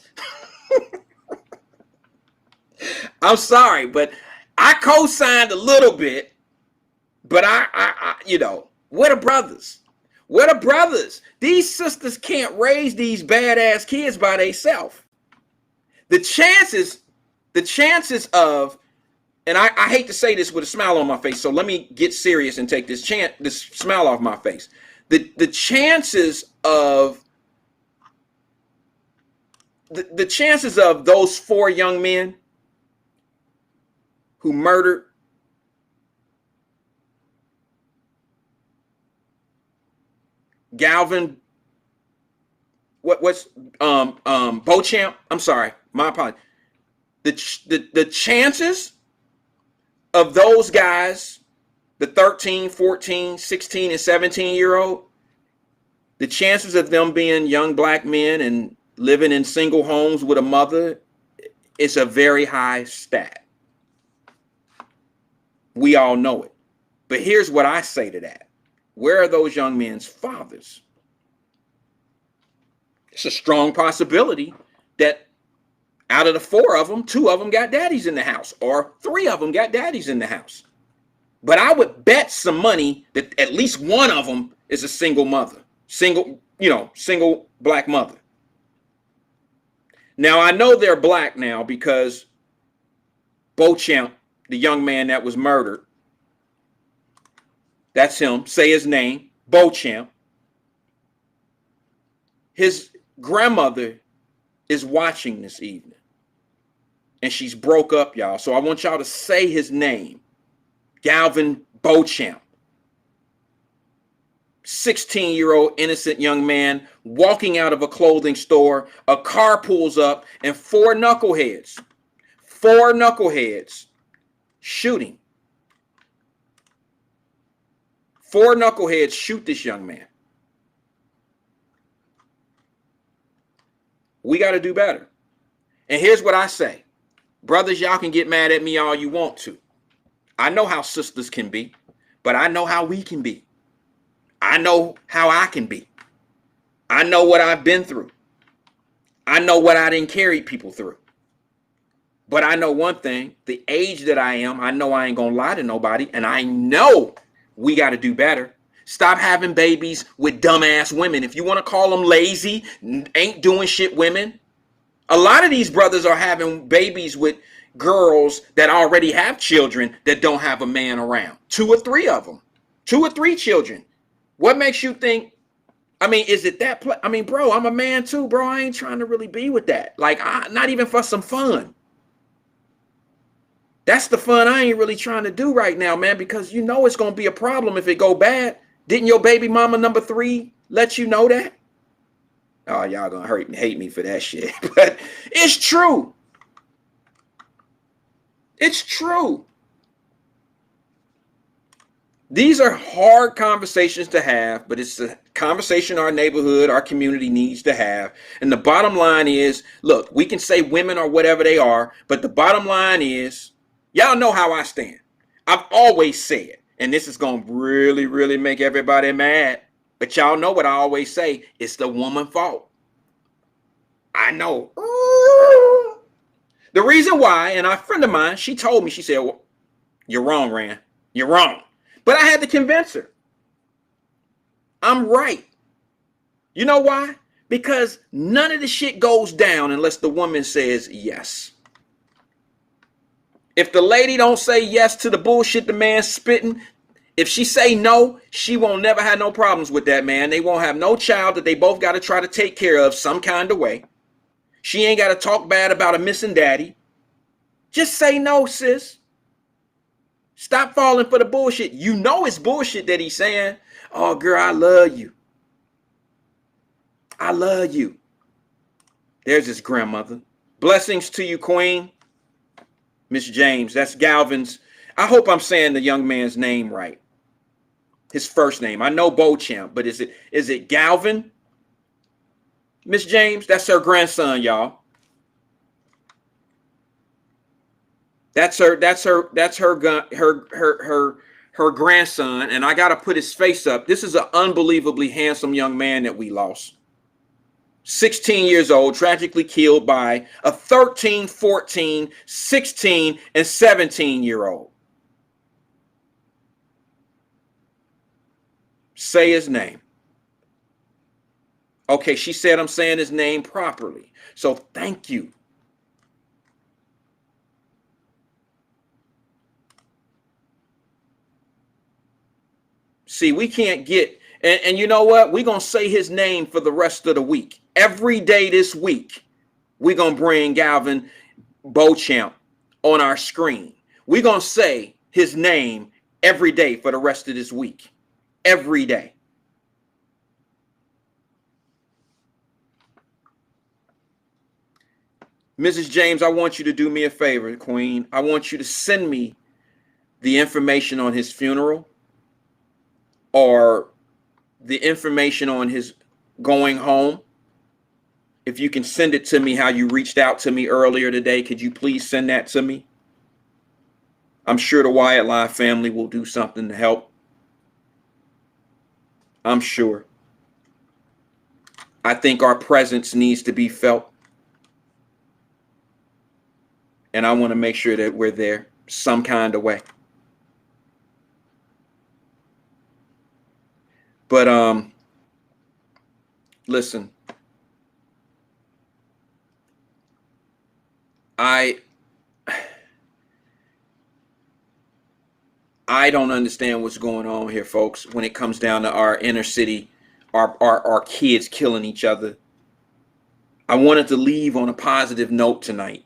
I'm sorry, but I co-signed a little bit, but I you know, where the brothers? Where the brothers? These sisters can't raise these badass kids by themselves. The chances of, and I hate to say this with a smile on my face, so let me get serious and take this smile off my face. The chances of the chances of those 4 young men who murdered Galvin, Beauchamp, I'm sorry, my apologies. The chances of those guys, the 13, 14, 16, and 17-year-old, the chances of them being young black men and living in single homes with a mother, it's a very high stat. We all know it. But here's what I say to that. Where are those young men's fathers? It's a strong possibility that out of the 4 of them, 2 of them got daddies in the house, or 3 of them got daddies in the house. But I would bet some money that at least one of them is a single mother, single black mother. Now, I know they're black now because Beauchamp, the young man that was murdered, that's him, say his name, Beauchamp. His grandmother is watching this evening. And she's broke up, y'all. So I want y'all to say his name. Galvin Beauchamp. 16-year-old innocent young man walking out of a clothing store. A car pulls up and four knuckleheads shooting. Four knuckleheads shoot this young man. We got to do better. And here's what I say. Brothers, y'all can get mad at me all you want to. I know how sisters can be, but I know how we can be. I know how I can be. I know what I've been through. I know what I didn't carry people through. But I know one thing, the age that I am, I know I ain't gonna lie to nobody, and I know we got to do better. Stop having babies with dumbass women. If you want to call them lazy, ain't doing shit women. A lot of these brothers are having babies with girls that already have children that don't have a man around. 2 or 3 of them. 2 or 3 children. What makes you think, I mean, is it that, I mean, bro, I'm a man too, bro. I ain't trying to really be with that. Like, not even for some fun. That's the fun I ain't really trying to do right now, man, because you know it's going to be a problem if it go bad. Didn't your baby mama number 3 let you know that? Oh, y'all going to hate me for that shit. But it's true. It's true. These are hard conversations to have, but it's a conversation our neighborhood, our community needs to have. And the bottom line is, look, we can say women are whatever they are, but the bottom line is, y'all know how I stand. I've always said, and this is going to really, really make everybody mad, but y'all know what I always say, it's the woman's fault. I know. The reason why, and a friend of mine, she told me, she said, well, you're wrong, Rand. You're wrong. But I had to convince her. I'm right. You know why? Because none of the shit goes down unless the woman says yes. If the lady don't say yes to the bullshit the man's spitting, if she say no, she won't never have no problems with that man. They won't have no child that they both got to try to take care of some kind of way. She ain't got to talk bad about a missing daddy. Just say no, sis. Stop falling for the bullshit. You know it's bullshit that he's saying. Oh, girl, I love you. I love you. There's his grandmother. Blessings to you, Queen. Miss James, that's Galvin's. I hope I'm saying the young man's name right. His first name. I know Beauchamp, but is it Galvin? Miss James, that's her grandson, y'all. That's her grandson, and I gotta put his face up. This is an unbelievably handsome young man that we lost. 16 years old, tragically killed by a 13, 14, 16, and 17-year-old. Say his name. Okay, she said I'm saying his name properly. So thank you. See, we can't get, and you know what? We're going to say his name for the rest of the week. Every day this week, we're going to bring Galvin Beauchamp on our screen. We're going to say his name every day for the rest of this week. Every day. Mrs. James, I want you to do me a favor, Queen. I want you to send me the information on his funeral or the information on his going home. If you can send it to me how you reached out to me earlier today, could you please send that to me? I'm sure the Wyatt-Live family will do something to help. I'm sure. I think our presence needs to be felt. And I want to make sure that we're there some kind of way. But listen, I don't understand what's going on here, folks, when it comes down to our inner city, our kids killing each other. I wanted to leave on a positive note tonight.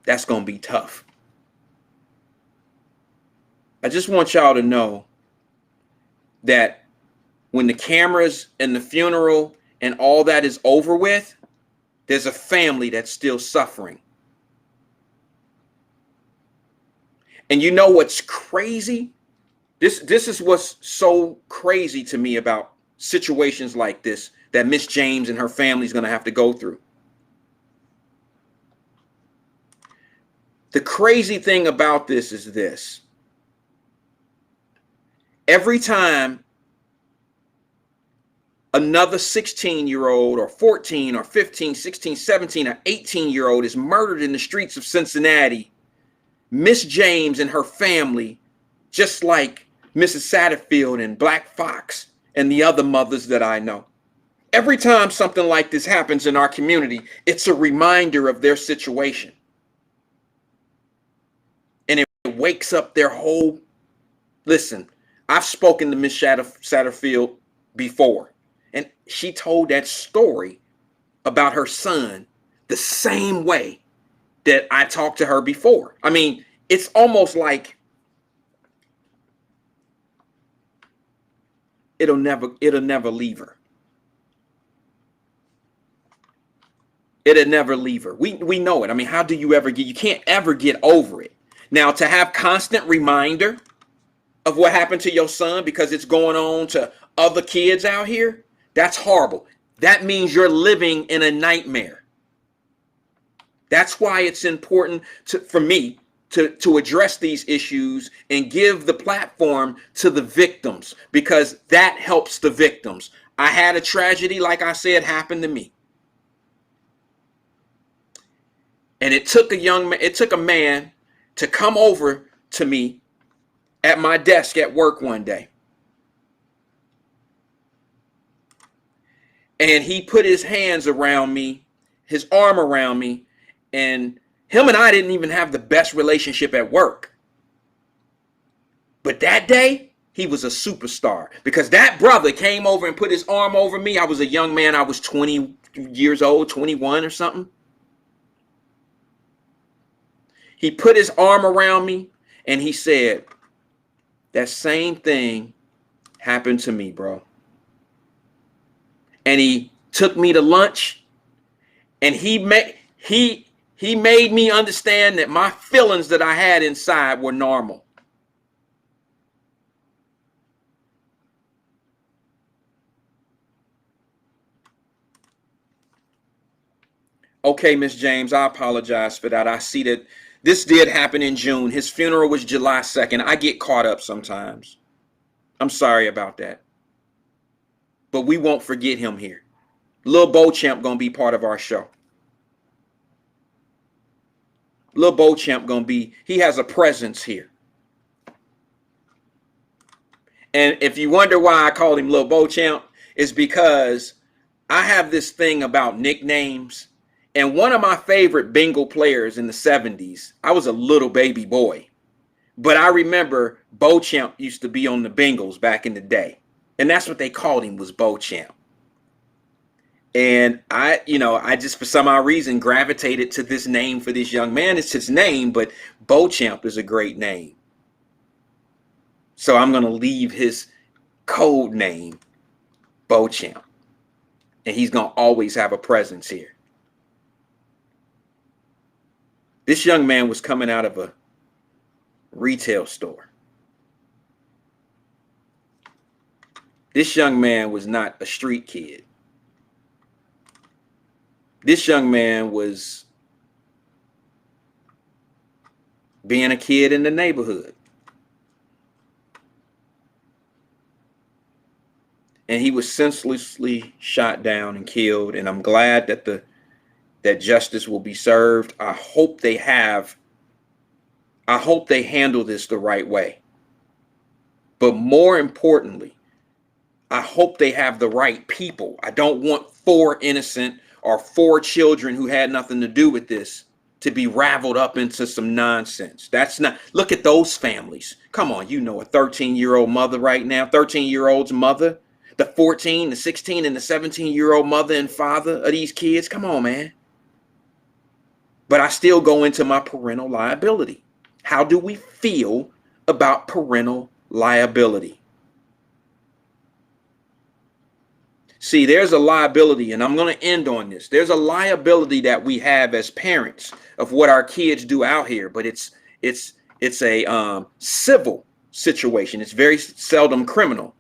That's going to be tough. I just want y'all to know that when the cameras and the funeral and all that is over with, there's a family that's still suffering. And you know what's crazy? This is what's so crazy to me about situations like this that Miss James and her family is going to have to go through. The crazy thing about this is this. Every time another 16-year-old or 14 or 15, 16, 17 or 18-year-old is murdered in the streets of Cincinnati, Miss James and her family, just like Mrs. Satterfield and Black Fox and the other mothers that I know, every time something like this happens in our community, it's a reminder of their situation. And it wakes up their whole, listen, I've spoken to Miss Satterfield before, and she told that story about her son the same way that I talked to her before. I mean, it's almost like it'll never leave her. It'll never leave her. We know it. I mean, how do you can't ever get over it. Now, to have constant reminder of what happened to your son because it's going on to other kids out here, that's horrible. That means you're living in a nightmare. That's why it's important for me to address these issues and give the platform to the victims, because that helps the victims. I had a tragedy, like I said, happen to me. And it took a man to come over to me at my desk at work one day. And he put his hands around me, his arm around me, and him and I didn't even have the best relationship at work. But that day, he was a superstar, because that brother came over and put his arm over me. I was a young man. I was 20 years old, 21 or something. He put his arm around me and he said, that same thing happened to me, bro. And he took me to lunch, and he made me understand that my feelings that I had inside were normal. Okay, Miss James, I apologize for that. I see that this did happen in June. His funeral was July 2nd. I get caught up sometimes. I'm sorry about that. But we won't forget him here. Lil Beauchamp gonna be part of our show. Lil Beauchamp he has a presence here. And if you wonder why I called him Lil Beauchamp, it's because I have this thing about nicknames. And one of my favorite bingo players in the 70s, I was a little baby boy, but I remember Beauchamp used to be on the Bengals back in the day. And that's what they called him, was Beauchamp. And I just, for some odd reason, gravitated to this name for this young man. It's his name, but Beauchamp is a great name. So I'm going to leave his code name Beauchamp. And he's going to always have a presence here. This young man was coming out of a retail store. This young man was not a street kid. This young man was being a kid in the neighborhood. And he was senselessly shot down and killed. And I'm glad that that justice will be served. I hope they handle this the right way. But more importantly, I hope they have the right people. I don't want 4 innocent or 4 children who had nothing to do with this to be raveled up into some nonsense. That's not, look at those families. Come on, you know, a 13-year-old mother right now, 13-year-old's mother, the 14, the 16, and the 17-year-old mother and father of these kids. Come on, man. But I still go into my parental liability. How do we feel about parental liability? See, there's a liability, and I'm going to end on this. There's a liability that we have as parents of what our kids do out here, but it's a civil situation. It's very seldom criminal.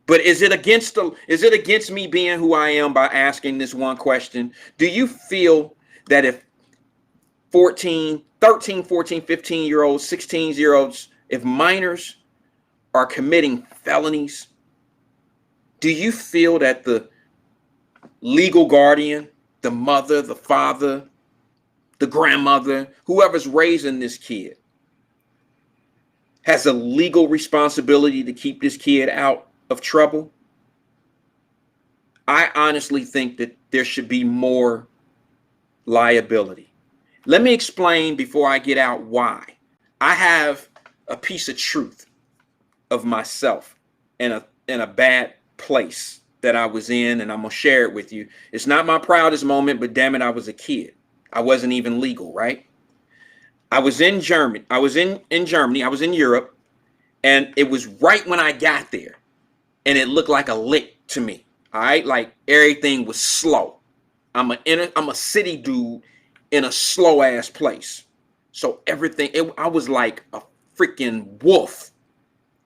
But is it against me being who I am by asking this one question? Do you feel that if 13, 14, 15-year-olds, 16-year-olds, if minors are committing felonies, do you feel that the legal guardian, the mother, the father, the grandmother, whoever's raising this kid, has a legal responsibility to keep this kid out of trouble? I honestly think that there should be more liability. Let me explain before I get out why. I have a piece of truth of myself in a bad place that I was in, and I'm gonna share it with you. It's not my proudest moment, but damn it, I was a kid. I wasn't even legal, right? I was in Germany. I was in Germany. I was in Europe, and it was right when I got there, and it looked like a lick to me. All right, like everything was slow. I'm a city dude in a slow ass place, so everything. I was like a freaking wolf.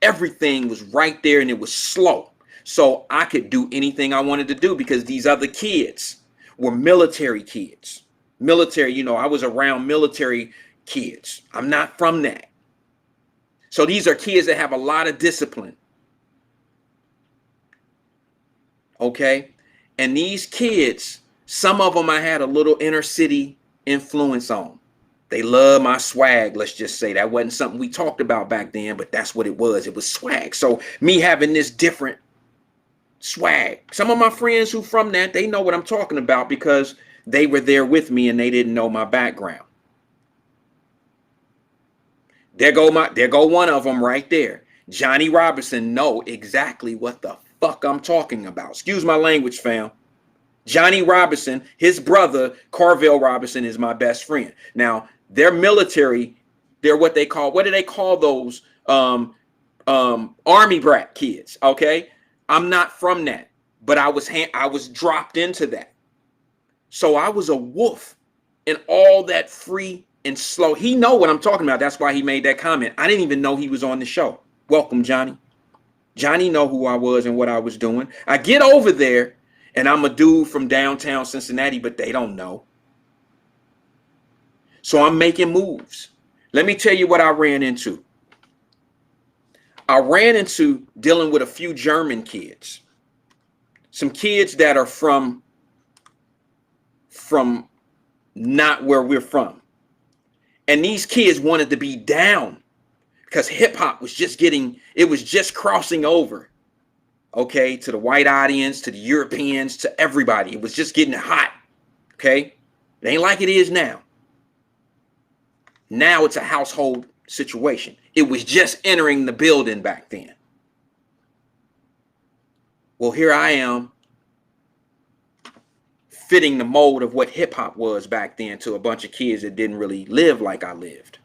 Everything was right there, and it was slow. So I could do anything I wanted to do because these other kids were military kids. Military, you know, I was around military kids. I'm not from that. So these are kids that have a lot of discipline. Okay? And these kids, some of them I had a little inner city influence on. They love my swag, let's just say. That wasn't something we talked about back then, but that's what it was. It was swag. So me having this different swag. Some of my friends who from that, they know what I'm talking about because they were there with me and they didn't know my background. There go one of them right there. Johnny Robinson know exactly what the fuck I'm talking about. Excuse my language, fam. Johnny Robinson, his brother, Carvel Robinson, is my best friend. Now, they're military. They're what do they call those? Army brat kids, okay? I'm not from that, but I was dropped into that. So I was a wolf in all that free and slow. He know what I'm talking about. That's why he made that comment. I didn't even know he was on the show. Welcome, Johnny. Johnny know who I was and what I was doing. I get over there and I'm a dude from downtown Cincinnati, but they don't know. So I'm making moves. Let me tell you what I ran into. I ran into dealing with a few German kids. Some kids that are from not where we're from. And these kids wanted to be down because hip hop was just crossing over, okay, to the white audience, to the Europeans, to everybody. It was just getting hot, okay? It ain't like it is now. Now it's a household situation. It was just entering the building back then. Well, here I am fitting the mold of what hip hop was back then to a bunch of kids that didn't really live like I lived.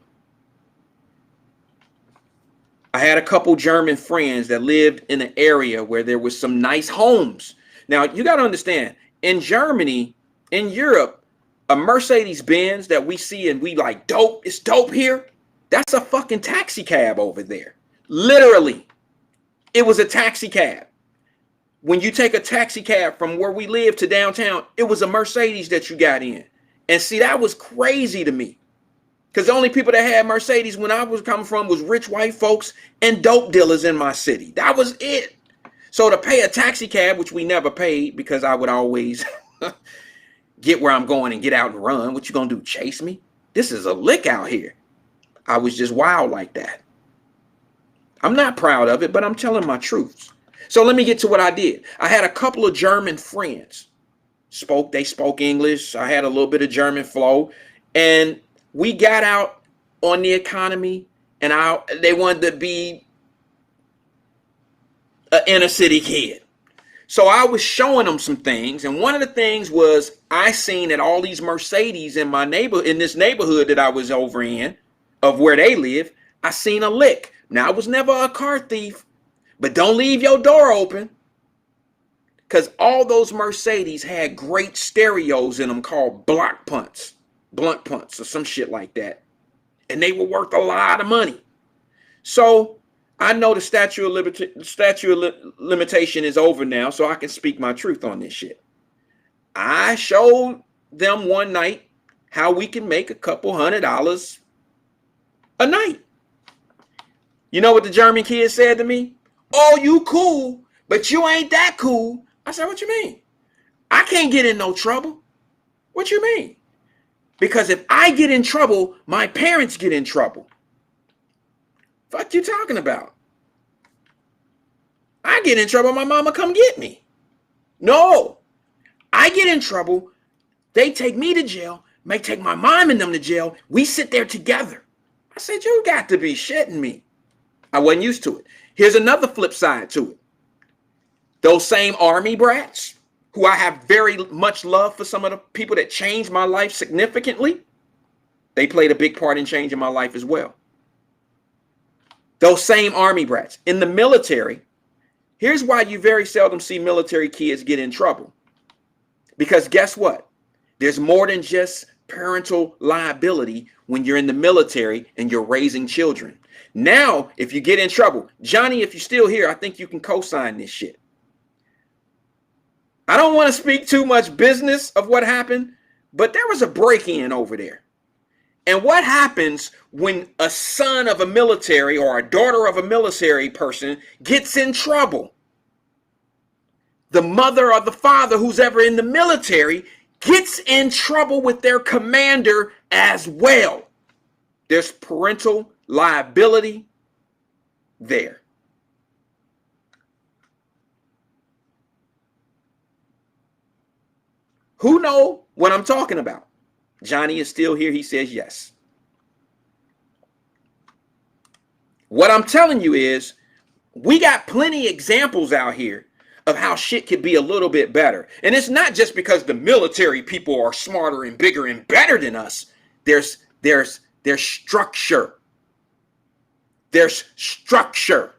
I had a couple German friends that lived in an area where there was some nice homes. Now, you got to understand, in Germany, in Europe, a Mercedes-Benz that we see and we like, dope, it's dope here. That's a fucking taxi cab over there. Literally, it was a taxi cab. When you take a taxi cab from where we live to downtown, it was a Mercedes that you got in. And see, that was crazy to me. Because the only people that had Mercedes when I was coming from was rich white folks and dope dealers in my city. That was it. So to pay a taxi cab, which we never paid because I would always get where I'm going and get out and run. What you gonna do, chase me? This is a lick out here. I was just wild like that. I'm not proud of it, but I'm telling my truths. So let me get to what I did. I had a couple of German friends. They spoke English. I had a little bit of German flow. And we got out on the economy and they wanted to be an inner city kid. So I was showing them some things. And one of the things was I seen that all these Mercedes in this neighborhood that I was over in, of where they live, I seen a lick. Now, I was never a car thief, but don't leave your door open. Because all those Mercedes had great stereos in them called blunt punts, or some shit like that. And they were worth a lot of money. So I know the statute of limitation is over now, so I can speak my truth on this shit. I showed them one night how we can make a couple $100 a night. You know what the German kid said to me? Oh, you cool, but you ain't that cool. I said, what you mean? I can't get in no trouble. What you mean? Because if I get in trouble, my parents get in trouble. Fuck you talking about? I get in trouble, my mama come get me. No. I get in trouble, they take me to jail, may take my mom and them to jail. We sit there together. I said, you got to be shitting me. I wasn't used to it. Here's another flip side to it. Those same army brats, who I have very much love for, some of the people that changed my life significantly, they played a big part in changing my life as well. Those same army brats in the military. Here's why you very seldom see military kids get in trouble. Because guess what? There's more than just parental liability when you're in the military and you're raising children. Now, if you get in trouble, Johnny, if you're still here, I think you can co-sign this shit. I don't want to speak too much business of what happened, but there was a break-in over there. And what happens when a son of a military or a daughter of a military person gets in trouble? The mother or the father who's ever in the military gets in trouble with their commander as well. There's parental liability there. Who know what I'm talking about? Johnny is still here. He says yes. What I'm telling you is we got plenty examples out here of how shit could be a little bit better. And it's not just because the military people are smarter and bigger and better than us. There's structure. There's structure.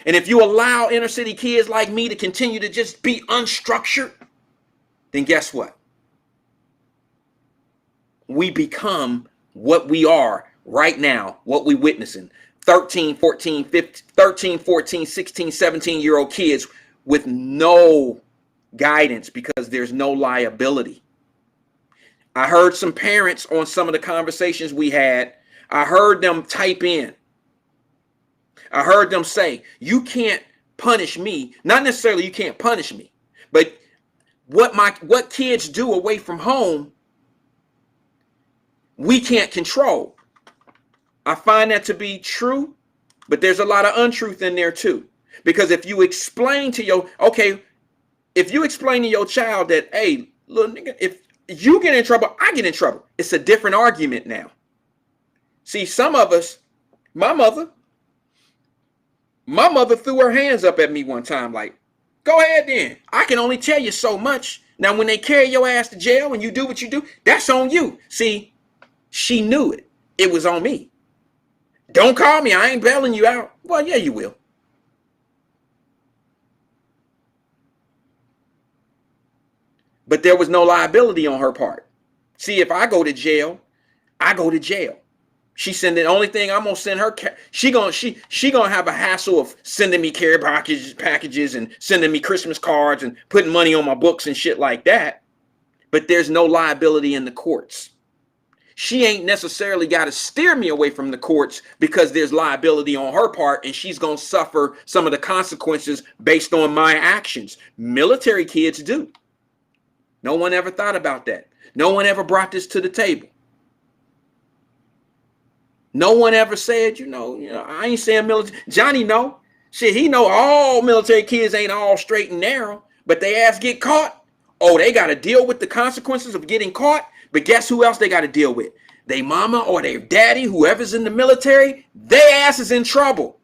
And if you allow inner city kids like me to continue to just be unstructured, then guess what? We become what we are right now, what we're witnessing. 13, 14, 16, 17-year-old kids with no guidance because there's no liability. I heard some parents on some of the conversations we had. I heard them type in. I heard them say, you can't punish me. Not necessarily you can't punish me, but what kids do away from home, we can't control. I find that to be true, but there's a lot of untruth in there too. Because if you explain to your child that, hey, little nigga, if you get in trouble, I get in trouble. It's a different argument now. See, some of us, my mother threw her hands up at me one time like, go ahead then. I can only tell you so much. Now, when they carry your ass to jail and you do what you do, that's on you. See, she knew it. It was on me. Don't call me. I ain't bailing you out. Well, yeah, you will. But there was no liability on her part. See, if I go to jail, I go to jail. She sending the only thing I'm gonna send her. She gonna have a hassle of sending me care packages and sending me Christmas cards and putting money on my books and shit like that. But there's no liability in the courts. She ain't necessarily got to steer me away from the courts because there's liability on her part and she's gonna suffer some of the consequences based on my actions. Military kids do. No one ever thought about that. No one ever brought this to the table. No one ever said, you know, I ain't saying military. Johnny know. Shit, he know all military kids ain't all straight and narrow, but they ass get caught. Oh, they got to deal with the consequences of getting caught. But guess who else they got to deal with? They mama or their daddy, whoever's in the military, their ass is in trouble.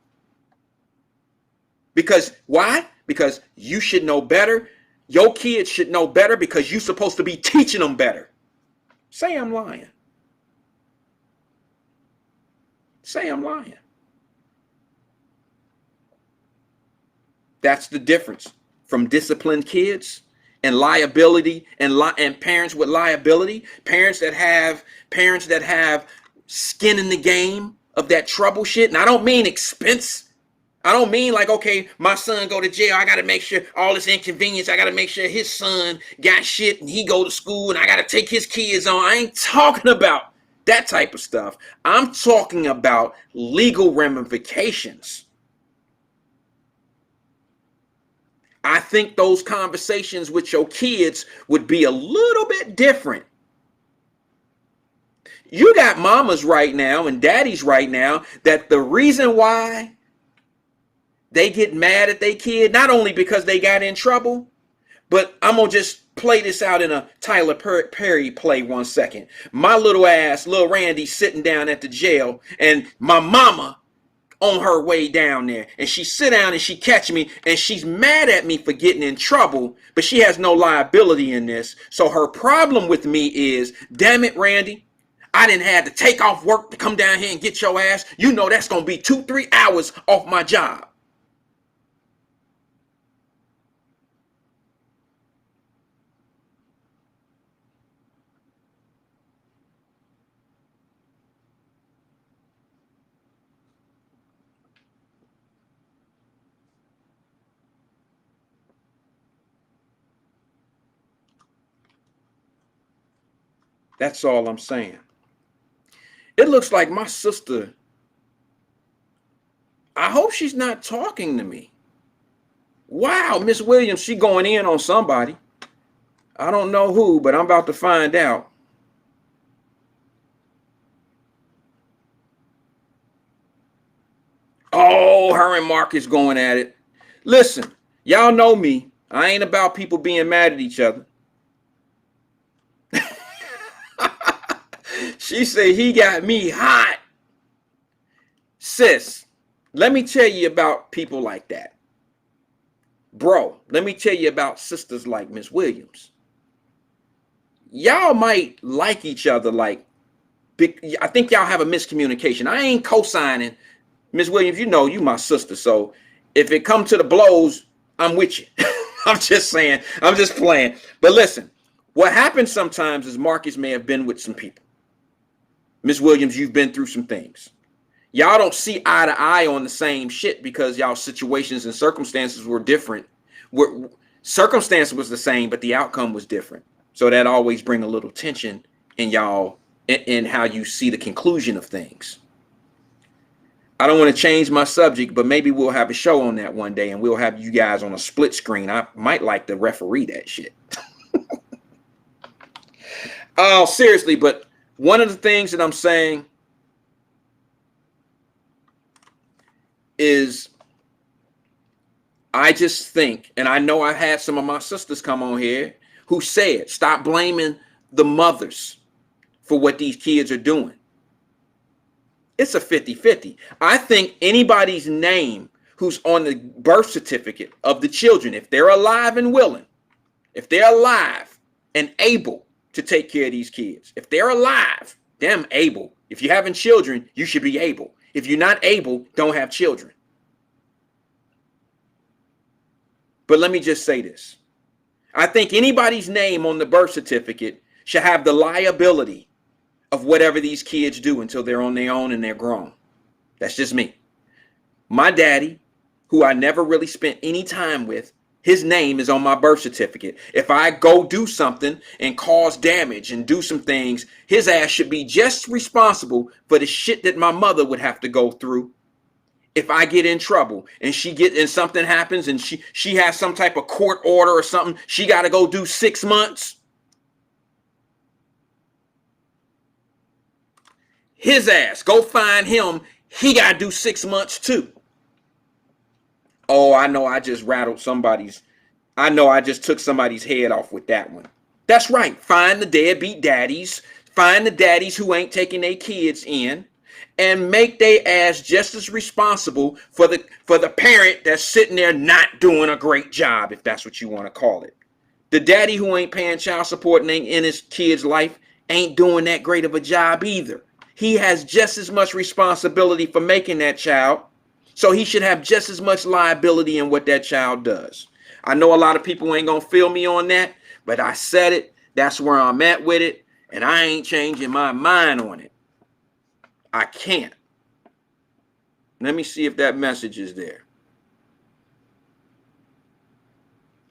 Because why? Because you should know better. Your kids should know better because you're supposed to be teaching them better. Say I'm lying. Say I'm lying. That's the difference from disciplined kids and liability and parents with liability, parents that have skin in the game of that trouble shit. And I don't mean expense. I don't mean like, okay, my son go to jail, I got to make sure all this inconvenience, I got to make sure his son got shit and he go to school and I got to take his kids on. I ain't talking about that type of stuff. I'm talking about legal ramifications. I think those conversations with your kids would be a little bit different. You got mamas right now and daddies right now that the reason why they get mad at their kid, not only because they got in trouble, but I'm going to just play this out in a Tyler Perry play 1 second. My little Randy sitting down at the jail and my mama on her way down there. And she sit down and she catch me and she's mad at me for getting in trouble, but she has no liability in this. So her problem with me is, damn it, Randy, I didn't have to take off work to come down here and get your ass. You know that's going to be 2-3 hours off my job. That's all I'm saying. It looks like my sister, I hope she's not talking to me. Wow, Miss Williams, she going in on somebody. I don't know who, but I'm about to find out. Oh, her and Marcus going at it. Listen, y'all know me. I ain't about people being mad at each other. She said he got me hot. Sis, let me tell you about people like that. Bro, let me tell you about sisters like Miss Williams. Y'all might like each other like, I think y'all have a miscommunication. I ain't co-signing. Miss Williams, you know you my sister, so if it come to the blows, I'm with you. I'm just saying, I'm just playing. But listen, what happens sometimes is Marcus may have been with some people. Miss Williams, you've been through some things. Y'all don't see eye to eye on the same shit because y'all situations and circumstances were different. Circumstance was the same, but the outcome was different. So that always bring a little tension in y'all in how you see the conclusion of things. I don't want to change my subject, but maybe we'll have a show on that one day and we'll have you guys on a split screen. I might like to referee that shit. Oh, seriously, but one of the things that I'm saying is I just think, and I know I had some of my sisters come on here who said, stop blaming the mothers for what these kids are doing. It's a 50-50. I think anybody's name who's on the birth certificate of the children, if they're alive and willing, if they're alive and able to take care of these kids, if they're alive, damn able. If you're having children, you should be able. If you're not able, don't have children. But let me just say this. I think anybody's name on the birth certificate should have the liability of whatever these kids do until they're on their own and they're grown. That's just me. My daddy, who I never really spent any time with, his name is on my birth certificate. If I go do something and cause damage and do some things, his ass should be just responsible for the shit that my mother would have to go through. If I get in trouble and something happens and she has some type of court order or something, she got to go do 6 months. His ass, go find him. He got to do 6 months too. Oh, I know I just rattled I know I just took somebody's head off with that one. That's right. Find the deadbeat daddies. Find the daddies who ain't taking their kids in and make their ass just as responsible for the parent that's sitting there not doing a great job, if that's what you want to call it. The daddy who ain't paying child support and ain't in his kid's life ain't doing that great of a job either. He has just as much responsibility for making that child. So he should have just as much liability in what that child does. I know a lot of people ain't gonna feel me on that, but I said it. That's where I'm at with it, and I ain't changing my mind on it. I can't. Let me see if that message is there.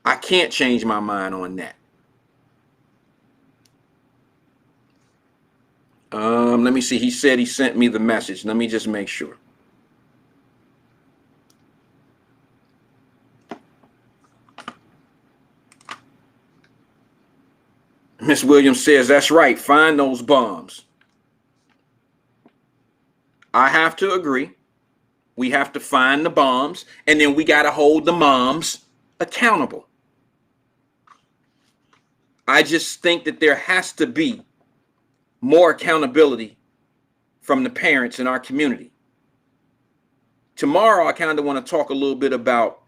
I can't change my mind on that. Let me see. He said he sent me the message. Let me just make sure. Miss Williams says, that's right. Find those bombs. I have to agree. We have to find the bombs, and then we got to hold the moms accountable. I just think that there has to be more accountability from the parents in our community. Tomorrow, I kind of want to talk a little bit about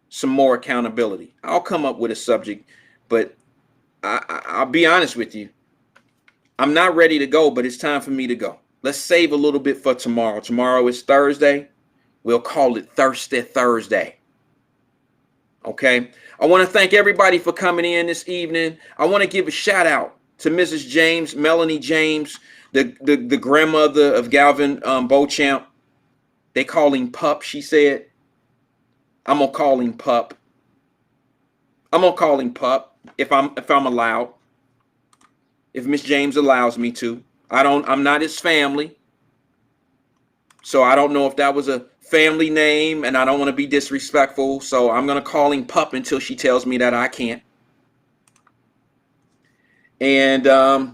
some more accountability. I'll come up with a subject, but I'll be honest with you. I'm not ready to go, but it's time for me to go. Let's save a little bit for tomorrow. Tomorrow is Thursday. We'll call it Thirsty Thursday. Okay. I want to thank everybody for coming in this evening. I want to give a shout out to Mrs. James, Melanie James, the grandmother of Galvin Beauchamp. They call him Pup, she said. I'm gonna call him Pup. I'm gonna call him Pup if I'm allowed. If Miss James allows me to. I'm not his family. So I don't know if that was a family name, and I don't want to be disrespectful. So I'm going to call him Pup until she tells me that I can't. And I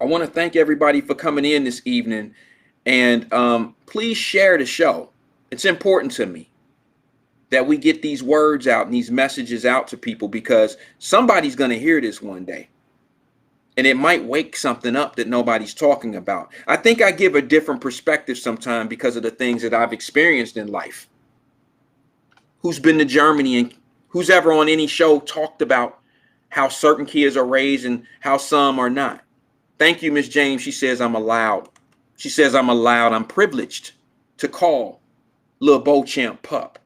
want to thank everybody for coming in this evening. And please share the show. It's important to me that we get these words out and these messages out to people, because somebody's going to hear this one day. And it might wake something up that nobody's talking about. I think I give a different perspective sometimes because of the things that I've experienced in life. Who's been to Germany and who's ever on any show talked about how certain kids are raised and how some are not? Thank you, Miss James. She says I'm allowed. She says I'm allowed. I'm privileged to call Lil Beauchamp Pup.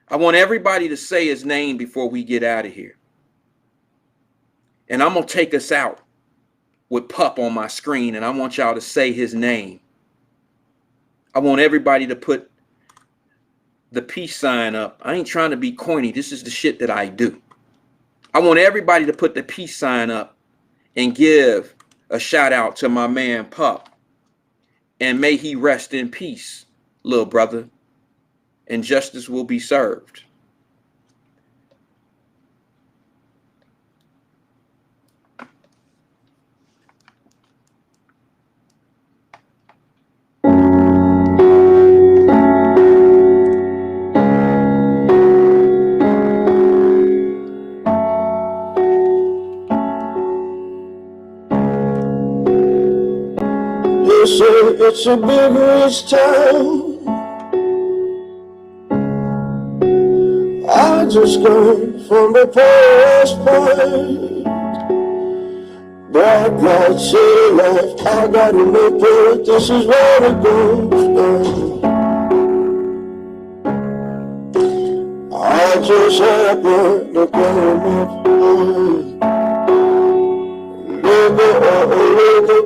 I want everybody to say his name before we get out of here. And I'm going to take us out with Pup on my screen, and I want y'all to say his name. I want everybody to put the peace sign up. I ain't trying to be corny. This is the shit that I do. I want everybody to put the peace sign up and give a shout out to my man Pup. And may he rest in peace, little brother, and justice will be served. They say it's a big rich town. I just come from the poorest part. Bright light, city life, I gotta make it. This is where it goes down. I just happen to come up. Nigga, baby, I gotta make it.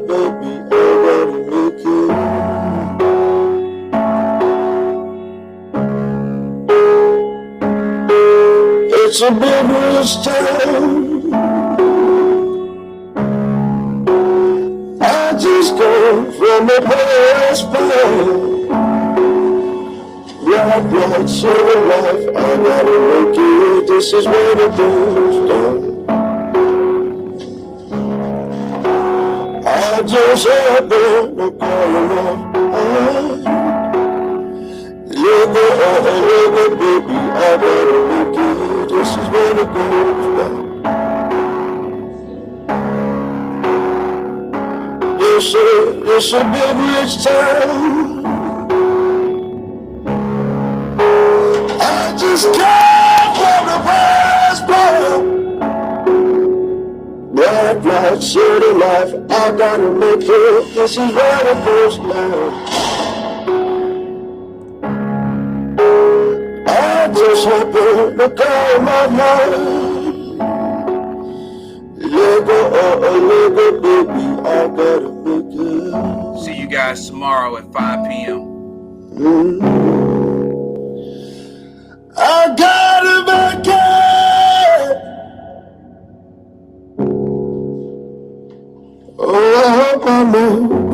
It's a big rich town. I just come from the past part. Bright, city life, I gotta make it. This is where it goes down. I just had to call up. Look, baby, I gotta make it. This is where it goes down. It's a big rich town. I just can't from the past part. Bright light, city life, I gotta make it. This is where it goes down. shepherd, look out my mind. Lego, Lego, baby, I gotta make it. See you guys tomorrow at 5 p.m. I gotta make it. Oh, I hope I know.